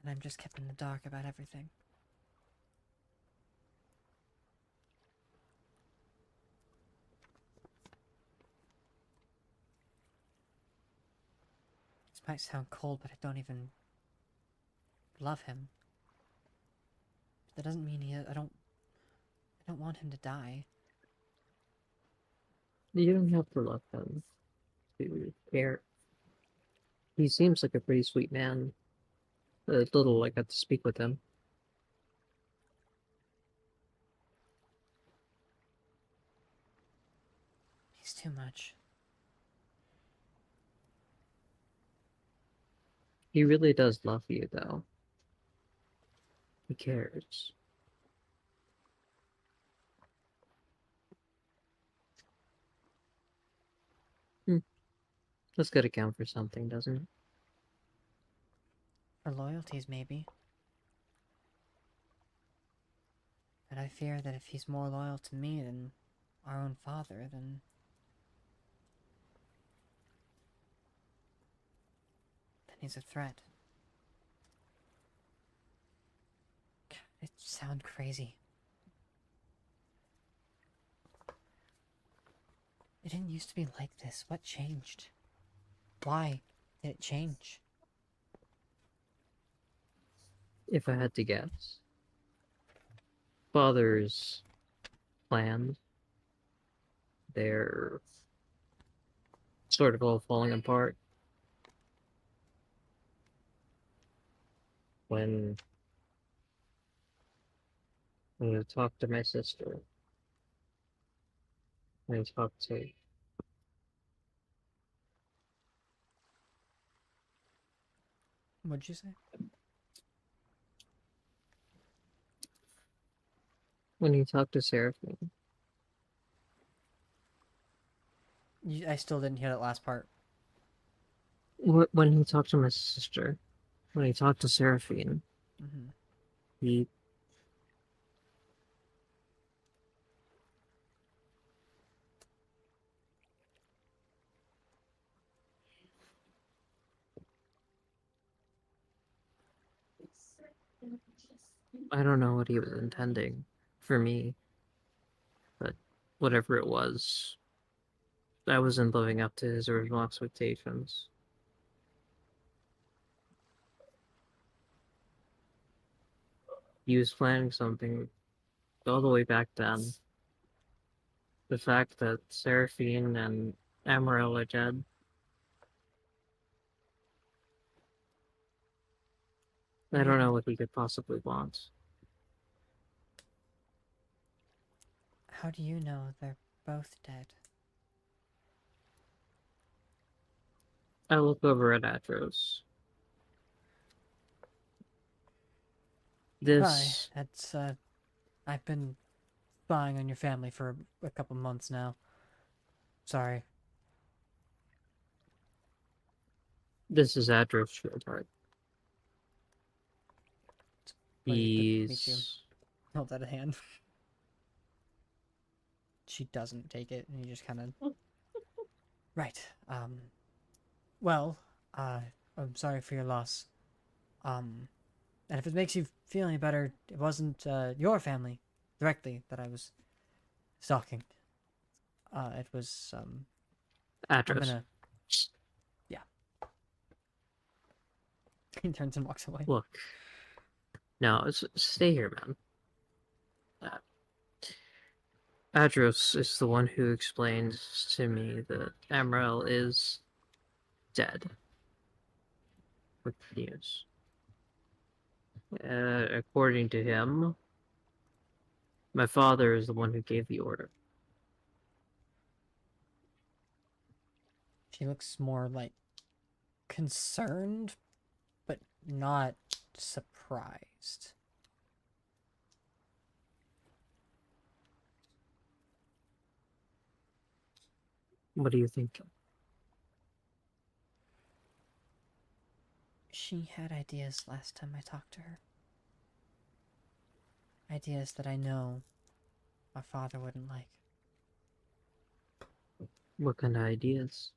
And I'm just kept in the dark about everything. This might sound cold, but I don't even love him. That doesn't mean I don't want him to die. You don't have to love him to care. He seems like a pretty sweet man. A little I got to speak with him. He's too much. He really does love you, though. He cares. Hmm. That's gotta count for something, doesn't it? For loyalties, maybe. But I fear that if he's more loyal to me than our own father, then he's a threat. God, it sounds crazy. It didn't used to be like this. What changed? Why did it change? If I had to guess. Father's plans, they're sort of all falling apart. When I talked to my sister, when I talked to What'd you say? when he talked to Seraphine, I still didn't hear that last part. when he talked to my sister, when he talked to Seraphine, Mm-hmm. he I don't know what he was intending. for me, but whatever it was, I wasn't living up to his original expectations. He was planning something all the way back then. The fact that Seraphine and Amaryl are dead. I don't know what he could possibly want. How do you know they're both dead? I look over at Atros. Hi, This that's, I've been spying on your family for a couple months now. Sorry. this is Atros Shieldheart. Pleasure to meet you. He's Hold out a hand. She doesn't take it, and you just kind of... Right, well, I'm sorry for your loss. And if it makes you feel any better, it wasn't, your family directly that I was stalking. It was, I'm Atros. gonna... Yeah. He turns and walks away. Look. No, stay here, man. Adros is the one who explains to me that Amaryl is dead. With news. According to him, my father is the one who gave the order. She looks more, like, concerned, but not surprised. What do you think? She had ideas last time I talked to her. Ideas that I know my father wouldn't like. What kind of ideas?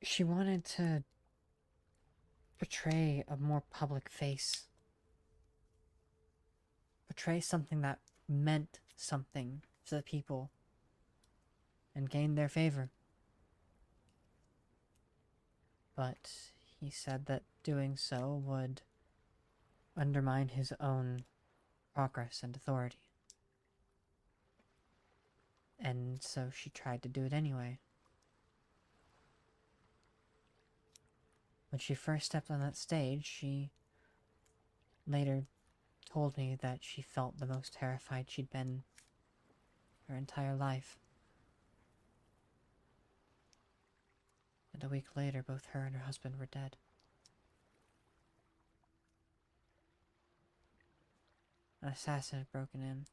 She wanted to portray a more public face. Portray something that meant something to the people and gain their favor. But he said that doing so would undermine his own progress and authority. And so she tried to do it anyway. When she first stepped on that stage, she later told me that she felt the most terrified she'd been her entire life. And a week later, both her and her husband were dead. An assassin had broken in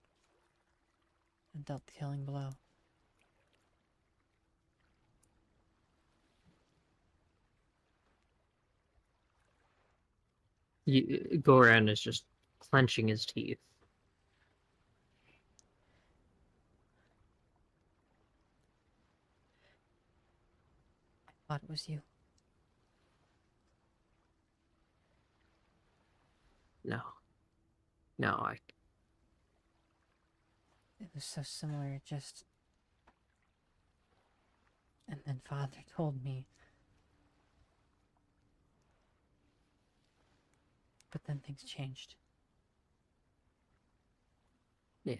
and dealt the killing blow. Goran is just clenching his teeth. I thought it was you. No. No, It was so similar, just... And then Father told me. But then things changed. Yeah.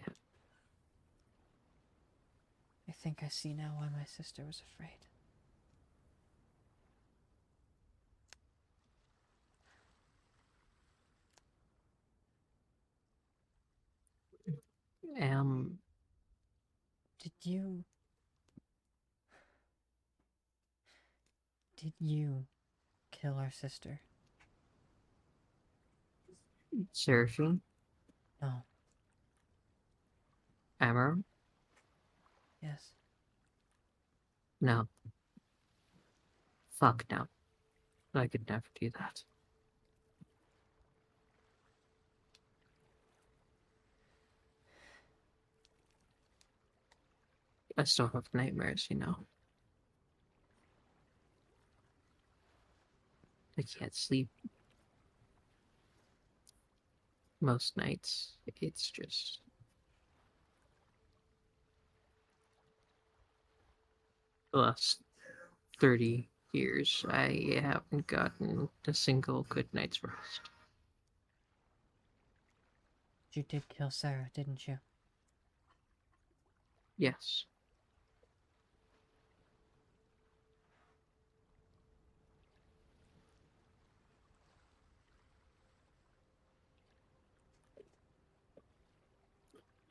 I think I see now why my sister was afraid. Did you kill our sister? Seraphine? No. Amaryl? Yes. No. Fuck no. I could never do that. I still have nightmares, you know. I can't sleep most nights. It's just the last 30 years, I haven't gotten a single good night's rest. You did kill Sarah, didn't you? Yes.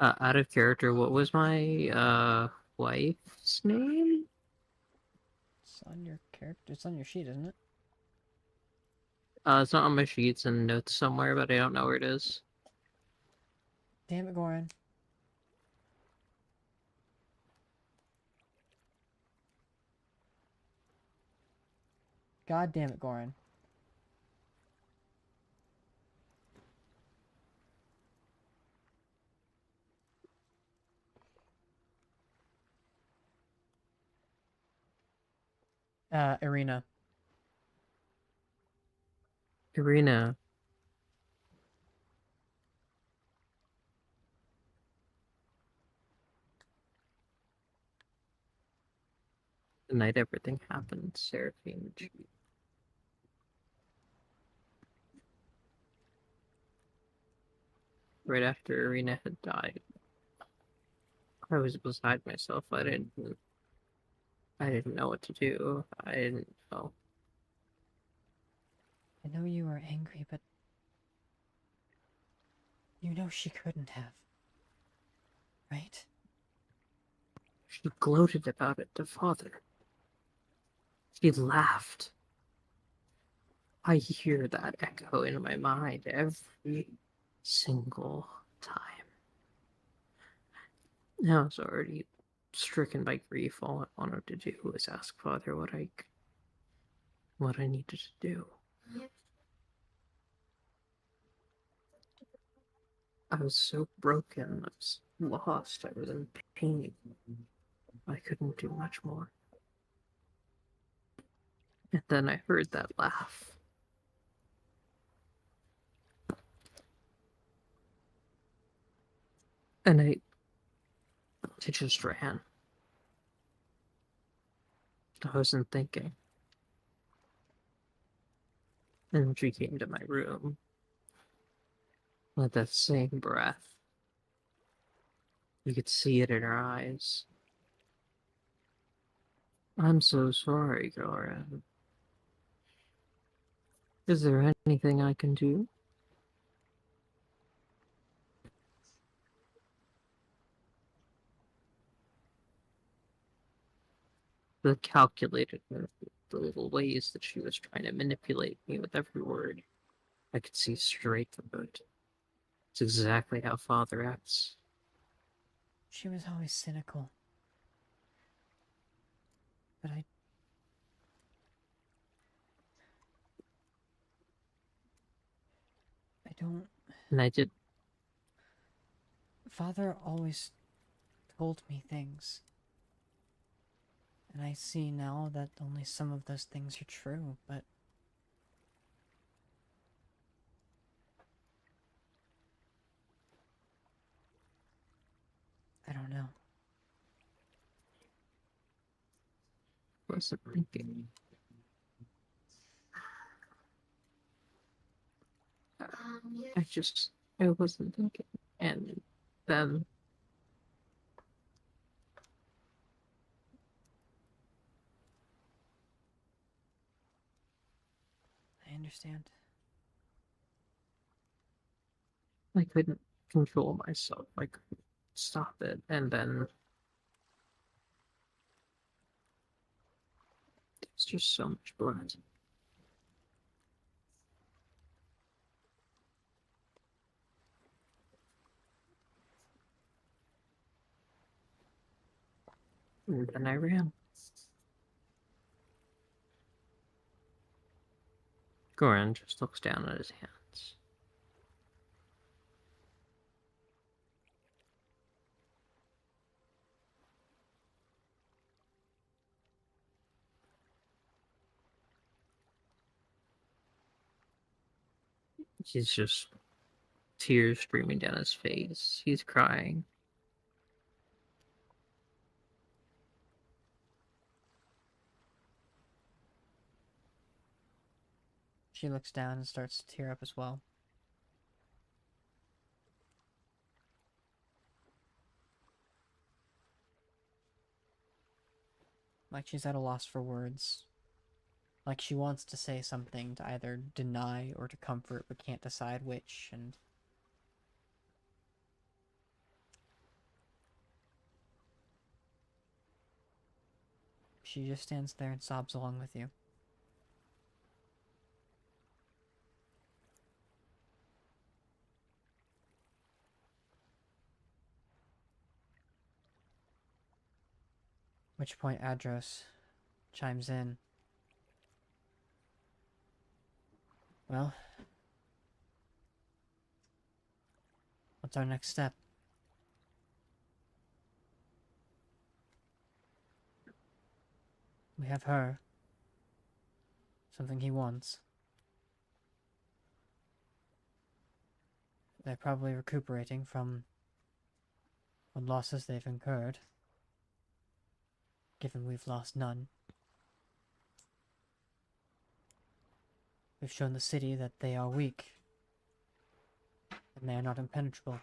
Out of character, what was my wife's name? It's on your character. It's on your sheet, isn't it? It's not on my sheet. It's in notes somewhere, but I don't know where it is. Damn it, Goran. God damn it, Goran. Irina. Irina. The night everything happened, Seraphine. Right after Irina had died, I was beside myself. I didn't know what to do. I didn't know. I know you were angry, but you know she couldn't have. Right? She gloated about it to father. She laughed. I hear that echo in my mind every single time. Now I was already stricken by grief. All I wanted to do was ask father what I needed to do. I was so broken. I was lost. I was in pain. I couldn't do much more. And then I heard that laugh. And I just ran. I wasn't thinking. And she came to my room with that same breath. You could see it in her eyes. I'm so sorry, Goran. Is there anything I can do? The calculated move, the little ways that she was trying to manipulate me with every word. I could see straight through it. It's exactly how father acts. She was always cynical. But I don't... And I did. Father always told me things. And I see now that only some of those things are true, but... I don't know. Wasn't thinking. I wasn't thinking. And then I understand. I couldn't control myself. I couldn't stop it. And then there's just so much blood. And then I ran. Goran just looks down at his hands. He's just tears streaming down his face. He's crying. She looks down and starts to tear up as well. Like she's at a loss for words. Like she wants to say something to either deny or to comfort, but can't decide which, and... She just stands there and sobs along with you. Which point Adros chimes in. Well, what's our next step? We have her. Something he wants. They're probably recuperating from what losses they've incurred, given we've lost none. We've shown the city that they are weak, and they are not impenetrable.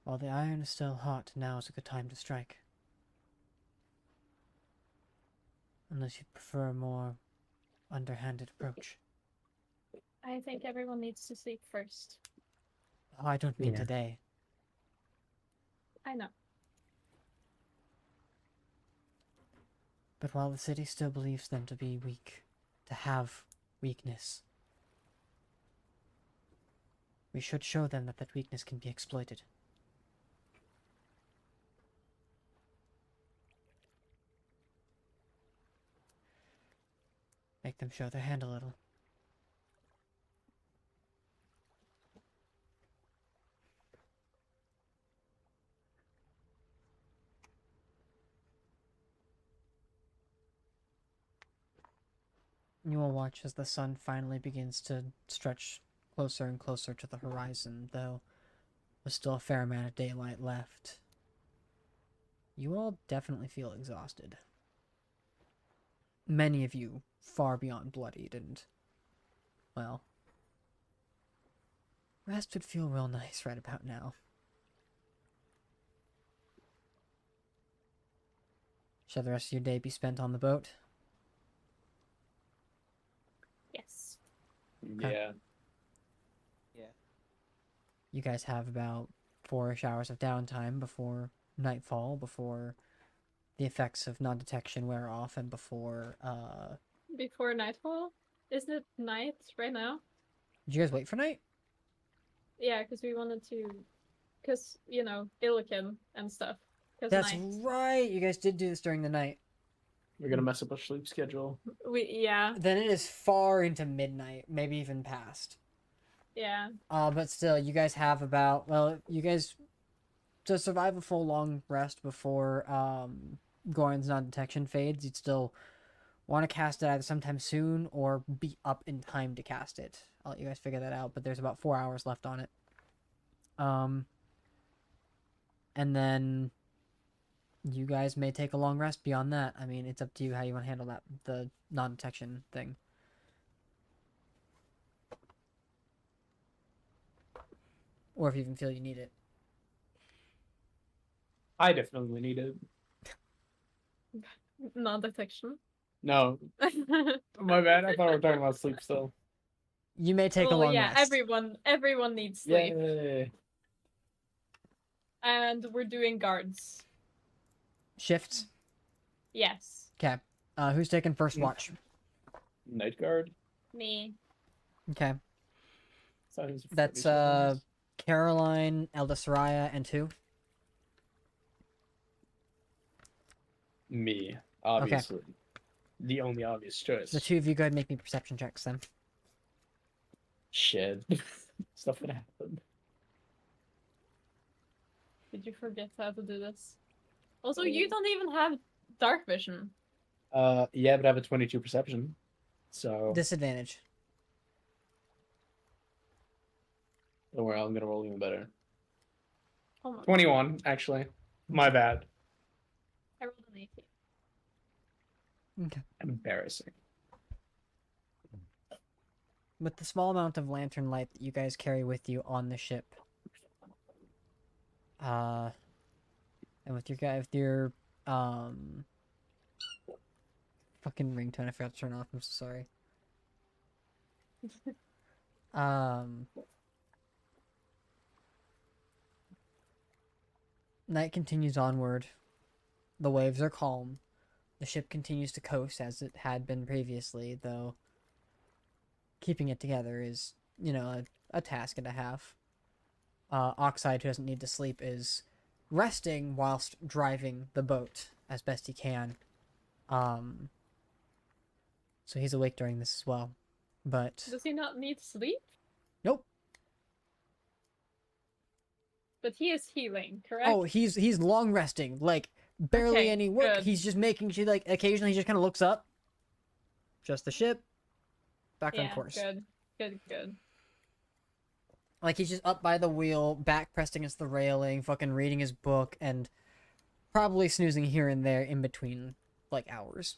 While the iron is still hot, now is a good time to strike. Unless you'd prefer a more underhanded approach. I think everyone needs to sleep first. Oh, I don't mean Yeah. today. I know. But while the city still believes them to be weak, to have weakness, we should show them that that weakness can be exploited. Make them show their hand a little. You will watch as the sun finally begins to stretch closer and closer to the horizon, though there's still a fair amount of daylight left. You all definitely feel exhausted. Many of you far beyond bloodied, and, well, rest would feel real nice right about now. Shall the rest of your day be spent on the boat? Yes. Yeah. You guys have about 4-ish hours of downtime before nightfall, before the effects of non-detection wear off, and before, Before nightfall? Isn't it night right now? Did you guys wait for night? Yeah, because we wanted to... Because, you know, Illiken and stuff. Because That's night. right! You guys did do this during the night. We're gonna mess up our sleep schedule. Yeah. Then it is far into midnight, maybe even past. Yeah. But still, you guys have about, well, you guys, to survive a full long rest before, Goran's non-detection fades, you'd still want to cast it either sometime soon or be up in time to cast it. I'll let you guys figure that out, but there's about 4 hours left on it. And then you guys may take a long rest beyond that. I mean, it's up to you how you want to handle that, the non-detection thing. Or if you even feel you need it. I definitely need it. Non-detection. No, my bad. I thought we were talking about sleep still. You may take a Well, long yeah, rest. everyone needs sleep. Yay. And we're doing guards. Shifts. Yes. Okay. Who's taking first watch? Night guard. Me. Okay. Sounds That's funny. Caroline, Elda Soraya, and who? Me, obviously. The only obvious choice. The two of you go ahead and make me perception checks then. Shit. Stuff gonna happen. Did you forget how to do this? Also, you don't even have dark vision. Yeah, but I have a 22 perception. So Disadvantage. don't worry, I'm gonna roll even better. Oh my god. 21, actually. My bad. I rolled an 18. Okay. Embarrassing. With the small amount of lantern light that you guys carry with you on the ship, and with your fucking ringtone I forgot to turn off. I'm so sorry. Night continues onward. The waves are calm. The ship continues to coast as it had been previously, though keeping it together is, a task and a half. Oxide, who doesn't need to sleep, is resting whilst driving the boat as best he can. So he's awake during this as well. But Does he not need sleep? nope. But he is healing, correct? Oh, he's long resting, like barely Okay, any work. good. He's just making sure, like, occasionally he just kind of looks up. Just the ship. Back on yeah, course. good. Like, he's just up by the wheel, back pressed against the railing, fucking reading his book, and probably snoozing here and there in between, like, hours.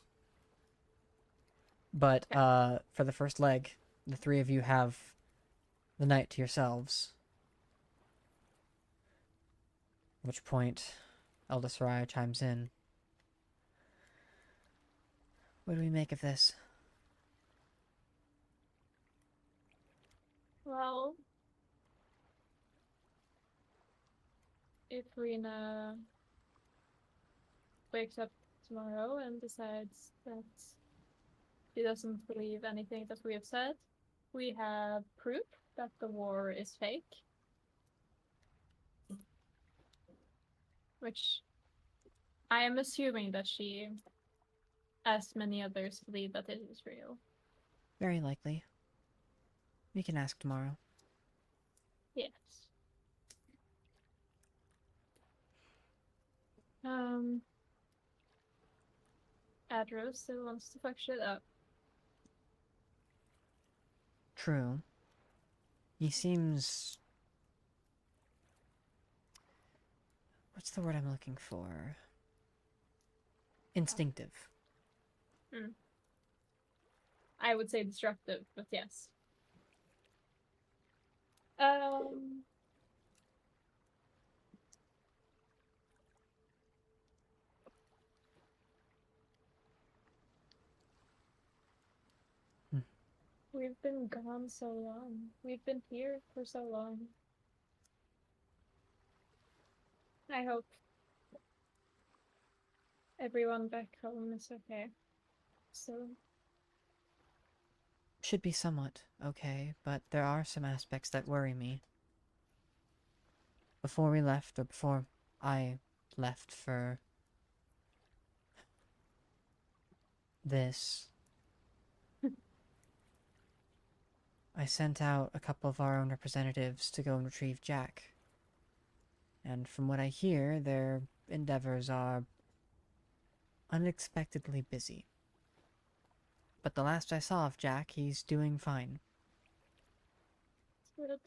But, for the first leg, the three of you have the night to yourselves. At which point, Eldest Raya chimes in. What do we make of this? Well, if Rena wakes up tomorrow and decides that she doesn't believe anything that we have said, we have proof that the war is fake. Which I am assuming that she, as many others, believe that it is real. Very likely. We can ask tomorrow. Yes. Adro still wants to fuck shit up. True. He seems... What's the word I'm looking for? Instinctive. I would say destructive, but yes. We've been gone so long. We've been here for so long. I hope everyone back home is okay. So, Should be somewhat okay, but there are some aspects that worry me. Before we left, or before I left for this, I sent out a couple of our own representatives to go and retrieve Jack. And from what I hear, their endeavors are unexpectedly busy. But the last I saw of Jack, he's doing fine. good.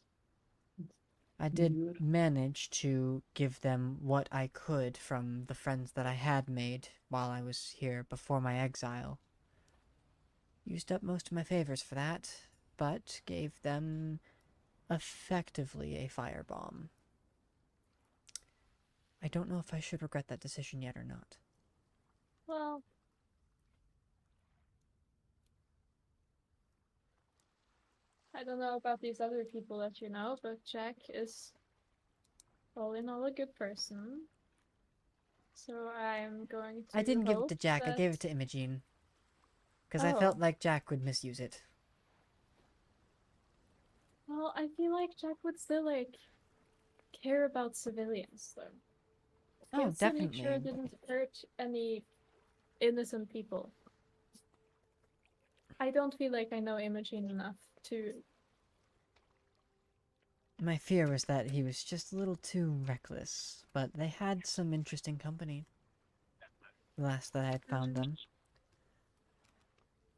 I did manage to give them what I could from the friends that I had made while I was here before my exile. Used up most of my favors for that, but gave them effectively a firebomb. I don't know if I should regret that decision yet or not. Well, I don't know about these other people that you know, but Jack is all in all a good person. So I'm going to I didn't give it hope to Jack, I that- gave it to Imogene. Because I Oh. felt like Jack would misuse it. Well, I feel like Jack would still, like, care about civilians, though. He Oh, wants to make sure it definitely. didn't hurt any innocent people. I don't feel like I know Imogene enough to... My fear was that he was just a little too reckless, but they had some interesting company. the last that I had found them.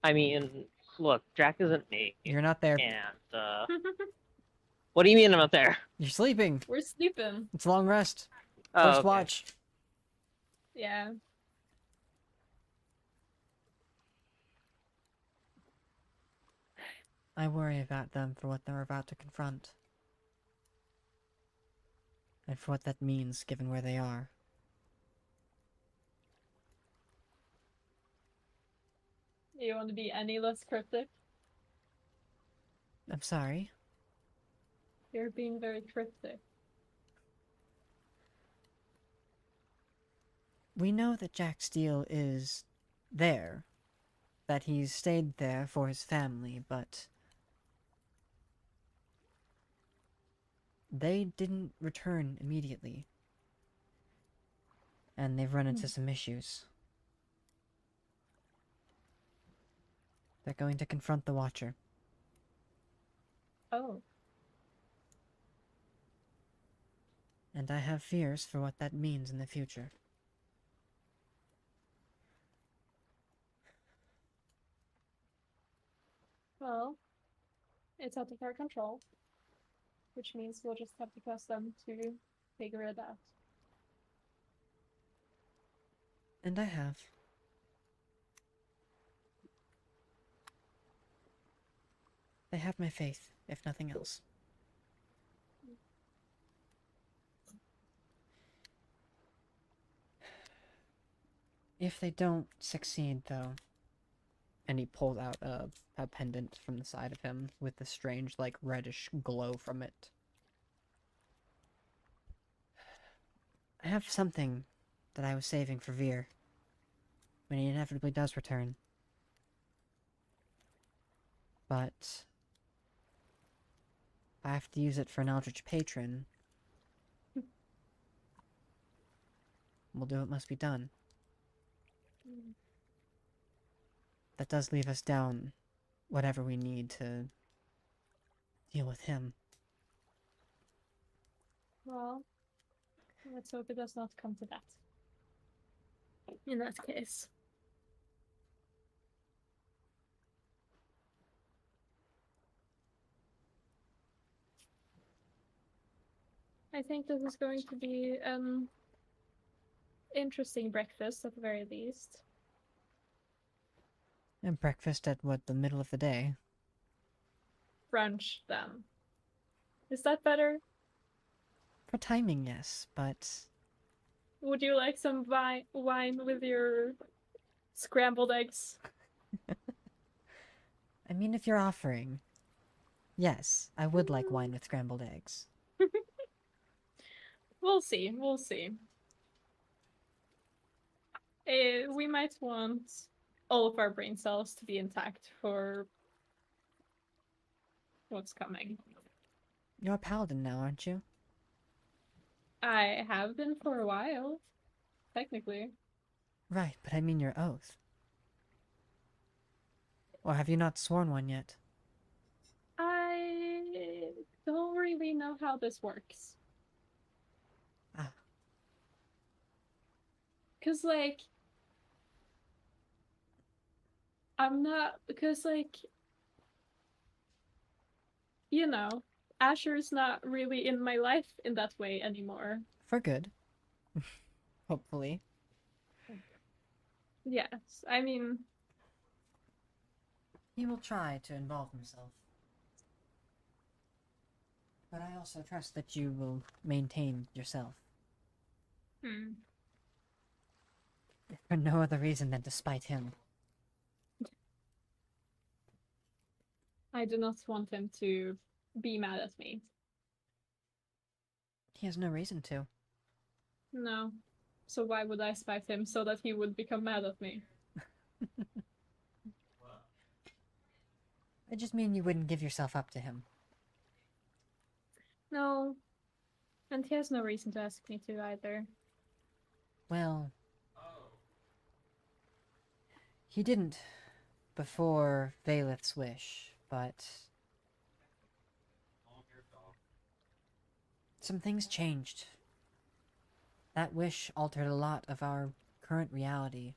I mean, look, Jack isn't me, You're not there. and what do you mean I'm not there? You're sleeping. We're sleeping. It's a long rest. Oh, First okay. watch. Yeah. I worry about them for what they're about to confront. And for what that means, given where they are. You want to be any less cryptic? I'm sorry. You're being very cryptic. We know that Jack Steele is there. That he's stayed there for his family, but they didn't return immediately. And they've run into some issues. They're going to confront the Watcher. Oh. And I have fears for what that means in the future. Well, it's out of our control. Which means we'll just have to trust them to figure it out. And I have. They have my faith, if nothing else. If they don't succeed, though, and he pulls out a pendant from the side of him with a strange, like, reddish glow from it. I have something that I was saving for Veer when he inevitably does return. But I have to use it for an Eldritch patron. We'll do what must be done. That does leave us down whatever we need to deal with him. Well, let's hope it does not come to that. In that case. I think this is going to be an interesting breakfast at the very least. And breakfast at, what, the middle of the day? Brunch, then. Is that better? For timing, yes, but... Would you like some wine with your scrambled eggs? I mean, if you're offering... Yes, I would like wine with scrambled eggs. We'll see, we'll see. We might want all of our brain cells to be intact for what's coming. You're a paladin now, aren't you? I have been for a while, technically. Right, but I mean your oath. Or have you not sworn one yet? I don't really know how this works. Ah. Cause like I'm not because like you know, Asher's not really in my life in that way anymore. For good. Hopefully. Yes, I mean He will try to involve himself. But I also trust that you will maintain yourself. If for no other reason than to spite him. I do not want him to be mad at me. He has no reason to. No. So why would I spite him so that he would become mad at me? I just mean you wouldn't give yourself up to him. No. And he has no reason to ask me to either. Well... He didn't before Valeth's wish, but... Some things changed. That wish altered a lot of our current reality.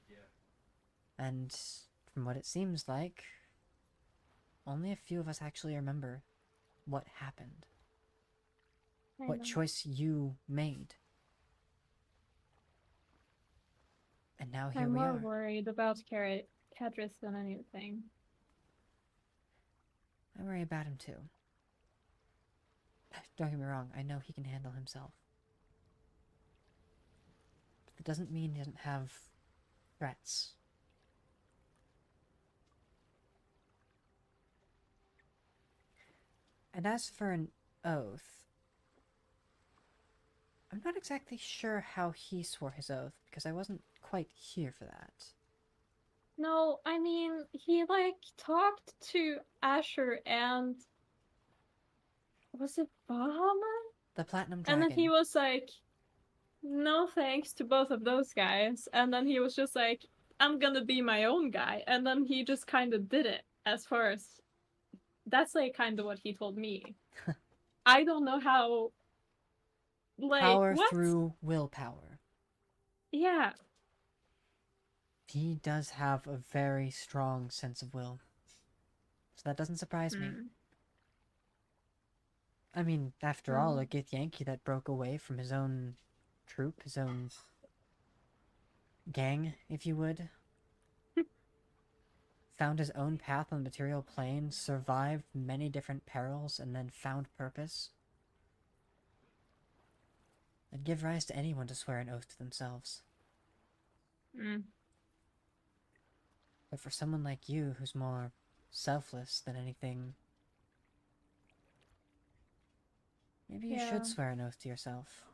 And from what it seems like, only a few of us actually remember what happened. I What know. choice you made. And now here I'm we more are. worried about Cadris than anything. I worry about him too. Don't get me wrong, I know he can handle himself. But that doesn't mean he doesn't have threats. And as for an oath, I'm not exactly sure how he swore his oath, because I wasn't quite here for that. No, I mean, he like talked to Asher and was it Bahamut? The Platinum And then Dragon. he was like, no thanks to both of those guys. And then he was just like, I'm gonna be my own guy. And then he just kind of did it, as far as that's like kind of what he told me. I don't know how. Like, Power what? through willpower. Yeah. He does have a very strong sense of will. So that doesn't surprise me. Mm. I mean, after all, a Githyanki that broke away from his own troop, his own gang, if you would. Found his own path on the material plane, survived many different perils, and then found purpose. It'd give rise to anyone to swear an oath to themselves. Mm. But for someone like you, who's more selfless than anything, maybe you Yeah. should swear an oath to yourself.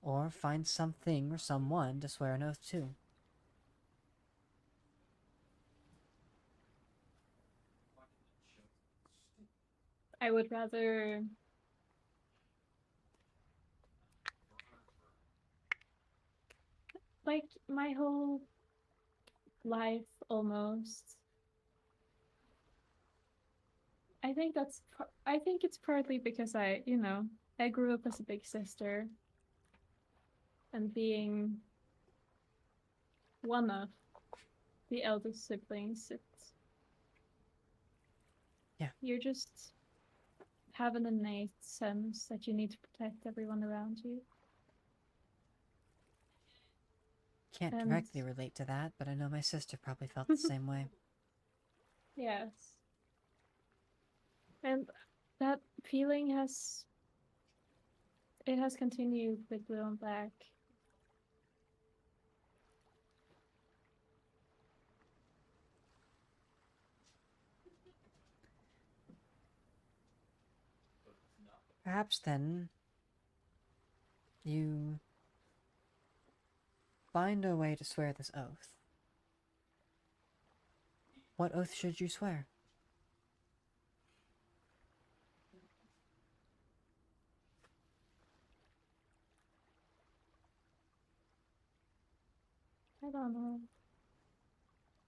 Or find something or someone to swear an oath to. I would rather. Like, my whole life almost. I think I think it's partly because I grew up as a big sister. And being one of the eldest siblings, Yeah. you just have an innate sense that you need to protect everyone around you. Can't And- directly relate to that, but I know my sister probably felt the same way. Yes. And that feeling has continued with Blue and Black. Perhaps then, you find a way to swear this oath. What oath should you swear? I don't know.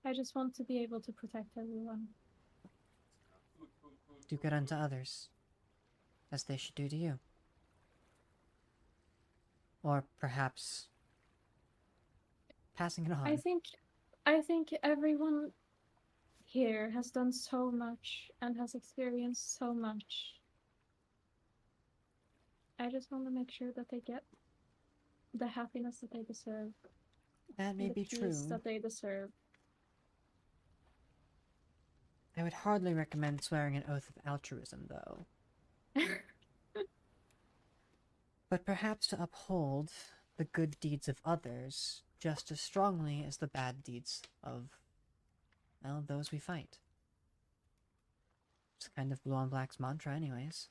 I just want to be able to protect everyone. Do good unto others, as they should do to you. Or perhaps passing it on. I think everyone here has done so much and has experienced so much. I just want to make sure that they get the happiness that they deserve. That may the be peace true. that they deserve. I would hardly recommend swearing an oath of altruism, though. But perhaps to uphold the good deeds of others just as strongly as the bad deeds of, well, those we fight. It's kind of Blue on Black's mantra anyways.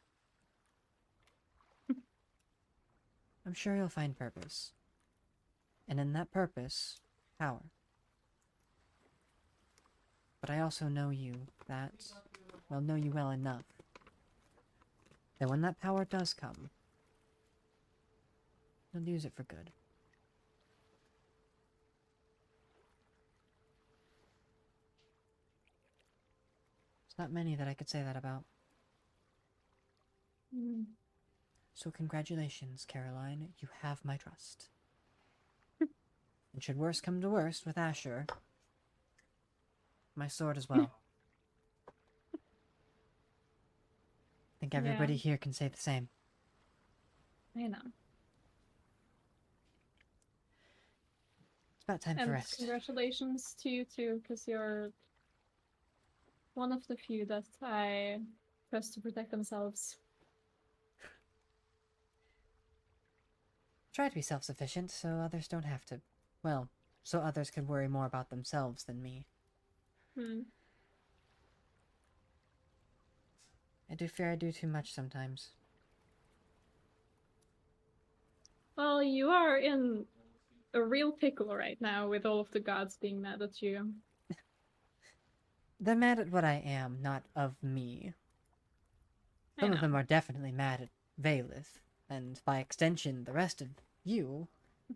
I'm sure you'll find purpose. And in that purpose, power. But I also know you know you well enough that when that power does come, you'll use it for good. There's not many that I could say that about. Mm. So congratulations, Caroline. You have my trust. And should worst come to worst with Asher, my sword as well. I think everybody here can say the same. I know. It's about time for And rest. congratulations to you too, because you're one of the few that I trust to protect themselves. Try to be self-sufficient so others don't have to. Well, so others can worry more about themselves than me. I do fear I do too much sometimes. Well, you are in a real pickle right now with all of the gods being mad at you. They're mad at what I am, not of me. I Some of them know. are definitely mad at Valith, and by extension the rest of you,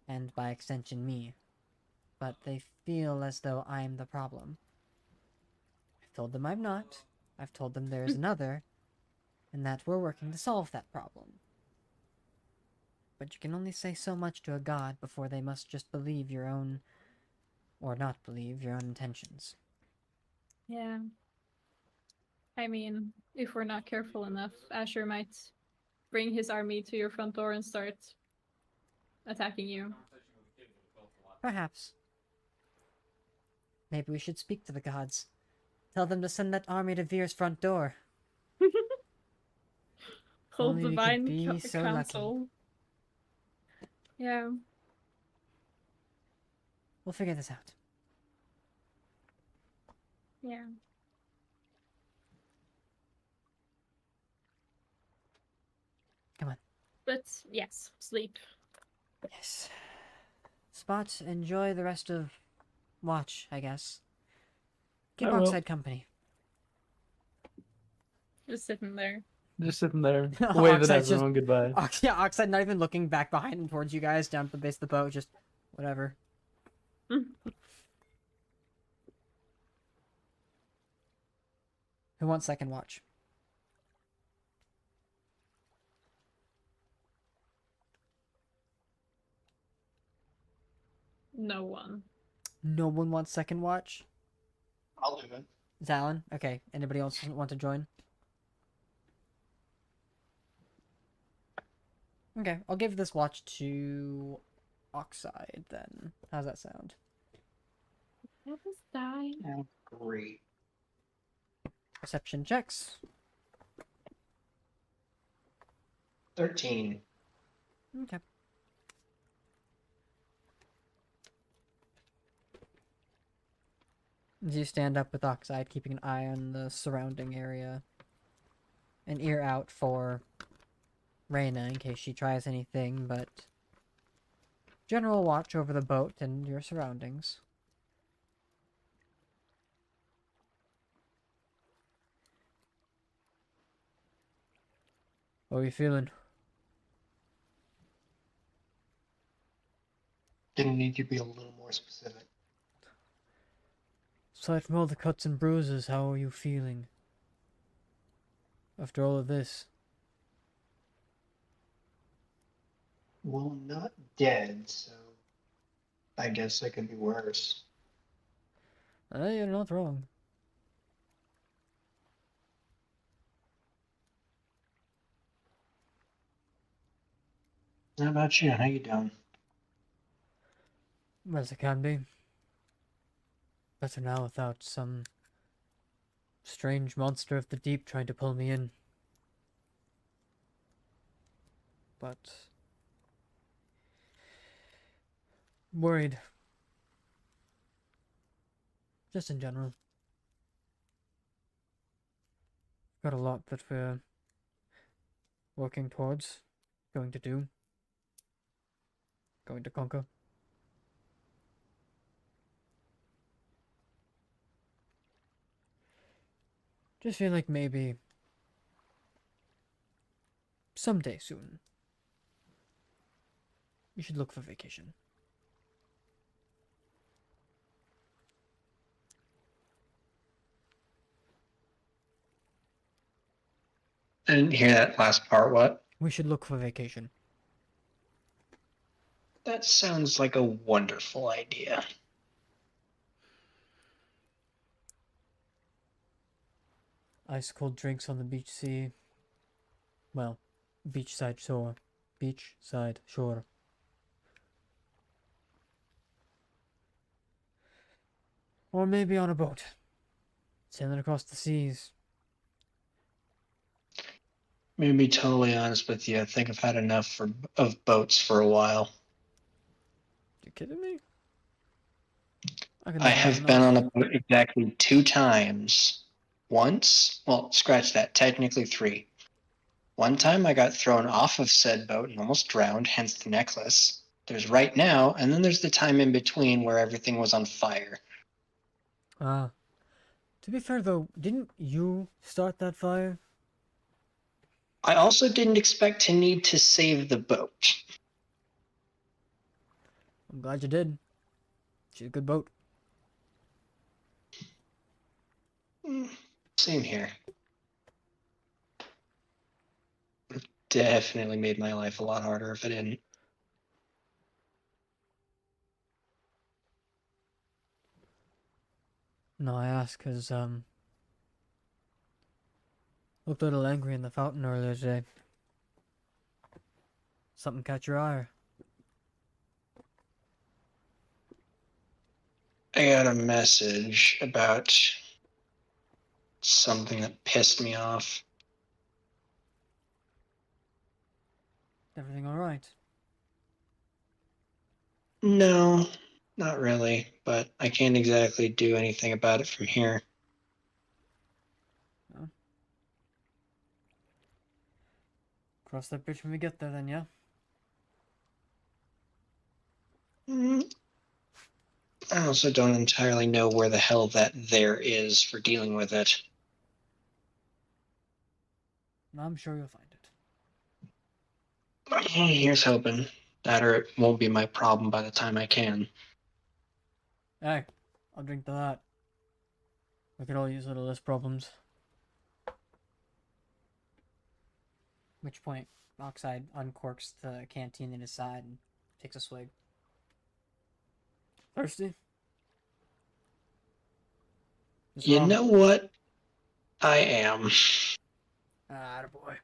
and by extension me. But they feel as though I'm the problem. I've told them I'm not. I've told them there is another, and that we're working to solve that problem. But you can only say so much to a god before they must just believe your own, or not believe your own intentions. Yeah. I mean, if we're not careful enough, Asher might bring his army to your front door and start attacking you. Perhaps. Maybe we should speak to the gods. Tell them to send that army to Veer's front door. Whole Only we could divine be so council. Yeah. We'll figure this out. Yeah. Come on. But yes, sleep. Yes. Spot, enjoy the rest of watch, I guess. Keep I will. Oxide company. Just sitting there. Just sitting there, Oxide's waving at just- everyone goodbye. Yeah, Oxide not even looking back behind him towards you guys down at the base of the boat, just whatever. Who wants second watch? No one. No one wants second watch? I'll do it. Zalin? Okay. Anybody else want to join? Okay, I'll give this watch to Oxide then. How's that sound? That was die. Oh, great. Perception checks. 13. Okay. As you stand up with Oxide, keeping an eye on the surrounding area. An ear out for Reyna in case she tries anything, but general watch over the boat and your surroundings. How are you feeling? Didn't need to be a little more specific. Aside from all the cuts and bruises, how are you feeling? After all of this? Well, not dead, so I guess it could be worse. You're not wrong. How about you? How you doing? As it can be. Better now without some strange monster of the deep trying to pull me in. But worried. Just in general. Got a lot that we're working towards, going to do, going to conquer. Just feel like maybe someday soon we should look for vacation. I didn't hear that last part. What? We should look for vacation. That sounds like a wonderful idea. Ice cold drinks on the beach sea. Well, beachside shore. Beachside shore. Or maybe on a boat. Sailing across the seas. I'm gonna be totally honest with you. I think I've had enough of boats for a while. You kidding me? can I never have been enough. on a boat exactly 2 times. Once, well, scratch that, technically 3. One time I got thrown off of said boat and almost drowned, hence the necklace. There's right now, and then there's the time in between where everything was on fire. Ah. To be fair though, didn't you start that fire? I also didn't expect to need to save the boat. I'm glad you did. She's a good boat. Same here. Definitely made my life a lot harder if it didn't. No, I ask because, looked a little angry in the fountain earlier today. Something catch your eye? I got a message about something that pissed me off. Everything alright? No, not really, but I can't exactly do anything about it from here. No? Cross that bridge when we get there then, yeah? I also don't entirely know where the hell that there is for dealing with it. I'm sure you'll find it. Here's hoping. That or it won't be my problem by the time I can. Hey, I'll drink to that. We could all use a little less problems. Which point, Oxide uncorks the canteen in his side and takes a swig. Thirsty? What's You wrong? know what? I am. Ah, attaboy.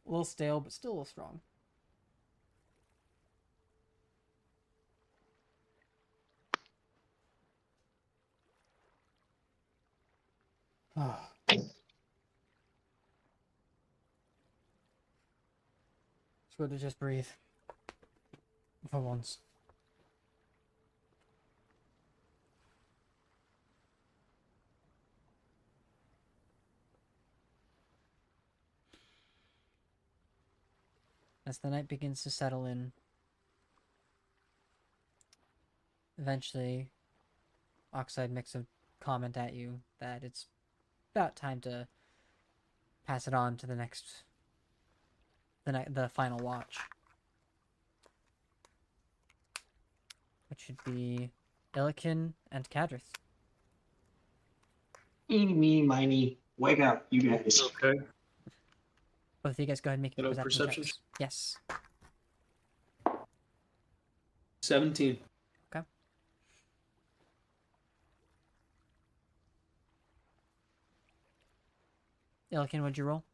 A little stale, but still a little strong. Ah. It's good to just breathe. For once. As the night begins to settle in, eventually, Oxide makes a comment at you that it's about time to pass it on to the next, the final watch, which should be Illikin and Kadrith. Eeny, meeny, miny. Wake up, you guys. Okay. Both of you guys go ahead and make your Hello, perception perception? checks. Yes. 17. Okay. Illikin, what'd you roll?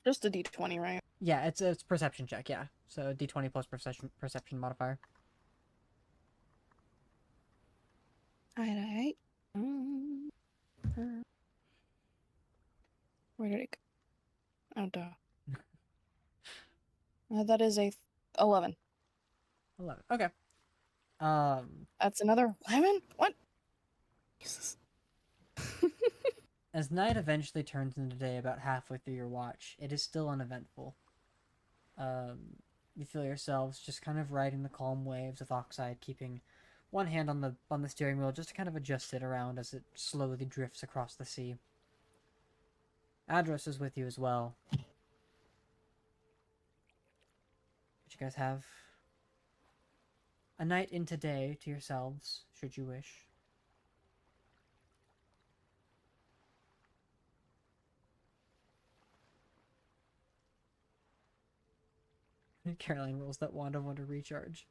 Just a d20, right? Yeah, it's a perception check. Yeah, so d20 plus perception modifier. Alright. Where did it go? Oh, duh. That is a 11. 11. Okay. That's another 11? What? Jesus. As night eventually turns into day about halfway through your watch, it is still uneventful. You feel yourselves just kind of riding the calm waves with Oxide keeping one hand on the steering wheel just to kind of adjust it around as it slowly drifts across the sea. Adros is with you as well. But you guys have a night into day to yourselves, should you wish. Caroline rolls that wand of wonder recharge.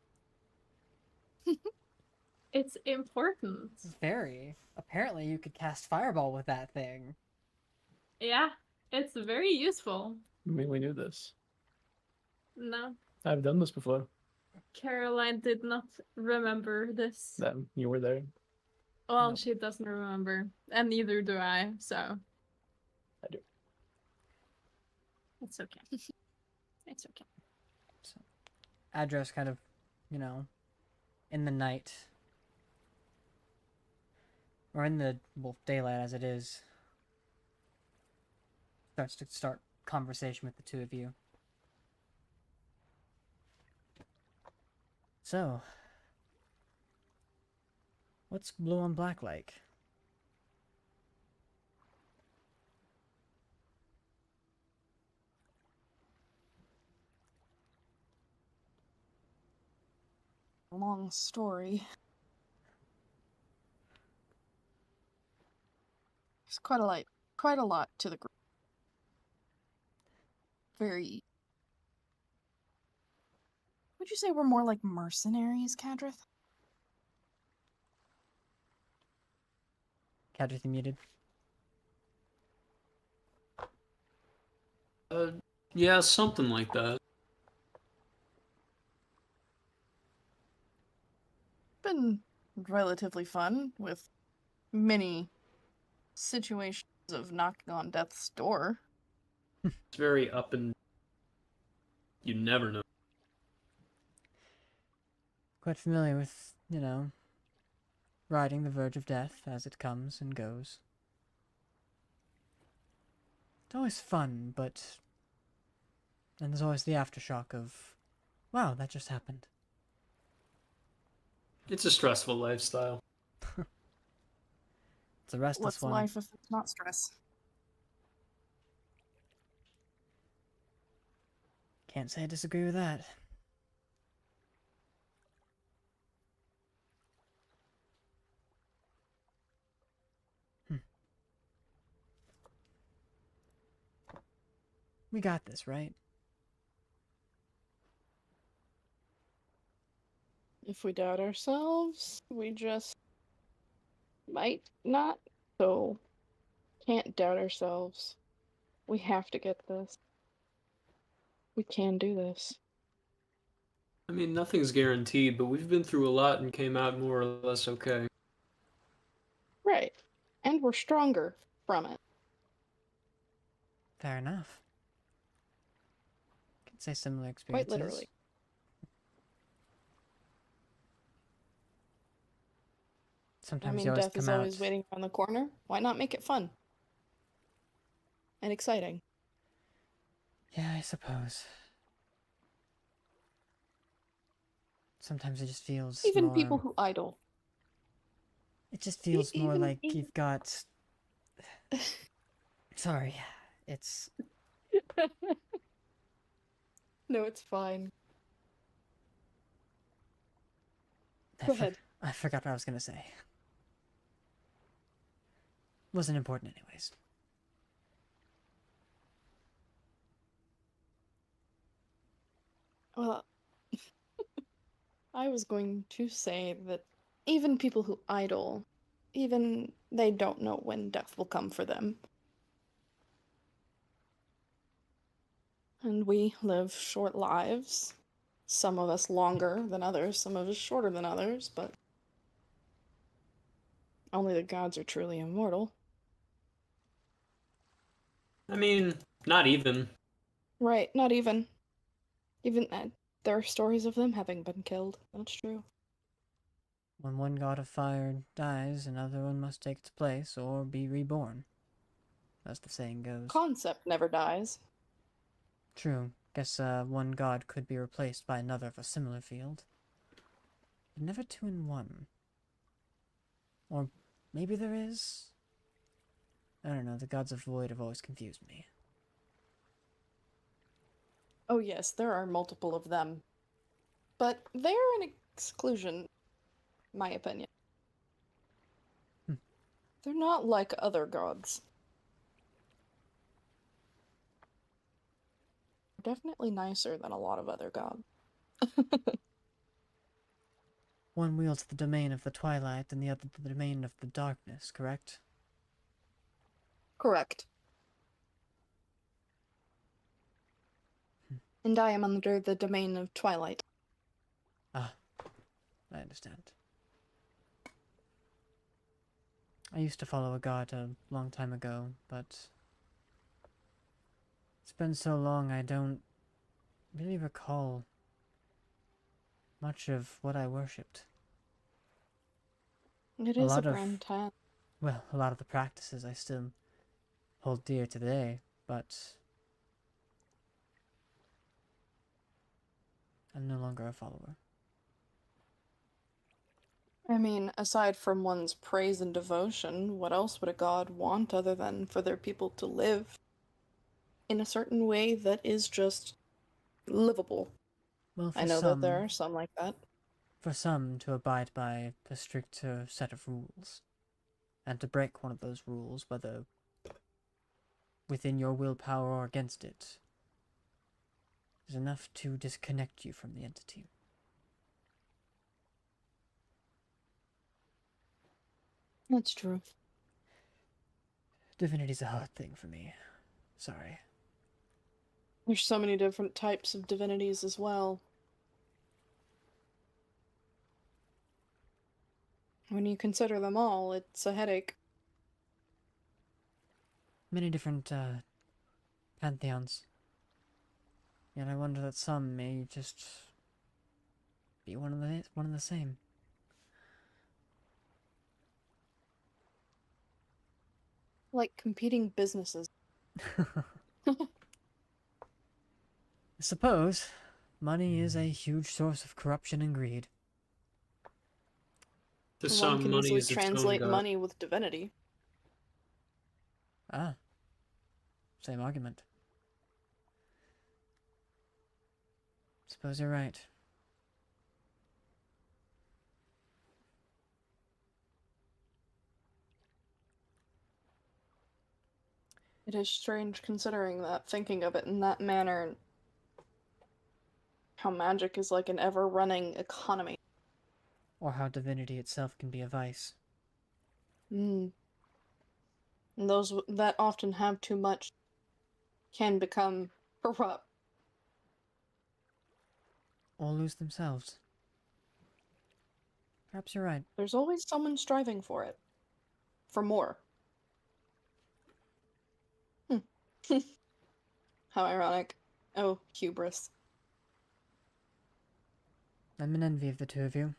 It's important. It's very. Apparently, you could cast fireball with that thing. Yeah, it's very useful. I mean, we knew this. No, I've done this before. Caroline did not remember this. That you were there. Well, Nope. she doesn't remember, and neither do I, so. I do. It's okay. It's okay. So, address kind of, you know, in the night. Or in the, well, daylight as it is. Starts to start conversation with the two of you. So, what's blue on black like? Long story. There's quite a lot to the group. Very. Would you say we're more like mercenaries, Cadrith? Cadrith, you muted. Yeah, something like that. Been relatively fun with many situations of knocking on death's door. It's very up and you never know. Quite familiar with, you know, riding the verge of death as it comes and goes. It's always fun, but then there's always the aftershock of, wow, that just happened. It's a stressful lifestyle. It's a restless What's one. life if it's not stress? Can't say I disagree with that. We got this, right? If we doubt ourselves, we just might not. So, can't doubt ourselves. We have to get this. We can do this. I mean, nothing's guaranteed, but we've been through a lot and came out more or less okay. Right. And we're stronger from it. Fair enough. Can say similar Quite experiences. literally. Sometimes you always death come is out. always waiting around the corner. Why not make it fun? And exciting. Yeah, I suppose. Sometimes it just feels Even more... people who idle. It just feels more even- like even- you've got... Sorry, it's... No, it's fine. I Go ahead. I forgot what I was gonna say. Wasn't important anyways. Well, I was going to say that even people who idle, even they don't know when death will come for them. And we live short lives. Some of us longer than others, some of us shorter than others, but only the gods are truly immortal. I mean, not even. Right, not even. Even there are stories of them having been killed. That's true. When one god of fire dies, another one must take its place or be reborn. As the saying goes. Concept never dies. True. Guess one god could be replaced by another of a similar field. But never two in one. Or maybe there is? I don't know, the gods of void have always confused me. Oh yes, there are multiple of them. But they're an exclusion, my opinion. They're not like other gods. definitely nicer than a lot of other gods. One wields the domain of the twilight and the other the domain of the darkness, correct? Correct. And I am under the domain of twilight. Ah, I understand. I used to follow a god a long time ago, but it's been so long I don't really recall much of what I worshipped. It A is a lot of- grand task. Well, a lot of the practices I still hold dear today, but I'm no longer a follower. I mean, aside from one's praise and devotion, what else would a god want other than for their people to live in a certain way that is just livable? Well, for I know some, that there are some like that. for some to abide by a stricter set of rules, and to break one of those rules, whether within your willpower or against it, is enough to disconnect you from the entity. That's true. Divinity's a hard thing for me. Sorry. There's so many different types of divinities as well. When you consider them all, it's a headache. Many different, pantheons. Yet I wonder that some may just be one of the same. Like competing businesses. I suppose money is a huge source of corruption and greed. To One some, can money easily is its own translate god. money with divinity. Ah, same argument. Suppose you're right. It is strange considering that, thinking of it in that manner, how magic is like an ever-running economy. Or how divinity itself can be a vice. And those that often have too much can become corrupt. Or lose themselves. Perhaps you're right. There's always someone striving for it. For more. How ironic. Oh, hubris. I'm in envy of the two of you.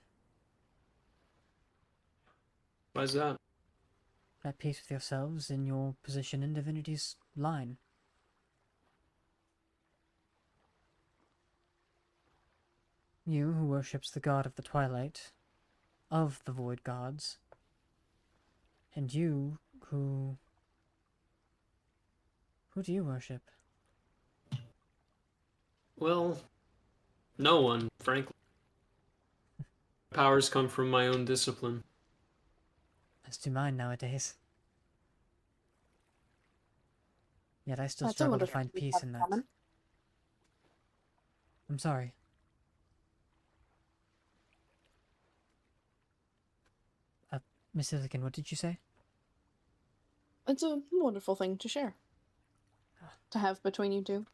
Why's that? At peace with yourselves in your position in divinity's line. You, who worships the god of the twilight, of the void gods, and you, who do you worship? Well, no one, frankly. Powers come from my own discipline. As do mine nowadays. Yet I still That's a struggle to wonderful find we peace have in in that. common. I'm sorry. Miss Illigan, what did you say? It's a wonderful thing to share. To have between you two.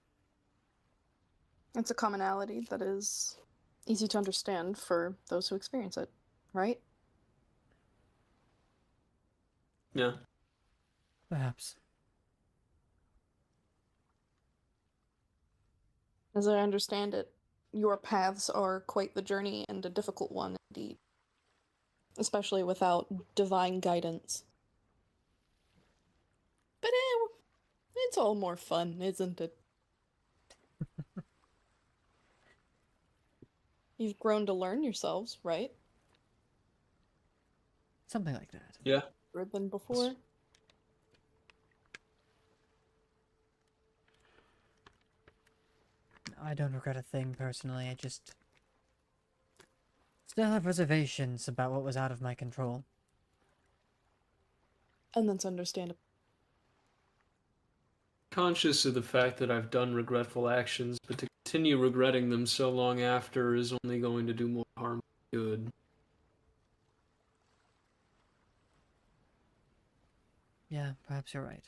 It's a commonality that is easy to understand for those who experience it, right? Yeah. Perhaps. As I understand it, your paths are quite the journey and a difficult one indeed. Especially without divine guidance. But it's all more fun, isn't it? You've grown to learn yourselves, right? Something like that. Yeah. Better than before. I don't regret a thing personally, I just still have reservations about what was out of my control. And that's understandable. conscious of the fact that I've done regretful actions, but to continue regretting them so long after is only going to do more harm than good. Yeah, perhaps you're right.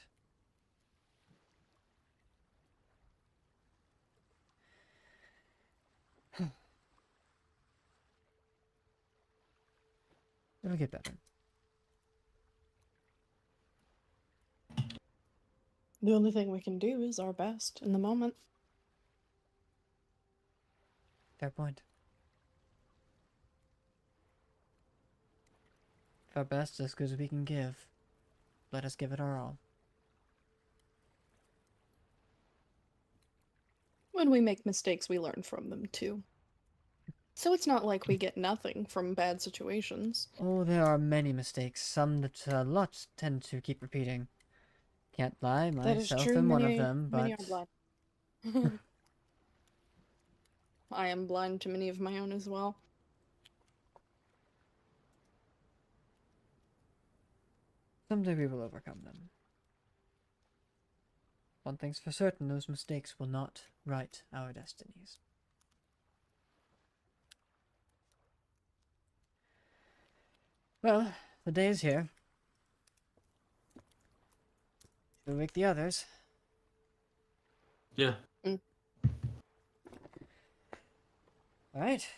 It'll get better. The only thing we can do is our best in the moment. Fair point. If our best is as good as we can give, let us give it our all. When we make mistakes, we learn from them too. So it's not like we get nothing from bad situations. Oh, there are many mistakes, some that lots tend to keep repeating. Can't lie, That is myself true. am one of Many, them, but many are blind. I am blind to many of my own as well. someday we will overcome them. One thing's for certain, those mistakes will not write our destinies. Well, the day is here. Should we wake the others? Yeah. Alright.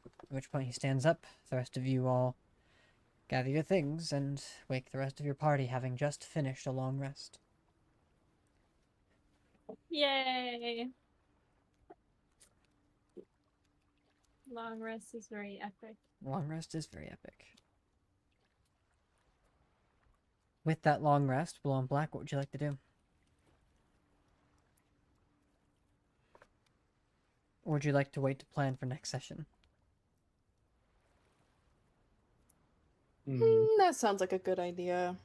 At which point he stands up. The rest of you all gather your things and wake the rest of your party, having just finished a long rest. Yay! Long rest is very epic. Long rest is very epic. With that long rest, Blue on Black, what would you like to do? Or would you like to wait to plan for next session? That sounds like a good idea.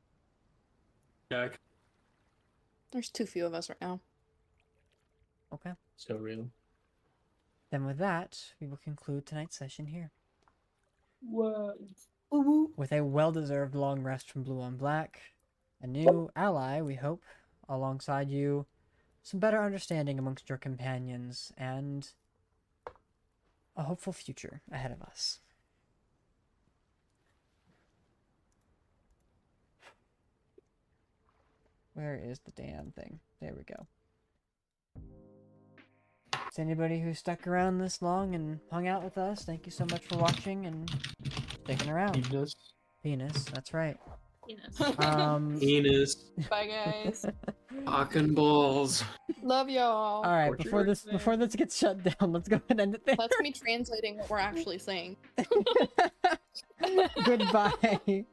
Jack. There's too few of us right now. Okay. So real. Then with that, we will conclude tonight's session here. What? With a well-deserved long rest from Blue on Black, a new ally, we hope, alongside you, some better understanding amongst your companions, and a hopeful future ahead of us. Where is the damn thing? There we go. To anybody who stuck around this long and hung out with us, thank you so much for watching and sticking around. Penis. Penis, that's right. Penis. Penis. Bye, guys. Cock and balls. Love y'all. All right, Torture. before this gets shut down, let's go ahead and end it there. That's me translating what we're actually saying. Goodbye.